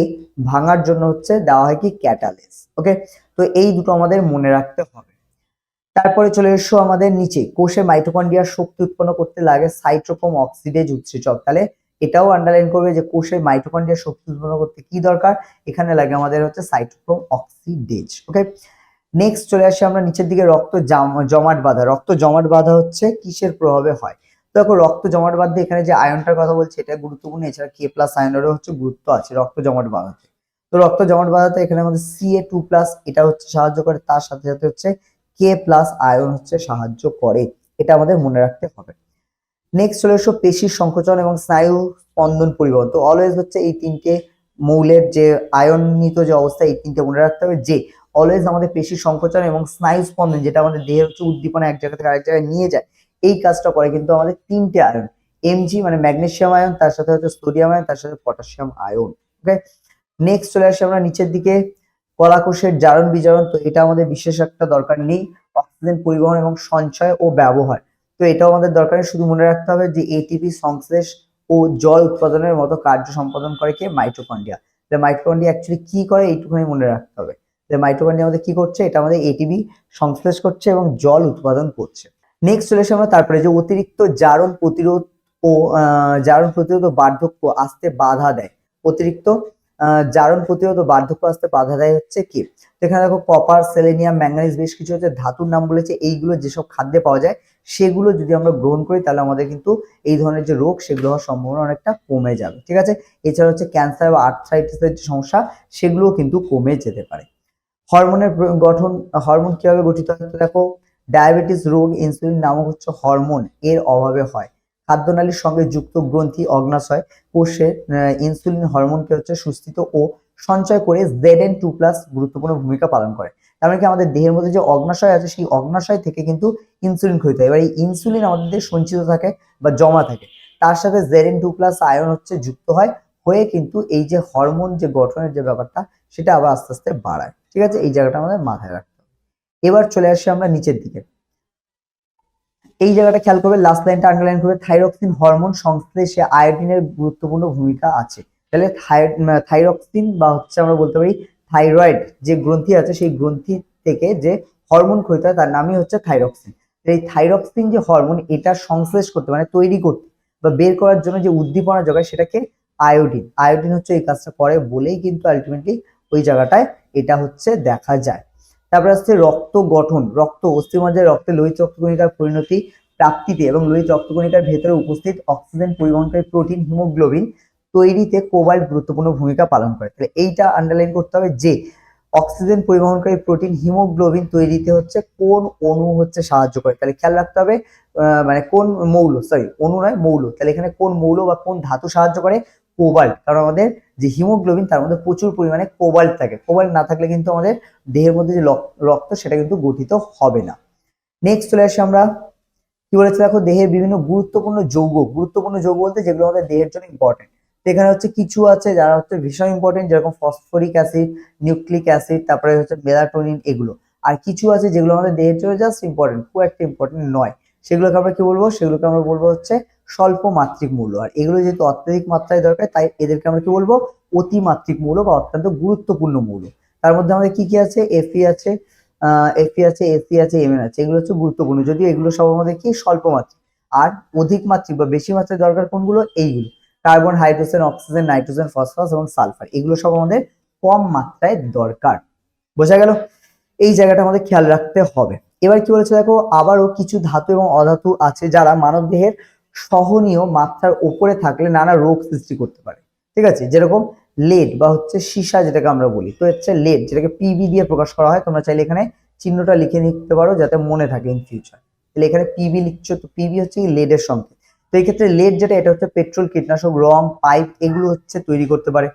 ভাঙার জন্য হচ্ছে দেওয়া হয় কি ক্যাটালিস। ওকে, তো এই দুটো আমাদের মনে রাখতে হবে। তারপরে চলে এসো আমাদের নিচে, কোষে মাইটোকন্ড্রিয়ার শক্তি উৎপন্ন করতে লাগে সাইটোক্রোম অক্সিডেজ উৎসেচক। তাহলে এটাও আন্ডারলাইন করবে যে কোষের মাইটোকন্ড্রিয়ার শক্তি উৎপন্ন করতে কি দরকার, এখানে লাগে আমাদের হচ্ছে সাইটোক্রোম অক্সিডেজ। ওকে, নেক্সট চলে আসি আমরা নিচের দিকে, রক্ত জমাট বাঁধা। রক্ত জমাট বাঁধা হচ্ছে কিসের প্রভাবে হয়? তো দেখো রক্ত জমাট বাঁধতে এখানে যে আয়নটার কথা বলছে এটা গুরুত্বপূর্ণ, এছাড়া কে প্লাস আয়নেরও হচ্ছে গুরুত্ব আছে রক্ত জমাট বাঁধাতে। তো রক্ত জমাট বাঁধাতে এখানে আমাদের Ca2+ এটা হচ্ছে সাহায্য করে, তার সাথে সাথে হচ্ছে কে প্লাস আয়ন হচ্ছে সাহায্য করে, এটা আমাদের মনে রাখতে হবে। নেক্সট চলে এসো পেশির সংকোচন এবং স্নায়ু স্পন্দন পরিবহন। তো অলওয়েজ হচ্ছে এই তিনটে মৌলের যে আয়নিত যে অবস্থা, এই তিনটে মনে রাখতে হবে যে অলওয়েজ আমাদের পেশির সংকোচন এবং স্নায়ু স্পন্দন, যেটা আমাদের দেহের হচ্ছে উদ্দীপনা এক জায়গা থেকে আরেক জায়গায় নিয়ে যায়, এই কাজটা করে কিন্তু আমাদের তিনটে আয়ন, Mg মানে ম্যাগনেসিয়াম আয়ন, তার সাথে হচ্ছে সোডিয়াম আয়ন, তার সাথে পটাশিয়াম আয়ন। ওকে, নেক্সট চলে আসি আমরা নিচের দিকে, কলাকোষের জারণ বিজারণ। তো এটা আমাদের বিশেষ একটা দরকার নেই, অক্সিজেন পরিবহন এবং সঞ্চয় ও ব্যবহার, তো এটাও আমাদের দরকার নেই। শুধু মনে রাখতে হবে যে এটিপি সংশ্লেষ ও জল উৎপাদনের মতো কার্য সম্পাদন করে কে, মাইটোকন্ড্রিয়া। মাইটোকন্ড্রিয়া অ্যাকচুয়ালি কি করে এইটুকুনি মনে রাখতে হবে, যে মাইটোকন্ড্রিয়া আমাদের কি করছে, এটা আমাদের এটিপি সংশ্লেষ করছে এবং জল উৎপাদন করছে। নেক্সট চলে আসে আমরা তারপরে যে অতিরিক্ত জারণ প্রতিরোধ ও জারণ প্রতিরোধ ও বার্ধক্য আসতে বাধা দেয়। অতিরিক্ত জারণ প্রতিরোধ ও বার্ধক্য আসতে বাধা দেয় হচ্ছে কি, এখানে দেখো কপার, সেলেনিয়াম, ম্যাঙ্গানিজ, বেশ কিছু হচ্ছে ধাতুর নাম বলেছে। এইগুলো যেসব খাদ্যে পাওয়া যায় সেগুলো যদি আমরা গ্রহণ করি তাহলে আমাদের কিন্তু এই ধরনের যে রোগ সেগুলো হওয়ার সম্ভাবনা অনেকটা কমে যাবে। ঠিক আছে, এছাড়া হচ্ছে ক্যান্সার বা আর্থ্রাইটিসের যে সমস্যা সেগুলোও কিন্তু কমে যেতে পারে। হরমোনের গঠন, হরমোন কিভাবে গঠিত হয়? দেখো ডায়াবেটিস রোগ ইনসুলিন নামক হচ্ছে হরমোন এর অভাবে হয়। খাদ্যনালীর সঙ্গে যুক্ত গ্রন্থি অগ্নাশয় কোষে ইনসুলিন হরমোনকে হচ্ছে সুস্থিত ও সঞ্চয় করে Zn2+ গুরুত্বপূর্ণ ভূমিকা পালন করে। তার মানে কি আমাদের দেহের মধ্যে যে অগ্নাশয় আছে সেই অগ্নাশয় থেকে কিন্তু ইনসুলিন ক্ষরিত হয়। এবার এই ইনসুলিন আমাদের দেহে সঞ্চিত থাকে বা জমা থাকে, তার সাথে Zn2+ আয়ন হচ্ছে যুক্ত হয়, হয়ে কিন্তু এই যে হরমোন যে গঠনের যে ব্যাপারটা সেটা আবার আস্তে আস্তে বাড়ায়। ঠিক আছে, এই জায়গাটা আমাদের মাথায় রাখতে হবে। এবার চলে আসি আমরা নিচের দিকে, এই জায়গাটা খেয়াল করবে, লাস্ট লাইনটা আন্ডারলাইন করবে, থাইরক্সিন হরমোন সংশ্লেষে আয়োডিনের গুরুত্বপূর্ণ ভূমিকা আছে। তাহলে থাইরক্সিন বা হচ্ছে আমরা বলতে পারি থাইরয়েড যে গ্রন্থি আছে সেই গ্রন্থি থেকে যে হরমোন ক্ষরিত হয় তার নামই হচ্ছে থাইরক্সিন। এই থাইরক্সিন যে হরমোন এটা সংশ্লেষ করতে মানে তৈরি করতে বা বের করার জন্য যে উদ্দীপনা যোগায় সেটাকে আয়োডিন। আয়োডিন হচ্ছে এই কাজটা করে বলেই কিন্তু আলটিমেটলি ওই জায়গাটায় এটা হচ্ছে দেখা যায়। তারপরে আসছে রক্ত গঠন, রক্ত অস্থিমজ্জায় রক্তে লোহিত রক্তকণিকার পরিণতি প্রাপ্তিতে এবং লোহিত রক্তকণিকার ভেতরে উপস্থিত অক্সিজেন পরিবহনকারী প্রোটিন হিমোগ্লোবিন তৈরিতে কোবাল্ট গুরুত্বপূর্ণ ভূমিকা পালন করে। তাহলে এইটা আন্ডারলাইন করতে হবে যে অক্সিজেন পরিবহনকারী প্রোটিন হিমোগ্লোবিন তৈরিতে হচ্ছে কোন অণু হচ্ছে সাহায্য করে। তাহলে খেয়াল রাখতে হবে মানে কোন মৌল, সরি অণু নয় মৌল, তাহলে এখানে কোন মৌল বা কোন ধাতু সাহায্য করে, কোবাল্ট। কারণ আমাদের যে হিমোগ্লোবিন তার মধ্যে প্রচুর পরিমাণে কোবাল্ট থাকে, কোবাল্ট না থাকলে কিন্তু আমাদের দেহের মধ্যে যে রক্ত সেটা কিন্তু গঠিত হবে না। নেক্সট চলে আসি আমরা, কি বলেছে দেখো দেহের বিভিন্ন গুরুত্বপূর্ণ যৌগ, গুরুত্বপূর্ণ যৌগ বলতে যেগুলো আমাদের দেহের জন্য ইম্পর্টেন্ট। এখানে হচ্ছে কিছু আছে যারা হচ্ছে ভীষণ ইম্পর্টেন্ট, যেরকম ফসফরিক অ্যাসিড, নিউক্লিক অ্যাসিড, তারপরে হচ্ছে মেলাটোনিন এগুলো। আর কিছু আছে যেগুলো আমাদের দেহের জন্য জাস্ট ইম্পর্টেন্ট, খুব একটা ইম্পর্টেন্ট নয়, সেগুলোকে আমরা কি বলবো, সেগুলোকে আমরা বলবো হচ্ছে স্বল্প মাত্রিক মৌল। আর এগুলো যেহেতু অত্যাধিক মাত্রায় দরকার তাই এদেরকে আমরা কি বলবো, অতিমাত্রিক মৌল বা অত্যন্ত গুরুত্বপূর্ণ মৌল। তার মধ্যে আমাদের কি কি আছে, Fe আছে, Fe আছে, Ac আছে, Mn আছে, এগুলো হচ্ছে গুরুত্বপূর্ণ, যদিও এগুলো সব আমাদের কি স্বল্প মাত্রিক। আর অধিক মাত্রিক বা বেশি মাত্রায় দরকার কোনগুলো, এইগুলো carbon, hydrogen, oxygen, nitrogen, phosphorus এবং সালফার, এগুলো সব আমাদের কম মাত্রায় দরকার। বোঝা গেল, এই জায়গাটা আমাদের খেয়াল রাখতে হবে। এবার কি বলেছে দেখো, আবারও কিছু ধাতু এবং অধাতু আছে যারা মানবদেহের সহনীয় মাত্রার উপরে থাকলে নানা রোগ সৃষ্টি করতে পারে। ঠিক আছে, যেরকম লেড বা হচ্ছে সীসা যেটাকে আমরা বলি, তো হচ্ছে লেড যেটাকে পিবি দিয়ে প্রকাশ করা হয়, তোমরা চাইলে এখানে চিহ্নটা লিখে নিতে পারো যাতে মনে থাকে ইন ফিউচার। তাহলে এখানে পিবি লিখছো, তো পিবি হচ্ছে লেডের সংকেত। তো এই ক্ষেত্রে লেড যেটা এটা হচ্ছে পেট্রোল, কীটনাশক, রং, পাইপ এগুলো হচ্ছে তৈরি করতে পারে।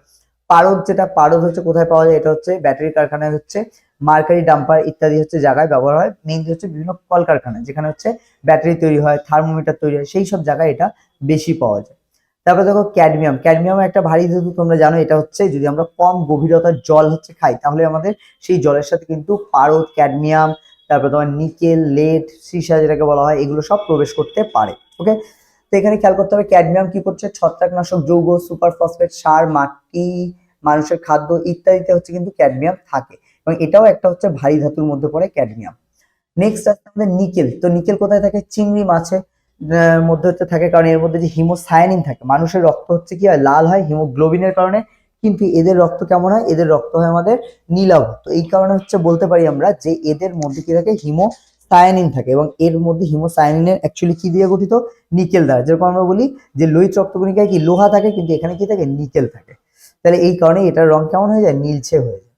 পারদ যেটা, পারদ হচ্ছে কোথায় পাওয়া যায়, এটা হচ্ছে ব্যাটারি কারখানায় হচ্ছে মার্কারি ডাম্পার ইত্যাদি হচ্ছে জায়গায় ব্যবহার হয়, মেইনলি হচ্ছে বিভিন্ন কলকারখানায় যেখানে হচ্ছে ব্যাটারি তৈরি হয়, থার্মোমিটার তৈরি হয়, সেই সব জায়গায় এটা বেশি পাওয়া যায়। তারপরে দেখো ক্যাডমিয়াম, ক্যাডমিয়াম একটা ভারী ধাতু, তোমরা জানো এটা হচ্ছে যদি আমরা কম গভীরতার জল হচ্ছে খাই তাহলে আমাদের সেই জলের সাথে কিন্তু পারদ, ক্যাডমিয়াম, তারপরে তোমার নিকেল, লেড, সীসা যেটাকে বলা হয় এগুলো সব প্রবেশ করতে পারে। ওকে, তো এখানে খেয়াল করতে হবে ক্যাডমিয়াম কি করছে, ছত্রাকনাশক যৌগ, সুপার ফসফেট সার, মাটি মানুষের খাদ্য ইত্যাদিতে হচ্ছে কিন্তু ক্যাডমিয়াম থাকে, এবং এটাও একটা হচ্ছে ভারী ধাতুর মধ্যে পড়ে ক্যাডমিয়াম। নেক্সট আসছে আমাদের নিকেল। তো নিকেল কোথায় থাকে? চিংড়ি মাছের মধ্যে হচ্ছে থাকে, কারণ এর মধ্যে যে হিমোসায়ানিন থাকে। মানুষের রক্ত হচ্ছে কি হয়, লাল হয় হিমোগ্লোবিনের কারণে, কিন্তু এদের রক্ত কেমন হয়? এদের রক্ত হয় আমাদের নীলাভ। তো এই কারণে হচ্ছে বলতে পারি আমরা যে এদের মধ্যে কি থাকে, হিমোসায়ানিন থাকে, এবং এর মধ্যে হিমোসায়ানিনের অ্যাকচুয়ালি কি দিয়ে গঠিত? নিকেল দ্বারা। যেরকম আমরা বলি যে লোহিত রক্তকণিকায় কি লোহা থাকে, কিন্তু এখানে কি থাকে? নিকেল থাকে। তাহলে এই কারণে এটার রং কেমন হয়ে যায়? নীলচে হয়ে যায়।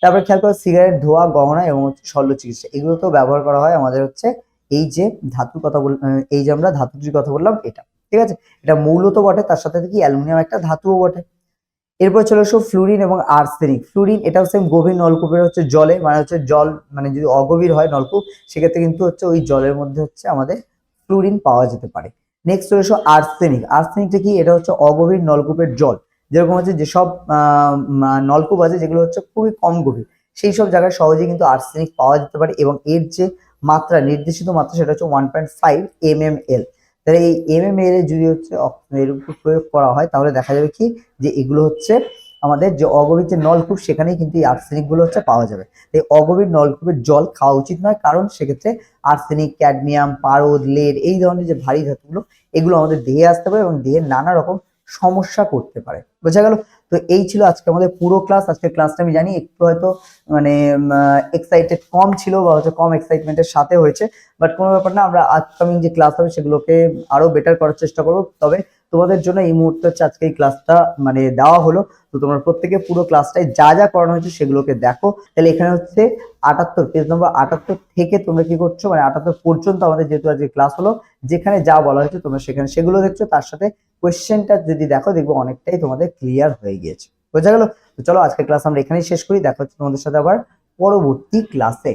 তারপরে খেয়াল করো সিগারেট, ধোঁয়া, গহনা এবং হচ্ছে শল্য চিকিৎসা, এগুলোতেও ব্যবহার করা হয় আমাদের হচ্ছে এই যে ধাতুর কথা এই যে আমরা ধাতুটির কথা বললাম এটা, ঠিক আছে? এটা মৌল তো বটে, তার সাথে কি অ্যালুমিনিয়াম একটা ধাতুও বটে। এরপর চলে আসো ফ্লুরিন এবং আর্সেনিক। ফ্লুরিন এটাও সেম গভীর নলকূপের হচ্ছে জলে, মানে হচ্ছে জল মানে যদি অগভীর হয় নলকূপ, সেক্ষেত্রে কিন্তু হচ্ছে ওই জলের মধ্যে হচ্ছে আমাদের ফ্লুরিন পাওয়া যেতে পারে। নেক্সট চলে আসো আর্সেনিক। আর্সেনিকটা কি? এটা হচ্ছে অগভীর নলকূপের জল। যেরকম হচ্ছে যেসব নলকূপ আছে যেগুলো হচ্ছে খুবই কম গভীর, সেই সব জায়গায় সহজেই কিন্তু আর্সেনিক পাওয়া যেতে পারে, এবং এর যে মাত্রা, নির্দেশিত মাত্রা, সেটা হচ্ছে 1.5 mml। তাহলে এই mml এ যদি হচ্ছে এর উপর প্রয়োগ করা হয়, তাহলে দেখা যাবে কি যে এগুলো হচ্ছে আমাদের যে অগভীর যে নলকূপ, সেখানেই কিন্তু এই আর্সেনিক গুলো হচ্ছে পাওয়া যাবে। এই অগভীর নলকূপের জল খাওয়া উচিত নয়, কারণ সেক্ষেত্রে আর্সেনিক, ক্যাডমিয়াম, পারদ, লেড এই ধরনের যে ভারী ধাতুগুলো, এগুলো আমাদের দেহে আসতে পারে এবং দেহের নানা রকম সমস্যা করতে পারে। বোঝা গেল? তো এই ছিল আজকে আমাদের পুরো ক্লাস। আজকের ক্লাসটা আমি জানি একটু হয়তো মানে এক্সাইটেড কম ছিল, বা হচ্ছে কম এক্সাইটমেন্টের সাথে হয়েছে, বাট কোনো ব্যাপার না, আমরা আপকামিং যে ক্লাস হবে সেগুলোকে আরো বেটার করার চেষ্টা করবো। তবে তোমাদের জন্য এই মুহূর্তে হচ্ছে আজকে এই ক্লাসটা মানে দেওয়া হলো। তো তোমরা প্রত্যেকে পুরো ক্লাসটাই যা যা করানো হয়েছে সেগুলোকে দেখো। তাহলে এখানে হচ্ছে 78, পেজ নম্বর 78 থেকে তোমরা কি করছো, মানে 78 পর্যন্ত আমাদের যেহেতু আজকে ক্লাস হলো, যেখানে যা বলা হয়েছে তোমরা সেখানে সেগুলো দেখছো, তার সাথে কোয়েশ্চেনটা যদি দেখো, দেখবো অনেকটাই তোমাদের ক্লিয়ার হয়ে গিয়েছে। বোঝা গেল? তো চলো আজকের ক্লাস আমরা এখানেই শেষ করি, দেখা হচ্ছে তোমাদের সাথে আবার পরবর্তী ক্লাসে।